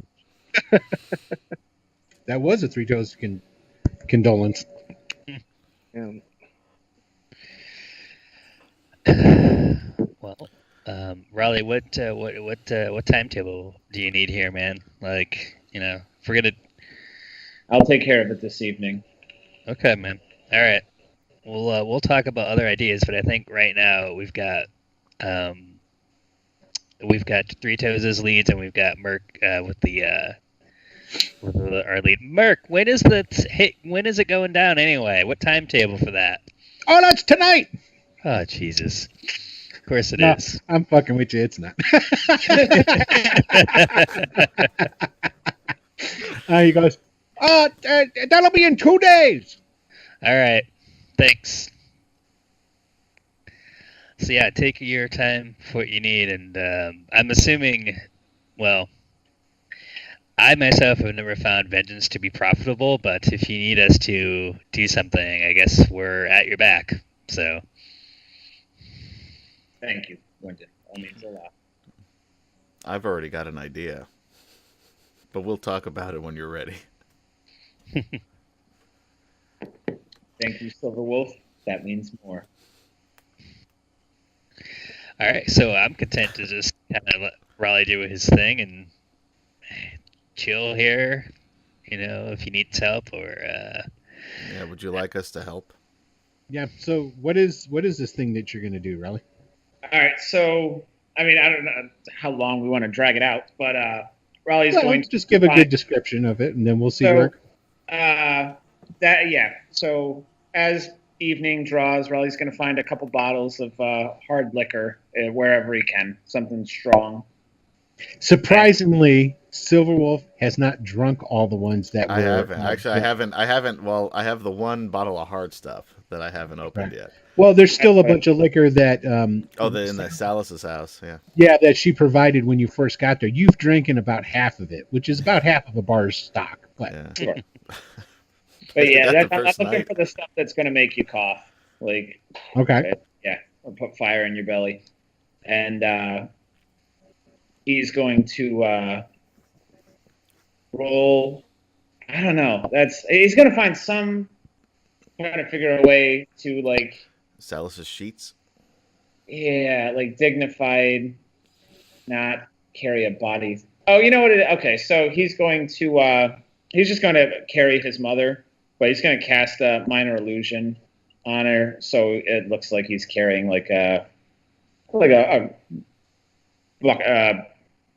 That was a Three Toes condolence. Yeah. Well, Rahly, what timetable do you need here, man? Like, if we're gonna. I'll take care of it this evening. Okay, man. All right. We'll talk about other ideas, but I think right now we've got Three Toes as leads, and we've got Merc with our lead. Merc, when is it going down anyway? What timetable for that? Oh, that's tonight. Oh, Jesus. Of course it No, is. I'm fucking with you. It's not. He goes, that'll be in 2 days. All right. Thanks. So yeah, take your time for what you need, and I'm assuming, well, I myself have never found vengeance to be profitable, but if you need us to do something, I guess we're at your back. So. Thank you, Wynden. That means a lot. I've already got an idea. But we'll talk about it when you're ready. Thank you, Silver Wolf. That means more. All right, so I'm content to just kind of let Rahly do his thing and chill here, if he needs help or... Yeah, would you like us to help? Yeah. So what is this thing that you're going to do, Raleigh? All right, so, I don't know how long we want to drag it out, but Raleigh's going to... Just give a good description of it, and then we'll see where... So as evening draws, Raleigh's going to find a couple bottles of hard liquor wherever he can, something strong. Surprisingly, Silver Wolf has not drunk all the ones that I haven't. Actually, I haven't. Well, I have the one bottle of hard stuff. that I haven't opened yet. Well, there's still a bunch of liquor that In the Salas's house, that she provided when you first got there. You've drinking about half of it, which is about half of a bar's stock. But Sure. I But yeah, forgot the I'm first looking night. for the stuff that's going to make you cough. Like, okay, or put fire in your belly. And he's going to roll. I don't know. He's going to find some kind of figure a way to, like, Salas's sheets. yeah, like dignified, not carry a body. Oh, you know what? Okay, so he's going to he's just going to carry his mother, but he's going to cast a minor illusion on her, so it looks like he's carrying like a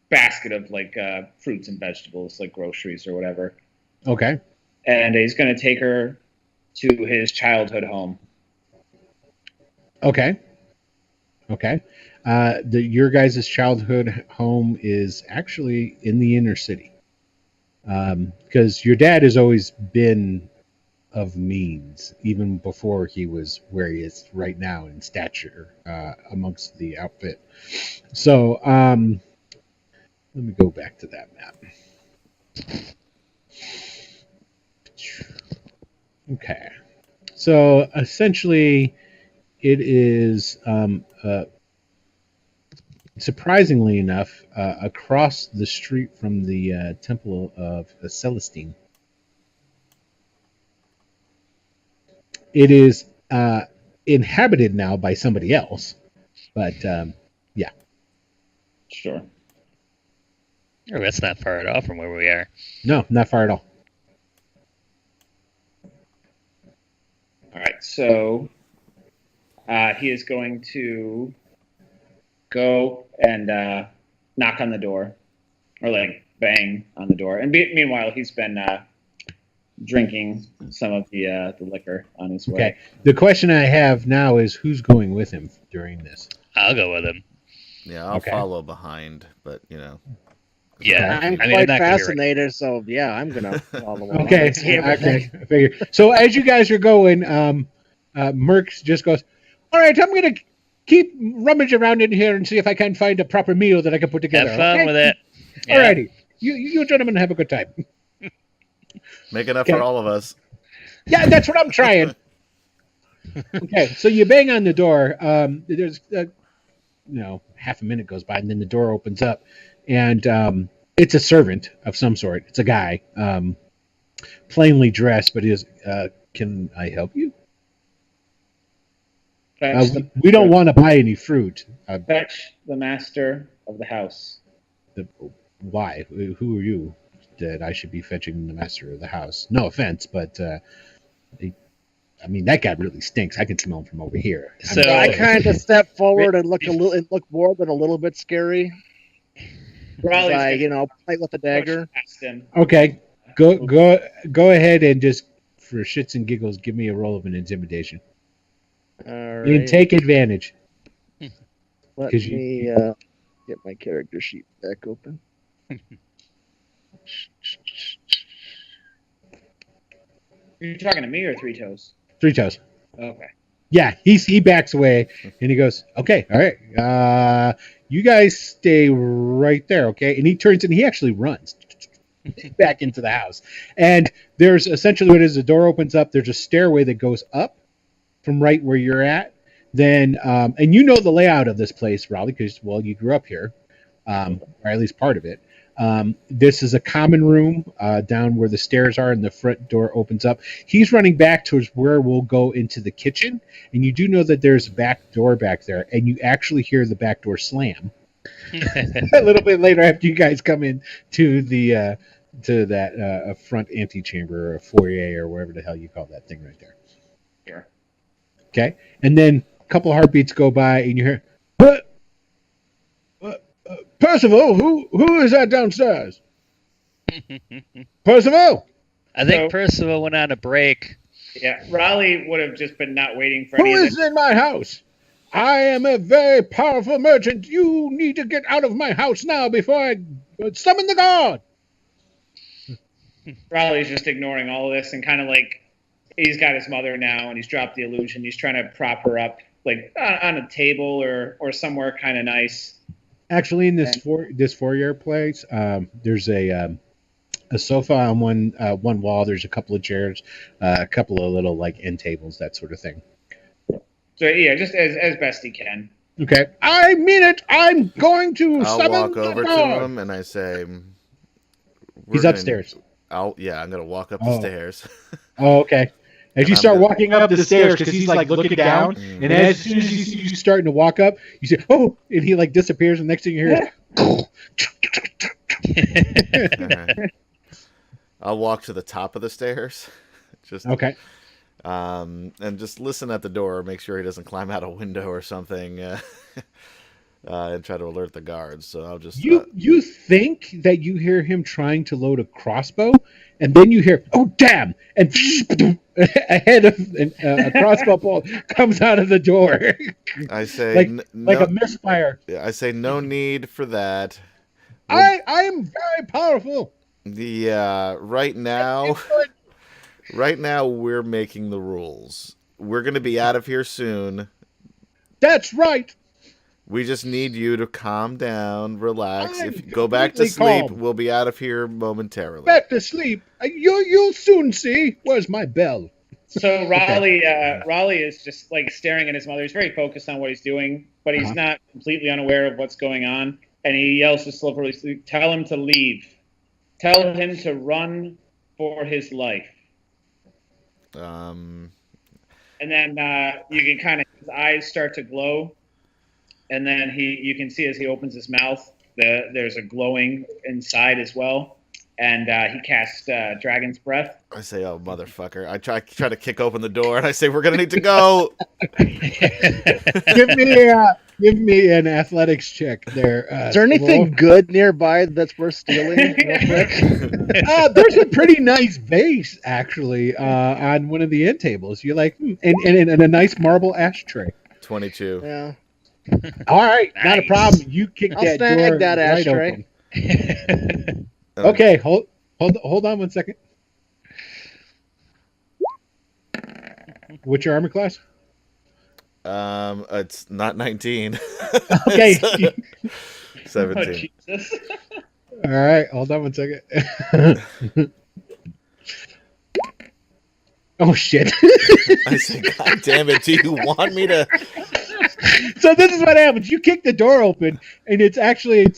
basket of like fruits and vegetables, like groceries or whatever. okay, And he's going to take her to his childhood home. okay. Your guys' childhood home is actually in the inner city, because your dad has always been of means, even before he was where he is right now in stature amongst the outfit. So let me go back to that map. Okay, so essentially it is surprisingly enough across the street from the Temple of Celestine. It is inhabited now by somebody else, but yeah. Sure. Oh, that's not far at all from where we are. No, not far at all. All right, so he is going to go and knock on the door, or like bang on the door. And meanwhile, he's been drinking some of the liquor on his way. Okay. The question I have now is who's going with him during this? I'll go with him. Yeah, I'll Okay. follow behind, but Yeah, I'm I mean, quite not gonna be right. fascinated, so yeah, I'm gonna follow along. Okay. See Okay. everything. I figure. So as you guys are going, Merc just goes, "All right, I'm gonna keep rummage around in here and see if I can find a proper meal that I can put together." Have fun okay? with it. Yeah. Alrighty. You gentlemen have a good time. make enough Okay. for all of us. Yeah, that's what I'm trying. Okay, so you bang on the door. There's, half a minute goes by, and then the door opens up, and it's a servant of some sort. It's a guy, plainly dressed, but he is. Can I help you? We don't want to buy any fruit. Fetch the master of the house. Why? Who are you that I should be fetching the master of the house? No offense, but I mean that guy really stinks. I can smell him from over here. So- So I kind of step forward and look more than a little bit scary. Raleigh's I, play with the dagger. past him. Okay, go ahead and just for shits and giggles give me a roll of an intimidation. All And right. take advantage. Let 'cause me get my character sheet back open. You're talking to me or Three Toes? Three toes. Okay. Yeah, he backs away and he goes, "Okay, all right, you guys stay right there, okay?" And he turns and he actually runs back into the house. And there's essentially what it is: the door opens up. There's a stairway that goes up from right where you're at. Then, and you know the layout of this place, Raleigh, because you grew up here, or at least part of it. This is a common room down where the stairs are, and the front door opens up. He's running back towards where we'll go into the kitchen, and you do know that there's a back door back there, and you actually hear the back door slam a little bit later after you guys come in to the to that front antechamber or foyer or whatever the hell you call that thing right there. Here. Okay, and then a couple heartbeats go by, and you hear, "What? Percival, who is that downstairs?" Percival, I think So- Percival went on a break. Yeah, Raleigh would have just been not waiting for who any of is in my house? I am a very powerful merchant. You need to get out of my house now before I summon the guard. Raleigh's just ignoring all of this and kind of like he's got his mother now, and he's dropped the illusion. He's trying to prop her up, like on a table or somewhere kind of nice. Actually, in this foyer place, there's a sofa on one wall. There's a couple of chairs, a couple of little like end tables, that sort of thing. So yeah, just as best he can. Okay, I mean it. I'm going to I'll summon walk over the to Lord. him and I say, He's upstairs. I'm gonna walk up the stairs. Oh, okay. As And you I'm start gonna- walking up the stairs, because he's like looking down, and as soon as you see you starting to walk up, you say, "Oh!" and he like disappears, and next thing you hear is, Alright. I'll walk to the top of the stairs. Just okay. and just listen at the door, make sure he doesn't climb out a window or something, and try to alert the guards. So I'll just You think that you hear him trying to load a crossbow, and then you hear, "Oh damn!" and a head of a crossbow bolt comes out of the door, I say like a misfire. I say no need for that. I am very powerful. Right now we're making the rules. We're gonna be out of here soon. That's right. We just need you to calm down, relax. I'm If you go back to completely sleep, calm. we'll be out of here momentarily. Back to sleep. You'll soon see. Where's my bell? So Rahly is just like staring at his mother. He's very focused on what he's doing, but he's not completely unaware of what's going on. And he yells to Slippery, "Tell him to leave. Tell him to run for his life." And then you can kind of, his eyes start to glow, and then you can see as he opens his mouth, there's a glowing inside as well, and he casts Dragon's Breath. I say, "Oh motherfucker!" I try to kick open the door, and I say, "We're gonna need to go." Give me an athletics check there. Is there anything good nearby that's worth stealing real quick? There's a pretty nice vase actually on one of the end tables. You're like, and a nice marble ashtray. 22. Yeah. All right, not a Nice. problem. You kick I'll that snag door that right ashtray. open. Okay, hold on 1 second. What's your armor class? It's not 19. Okay. Oh, 17. Jesus. All right, hold on 1 second. Oh shit! I say, "God damn it! Do you want me to?" So this is what happens. You kick the door open, and it's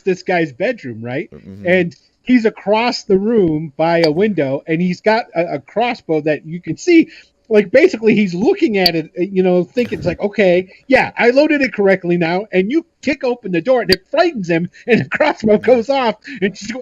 this guy's bedroom, right? Mhm. And he's across the room by a window, and he's got a crossbow that you can see. Like, basically, he's looking at it, thinking, it's like, okay, yeah, I loaded it correctly now. And you kick open the door, and it frightens him, and the crossbow goes off, and just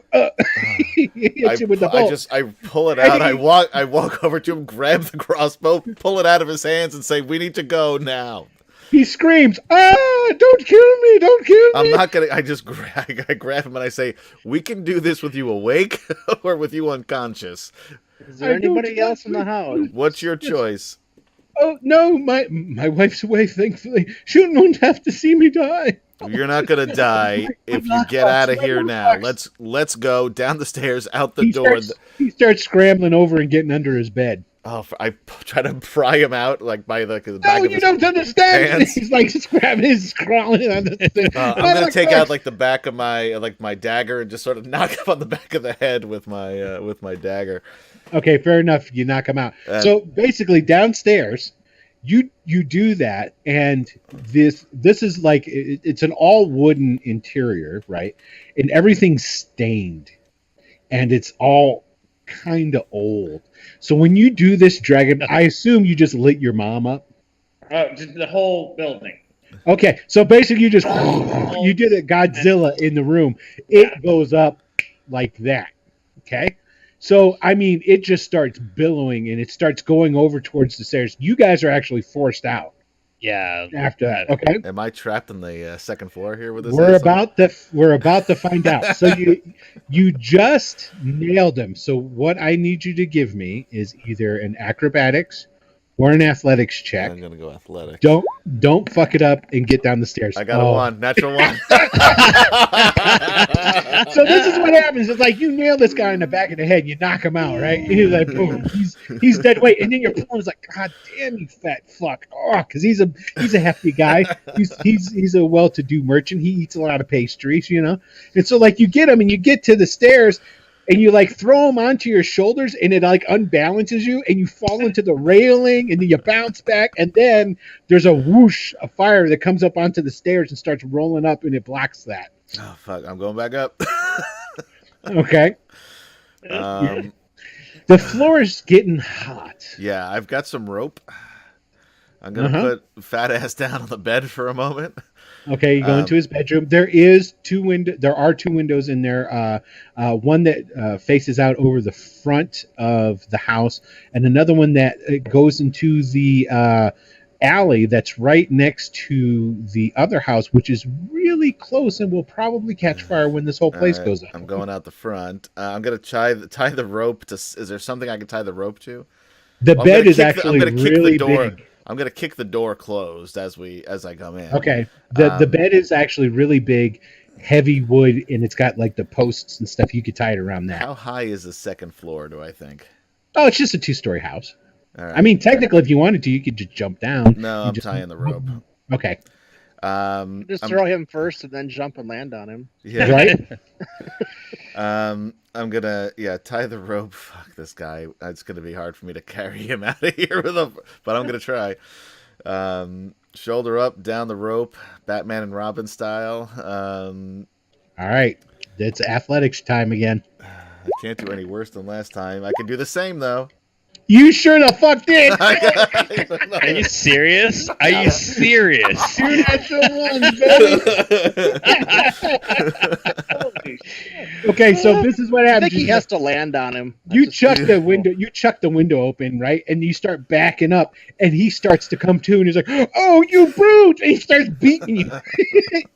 he hits you with the bolt. I pull it out. I walk over to him, grab the crossbow, pull it out of his hands, and say, "We need to go now." He screams, don't kill me, don't kill me. I'm not gonna. I just I grab him and I say, "We can do this with you awake or with you unconscious. Is there anybody else in the house? What's your choice?" Oh, no, my wife's away, thankfully. She won't have to see me die. You're not gonna die if you get out of here now. Let's go down the stairs, out the door. He starts scrambling over and getting under his bed. I try to pry him out like by the back No, of you his don't understand. pants. He's like crawling on the thing. I'm gonna take out like the back of my dagger and just sort of knock him on the back of the head with my dagger. Okay, fair enough. You knock him out. So basically, downstairs, you do that, and this is like it's an all wooden interior, right? And everything's stained, and it's all kind of old. So when you do this, Dragon, I assume you just lit your mom up. Oh, just the whole building. Okay, so basically you just you did a Godzilla in the room. It goes up like that. Okay, so I mean it just starts billowing and it starts going over towards the stairs. You guys are actually forced out. Yeah. After that, okay. Am I trapped on the second floor here with this? We're about to find out. So you just nailed him. So what I need you to give me is either an acrobatics or an athletics check. I'm gonna go athletic. Don't fuck it up and get down the stairs. I got a 1, natural 1. So this is what happens. It's like you nail this guy in the back of the head, you knock him out, right? And he's like, boom, he's dead weight. And then your opponent's like, God damn, you fat fuck! Oh, because he's a hefty guy. He's a well-to-do merchant. He eats a lot of pastries, you know. And so like you get him, and you get to the stairs. And you like throw him onto your shoulders, and it like unbalances you, and you fall into the railing, and then you bounce back, and then there's a whoosh of fire that comes up onto the stairs and starts rolling up, and it blocks that. Oh fuck! I'm going back up. Okay. The floor is getting hot. Yeah, I've got some rope. I'm gonna put fat ass down on the bed for a moment. Okay, you go into his bedroom. There are 2 windows in there. One that faces out over the front of the house, and another one that goes into the alley that's right next to the other house, which is really close and will probably catch fire when this whole place goes up. I'm going out the front. I'm gonna tie the rope to. Is there something I can tie the rope to? The bed is actually really big. I'm gonna kick the door closed as I come in. Okay. The bed is actually really big, heavy wood, and it's got like the posts and stuff. You could tie it around that. How high is the second floor? Do I think? Oh, it's just a 2-story house. All right. I mean, technically, if you wanted to, you could just jump down. No, I'm tying the rope. Okay. Just throw him first and then jump and land on him. Yeah. Right. I'm gonna tie the rope. Fuck this guy. It's gonna be hard for me to carry him out of here but I'm gonna try. Shoulder up, down the rope, Batman and Robin style. All right, it's athletics time again. I can't do any worse than last time. I can do the same though. You sure the fuck did. Are you serious? Are you serious? 2 natural ones, baby. Okay, so this is what I happens. think he has to land on him. You chuck the window. You chuck the window open, right? And you start backing up, and he starts to come to, and he's like, "Oh, you brute!" And he starts beating you,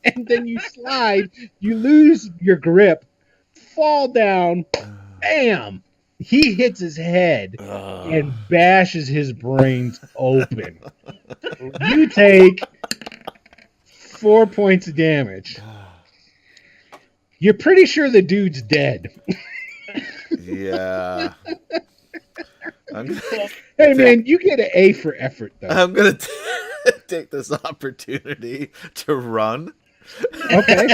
and then you slide. You lose your grip, fall down, bam. He hits his head and bashes his brains open. You take 4 points of damage. You're pretty sure the dude's dead. Yeah. Hey, man, you get an A for effort, though. I'm going to take this opportunity to run. Okay.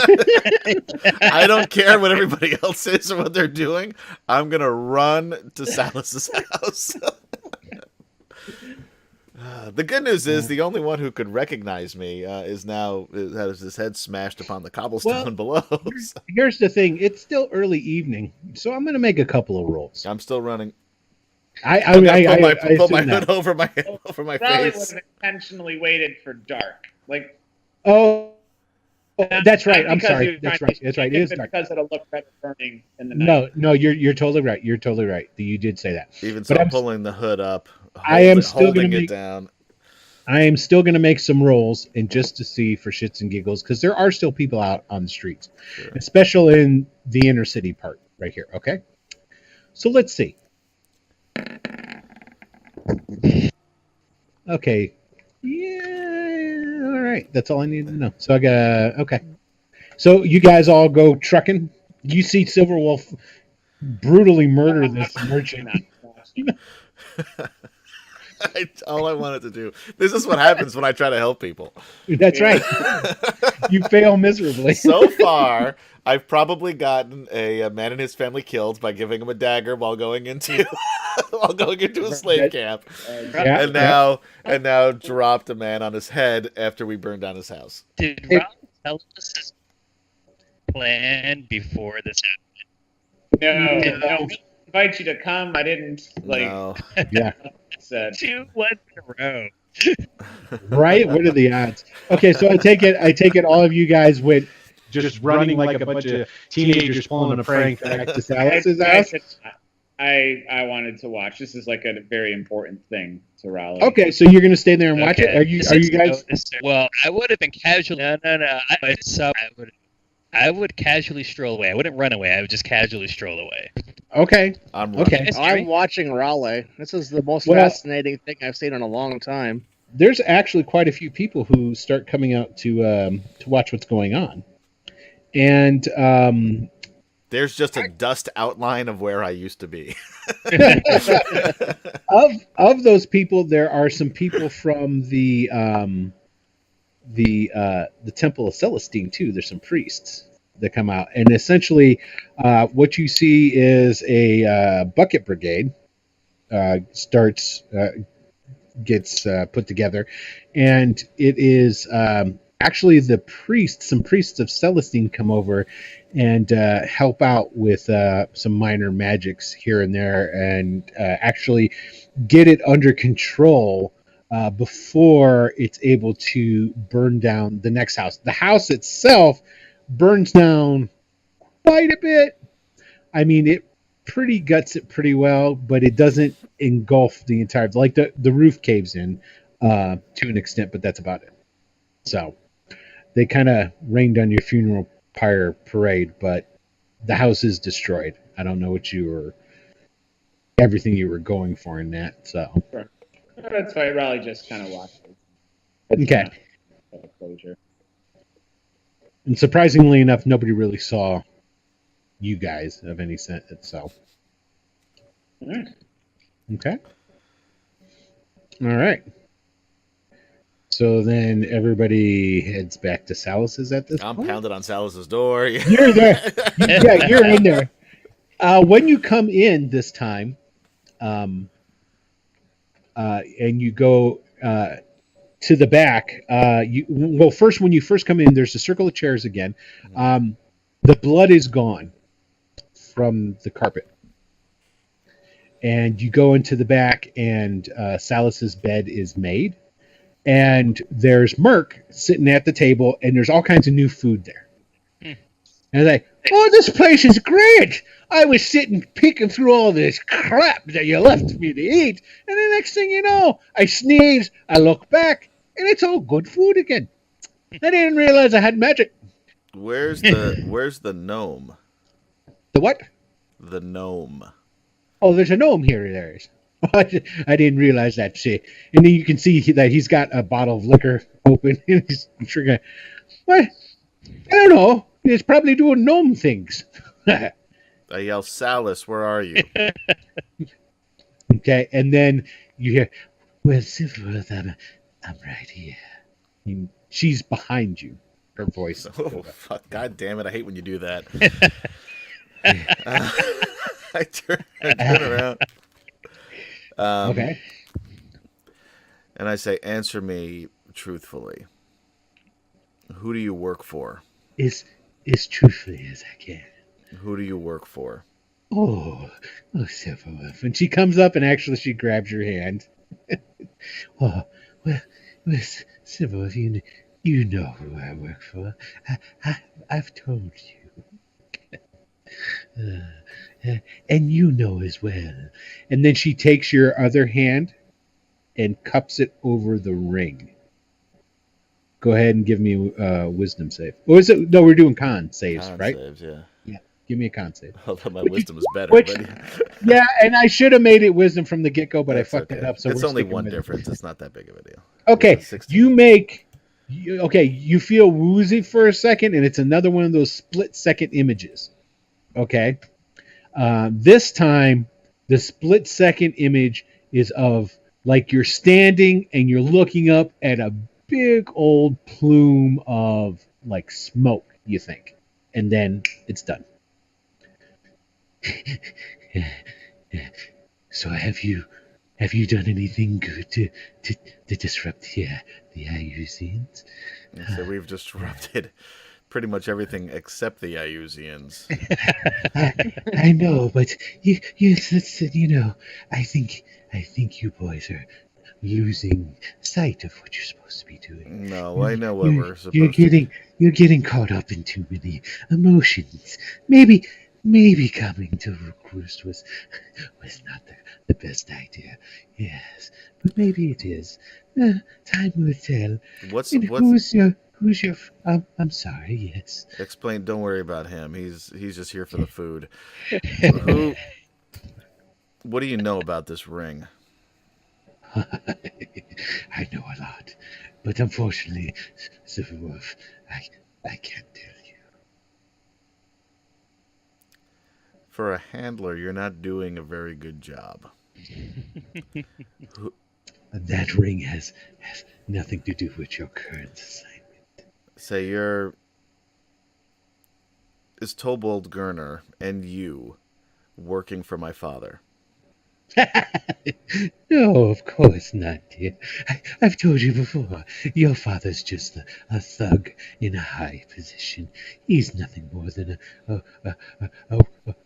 I don't care what everybody else is or what they're doing. I'm going to run to Salus's house. The good news is the only one who could recognize me has his head smashed upon the cobblestone below. Here's the thing. It's still early evening, so I'm going to make a couple of rolls. I'm still running. I put my hood over my Probably face. would have intentionally waited for dark. Like, Oh, that's right. not I'm because sorry. you're That's trying right. to That's right. It keep is it dark. because it'll look better burning in the night. No, you're totally right. You're totally right. You did say that. Even so, But I'm pulling the hood up. I am still holding gonna it make- down. I am still going to make some rolls, and just to see for shits and giggles, because there are still people out on the streets, Sure. especially in the inner city part right here. Okay, so let's see. Okay, yeah, all right. That's all I need to know. So I got okay. So you guys all go trucking. You see Silver Wolf brutally murder this merchant. All I wanted to do. This is what happens when I try to help people. That's right. You fail miserably. So far, I've probably gotten a man and his family killed by giving him a dagger while going into a slave camp, Yeah, and now dropped a man on his head after we burned down his house. Did Rahly tell us his plan before this happened? No. Invite you to come. I didn't No. Yeah. said. 2 1 in a row. Right? What are the odds? Okay, so I take it all of you guys went just running like a bunch of teenagers pulling a prank back to Salus's house. I wanted to watch. This is like a very important thing to Rahly. Okay, so you're gonna stay there and watch it. Okay. Are you guys? Well, I would have been casual. No. I would I would casually stroll away. I wouldn't run away. I would just casually stroll away. Okay. I'm Okay. running. Yes, I'm Jerry? watching Raleigh. This is the most Well- fascinating thing I've seen in a long time. There's actually quite a few people who start coming out to watch what's going on, and There's just a dust outline of where I used to be. of those people, there are some people from the Temple of Celestine too. There's some priests that come out, and essentially, what you see is a bucket brigade gets put together, and it is actually some priests of Celestine come over and help out with some minor magics here and there, and actually get it under control before it's able to burn down the next house. The house itself burns down quite a bit. I mean, it pretty guts it pretty well, but it doesn't engulf the entire, like the roof caves in to an extent, but that's about it. So they kind of rained on your funeral pyre parade, but the house is destroyed. I don't know what everything you were going for in that. So That's fine. Raleigh just kind of watched it. okay. Closure. And surprisingly enough, nobody really saw you guys of any sense. So All right. okay. All right. So then everybody heads back to Salus's at this I'm point. pounded on Salus's door. You're there. Yeah, you're in there. When you come in this time, and you go to the back, first when you first come in, there's a circle of chairs again. The blood is gone from the carpet. And you go into the back, and Salus's bed is made. And there's Merc sitting at the table, and there's all kinds of new food there. And they're like, oh, this place is great. I was sitting picking through all this crap that you left me to eat. And the next thing you know, I sneeze, I look back, and it's all good food again. I didn't realize I had magic. Where's the gnome? The what? The gnome. Oh, there's a gnome here. There is. I didn't realize that. See, and then you can see that he's got a bottle of liquor open, and he's drinking. What? I don't know. He's probably doing gnome things. I yell, Salus, where are you? Okay, and then you hear, well, Silverworth, I'm right here. And she's behind you. Her voice. Oh, fuck. God damn it. I hate when you do that. I turn around. Okay. And I say, answer me truthfully. Who do you work for? As truthfully as I can. Who do you work for? Oh, Silverworth. And she comes up and actually she grabs your hand. Oh, well, Silverworth, you know who I work for. I've told you. And you know as well. And then she takes your other hand and cups it over the ring. Go ahead and give me a wisdom save. Or is it? No, we're doing con saves, Con right? saves, yeah. Yeah. Give me a con save. Although my wisdom is better. which- but Yeah, and I should have made it wisdom from the get-go, but that's I fucked okay. it up. So it's we're only sticking one with it. difference. It's not that big of a deal. Okay, It's 16. you feel woozy for a second, and it's another one of those split-second images. Okay, this time the split-second image is of like you're standing and you're looking up at a big old plume of like smoke. You think, and then it's done. So have you done anything good to disrupt the Iusians? So we've disrupted pretty much everything except the Iusians. I know, but you know, I think you boys are losing sight of what you're supposed to be doing. No, I know what we're supposed You're getting caught up in too many emotions. Maybe maybe coming to Rookroost was not the best idea. Yes, but maybe it is. Time will tell. What's And who's your? I'm sorry. Yes. explain? Don't worry about him. He's just here for the food. Who? What do you know about this ring? I know a lot, but unfortunately, Silver Wolf, I can't tell you. For a handler, you're not doing a very good job. That ring has nothing to do with your current assignment. Say is Tobold Gurner and you working for my father? No, of course not, dear. I've told you before. Your father's just a thug in a high position. He's nothing more than a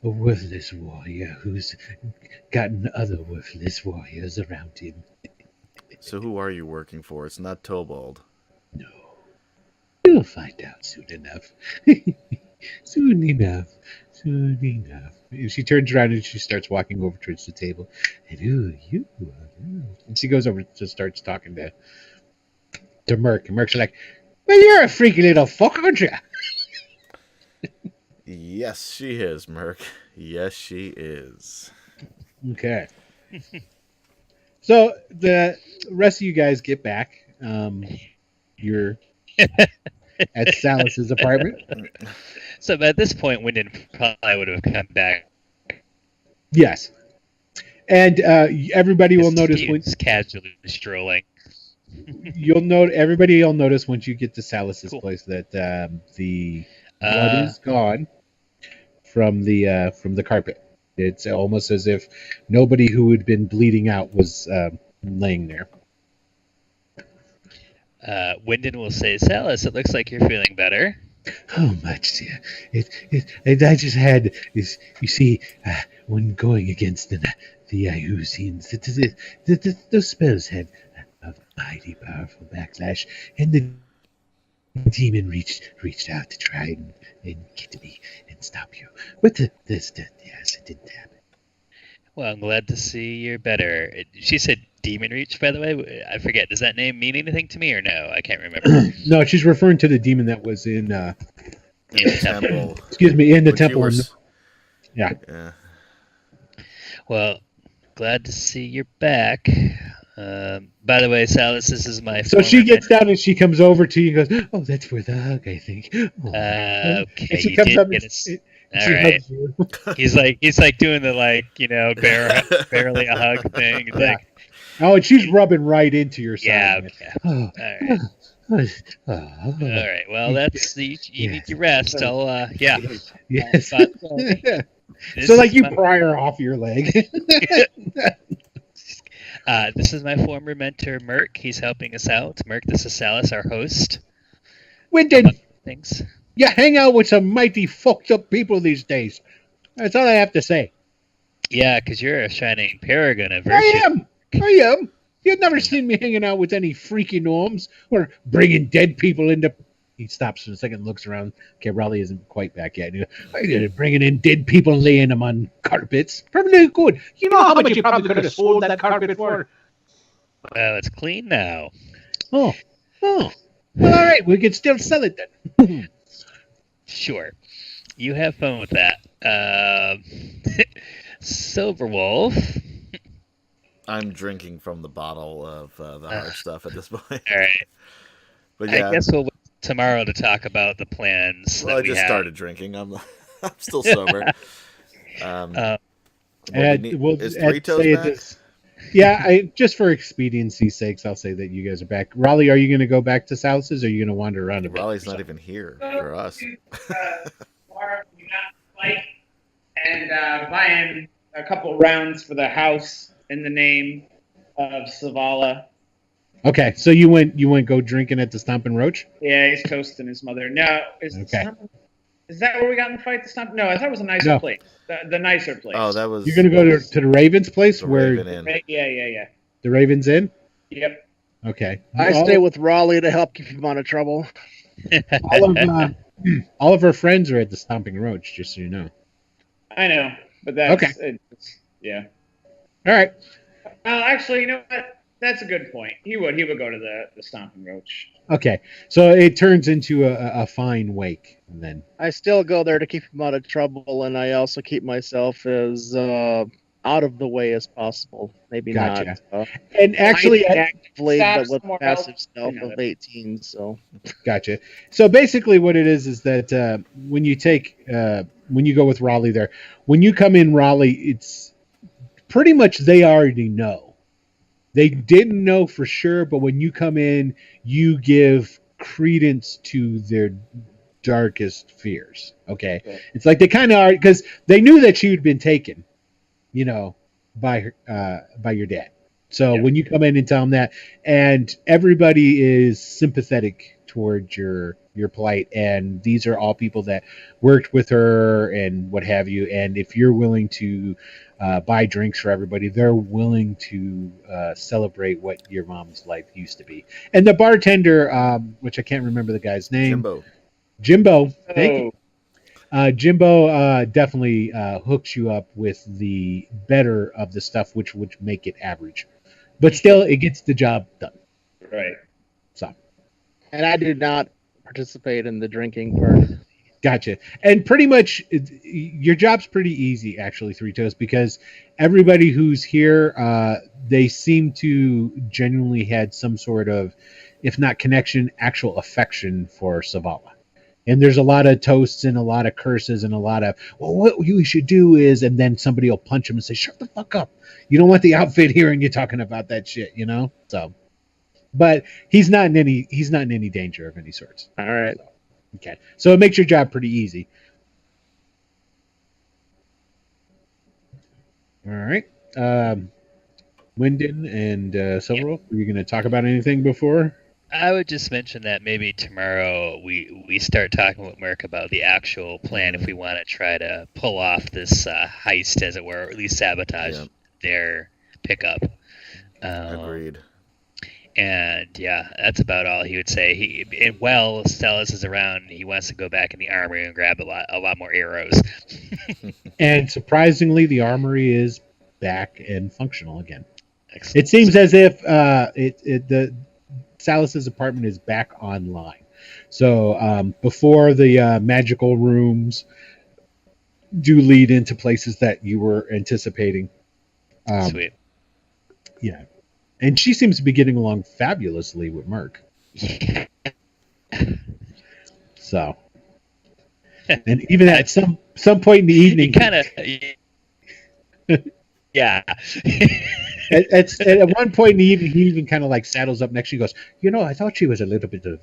worthless warrior who's gotten other worthless warriors around him. So who are you working for? It's not Tobold. No. You'll find out soon enough. Soon enough. She turns around and she starts walking over towards the table. And and she goes over to starts talking to Merc. And Merc's like, well, you're a freaky little fuck, aren't you? Yes, she is, Merc. Yes, she is. Okay. So the rest of you guys get back. You're at Salus's apartment. So at this point, Wynden probably would have come back. Yes. And everybody will notice when He's casually strolling. everybody will notice once you get to Salus's Cool. place that the blood is gone from the carpet. It's almost as if nobody who had been bleeding out was laying there. Wynden will say, Salus, it looks like you're feeling better. Oh, much, dear. I just had is you see when going against the Iusians, those spells had a mighty powerful backlash, and the demon reached out to try and get me and stop you. But yes, it didn't happen. Well, I'm glad to see you're better. She said demon reach, by the way. I forget. Does that name mean anything to me or no? I can't remember. No, she's referring to the demon that was in In the temple. excuse me, in the Which you temple. were Yeah. Yeah. Well, glad to see you're back. By the way, Salus, this is my So she former gets down and she comes over to you and goes, "Oh, that's worth a hug, I think." Oh. Okay, And she you comes did up get and us. she All right. hugs you. He's like doing the barely a hug thing. He's Yeah. like, Oh, and she's rubbing right into your yeah, side. okay. Oh, All right. oh, All right. Well, that's you need your rest. I'll yeah. yes. But, this So like is you my- pry her off your leg. This is my former mentor, Merc. He's helping us out. Merc, this is Salus, our host. Wynden, Thanks. you hang out with some mighty fucked up people these days. That's all I have to say. Yeah, because you're a shining paragon of I virtue. am. You've never seen me hanging out with any freaky gnomes or bringing dead people into. He stops for a second and looks around. Okay, Rahly isn't quite back yet. Bringing in dead people and laying them on carpets. Probably good. You know how much you probably could have sold that carpet for? Well, it's clean now. Oh. Well, all right. We can still sell it then. Sure. You have fun with that. Silver Wolf. I'm drinking from the bottle of the hard stuff at this point. All right. But yeah, I guess we'll wait tomorrow to talk about the plans. well, I that we just have. started drinking. I'm still sober. What we And need- we'll is add- Three Toes say it back? this- Yeah, just for expediency's sakes, I'll say that you guys are back. Rahly, are you going to go back to Salus's, or are you going to wander around a bit? Raleigh's not even here for us. Bar, we got a fight and buying a couple rounds for the house in the name of Savala. Okay, so you went go drinking at the Stompin' Roach? Yeah, he's toasting his mother. No, Okay. Is that where we got in the fight? The Stomp? No, I thought it was a nicer No. place. The nicer place. Oh, that was. You're going to go to the Ravens place the where Raven Inn. Right, yeah. the Ravens Inn? Yep. Okay. I stay with Rahly to help keep him out of trouble. all of her friends are at the Stomping Roach, just so you know. I know, but that's Okay. Yeah. All right. Actually, you know what? That's a good point. He would go to the Stomping Roach. Okay. So it turns into a fine wake, and then I still go there to keep him out of trouble, and I also keep myself as out of the way as possible. Maybe Gotcha. not. And actually, Hiding actively, Stop but with somewhere passive else. stealth I know of that. 18. So gotcha. So basically, what it is that when you when you go with Rahly there, when you come in Rahly, it's pretty much they already know. They didn't know for sure, but when you come in, you give credence to their darkest fears. Okay, Okay. it's like they kind of are because they knew that you'd been taken, by your dad. So Yeah. when you come in and tell them that, and everybody is sympathetic towards your plight, and these are all people that worked with her and what have you. And if you're willing to buy drinks for everybody, they're willing to celebrate what your mom's life used to be. And the bartender, which I can't remember the guy's name, Jimbo. Thank you. Jimbo definitely hooks you up with the better of the stuff, which would make it average, but still it gets the job done. Right. So, and I do not participate in the drinking part. gotcha. And pretty much your job's pretty easy, actually, Three Toes, because everybody who's here, they seem to genuinely had some sort of, if not connection, actual affection for Savala. And there's a lot of toasts and a lot of curses and a lot of, well, what you should do is, and then somebody will punch him and say, shut the fuck up. You don't want the outfit hearing you talking about that shit, So, but he's not in any danger of any sorts. All right. Okay. So it makes your job pretty easy. All right. Wynden and Silver Wolf, are you going to talk about anything before? I would just mention that maybe tomorrow we start talking with Merc about the actual plan if we want to try to pull off this heist, as it were, or at least sabotage their pickup. Agreed. And yeah, that's about all he would say. While Stellis is around, he wants to go back in the armory and grab a lot more arrows. And surprisingly, the armory is back and functional again. Excellent. It seems as if the Salus's apartment is back online. So before the magical rooms do lead into places that you were anticipating. Sweet. Yeah. And she seems to be getting along fabulously with Merc. So. And even at some point in the evening. Kind of. Yeah. At one point in the evening, he even kind of like saddles up next to you and goes, I thought she was a little bit of,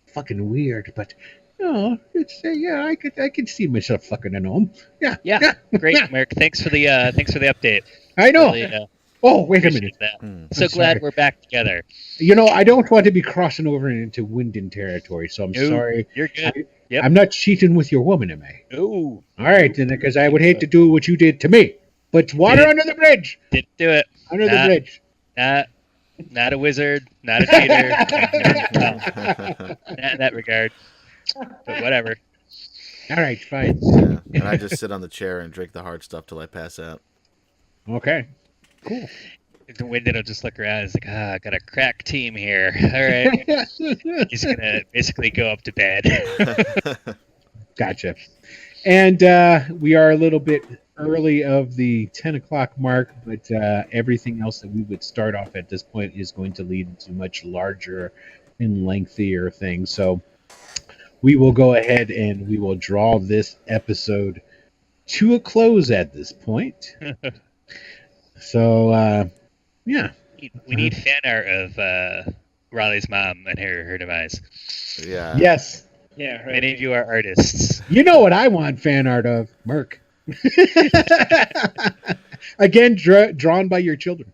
fucking weird, but no, it's I could see myself fucking a gnome. Yeah. Great, Merc. Thanks for the update. I know. Really, oh, wait a minute. That. So glad we're back together. I don't want to be crossing over into Wynden territory, so I'm sorry. You're good. Yep. I'm not cheating with your woman, am I? No. All right, then, because I would hate to do what you did to me. But water under the bridge. Didn't do it. Under the bridge. Not a wizard. Not a cheater. Not in that regard. But whatever. All right, fine. Yeah. And I just sit on the chair and drink the hard stuff till I pass out. Okay. Cool. Wynden will just look around. He's like, I got a crack team here. All right. He's going to basically go up to bed. Gotcha. And we are a little bit early of the 10 o'clock mark, but everything else that we would start off at this point is going to lead to much larger and lengthier things. So we will go ahead and we will draw this episode to a close at this point. So, yeah. We need fan art of Raleigh's mom and her demise. Yeah. Yes. Yeah, right. Many of you are artists. You know what I want fan art of? Merc. Again, drawn by your children.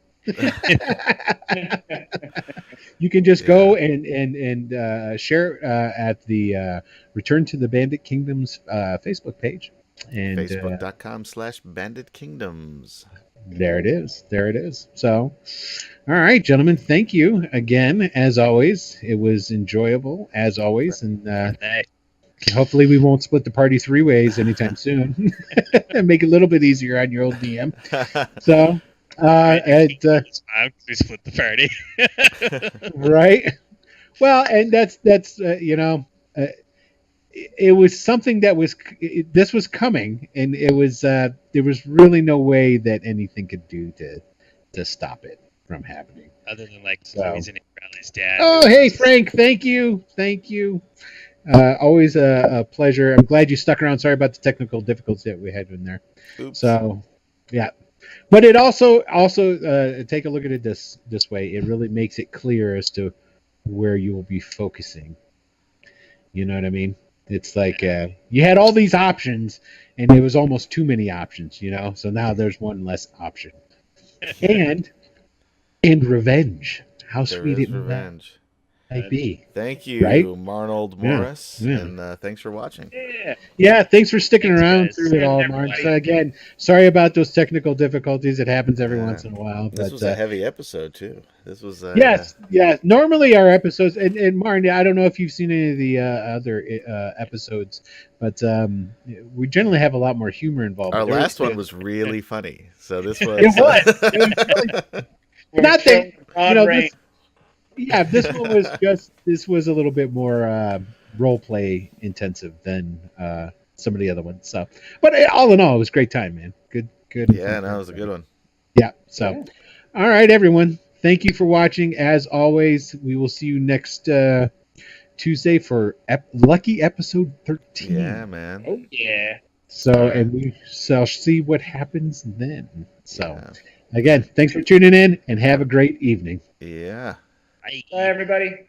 You can just go and share at the Return to the Bandit Kingdoms Facebook page. And Facebook.com/Bandit Kingdoms. There it is. So, all right, gentlemen, thank you again, as always. It was enjoyable, as always. And Hopefully, we won't split the party 3 ways anytime soon. And make it a little bit easier on your old DM. So, we split the party. right? Well, and that's it was something that this was coming, and it was there was really no way that anything could do to stop it from happening. Other than poisoning Riley's dad. Oh, hey Frank, thank you. Always a pleasure. I'm glad you stuck around. Sorry about the technical difficulties that we had in there. Oops. So, yeah. But it also take a look at it this way. It really makes it clear as to where you will be focusing. You know what I mean? It's like you had all these options, and it was almost too many options. So now there's one less option. And revenge. How There sweet is it revenge. might be. Thank you, Right? Marnold Yeah, Morris, yeah. and thanks for watching. Yeah, thanks for sticking Thanks, around guys. through it all, And Mark. everybody. So again, sorry about those technical difficulties. It happens every Yeah. once in a while. This But was a heavy episode too. This was yes. Normally our episodes, and Martin, I don't know if you've seen any of the other episodes, but we generally have a lot more humor involved. Our There last one was really funny. So this was. It was. It was really, not that this one was this was a little bit more role play intensive than some of the other ones. So, but all in all, it was a great time, man. Good. Yeah, no, it was a good one. Yeah. So, all right, everyone. Thank you for watching. As always, we will see you next Tuesday for lucky episode 13. Yeah, man. Oh yeah. So, and we shall see what happens then. So, Yeah. again, thanks for tuning in, and have a great evening. Yeah. Bye. Bye, everybody.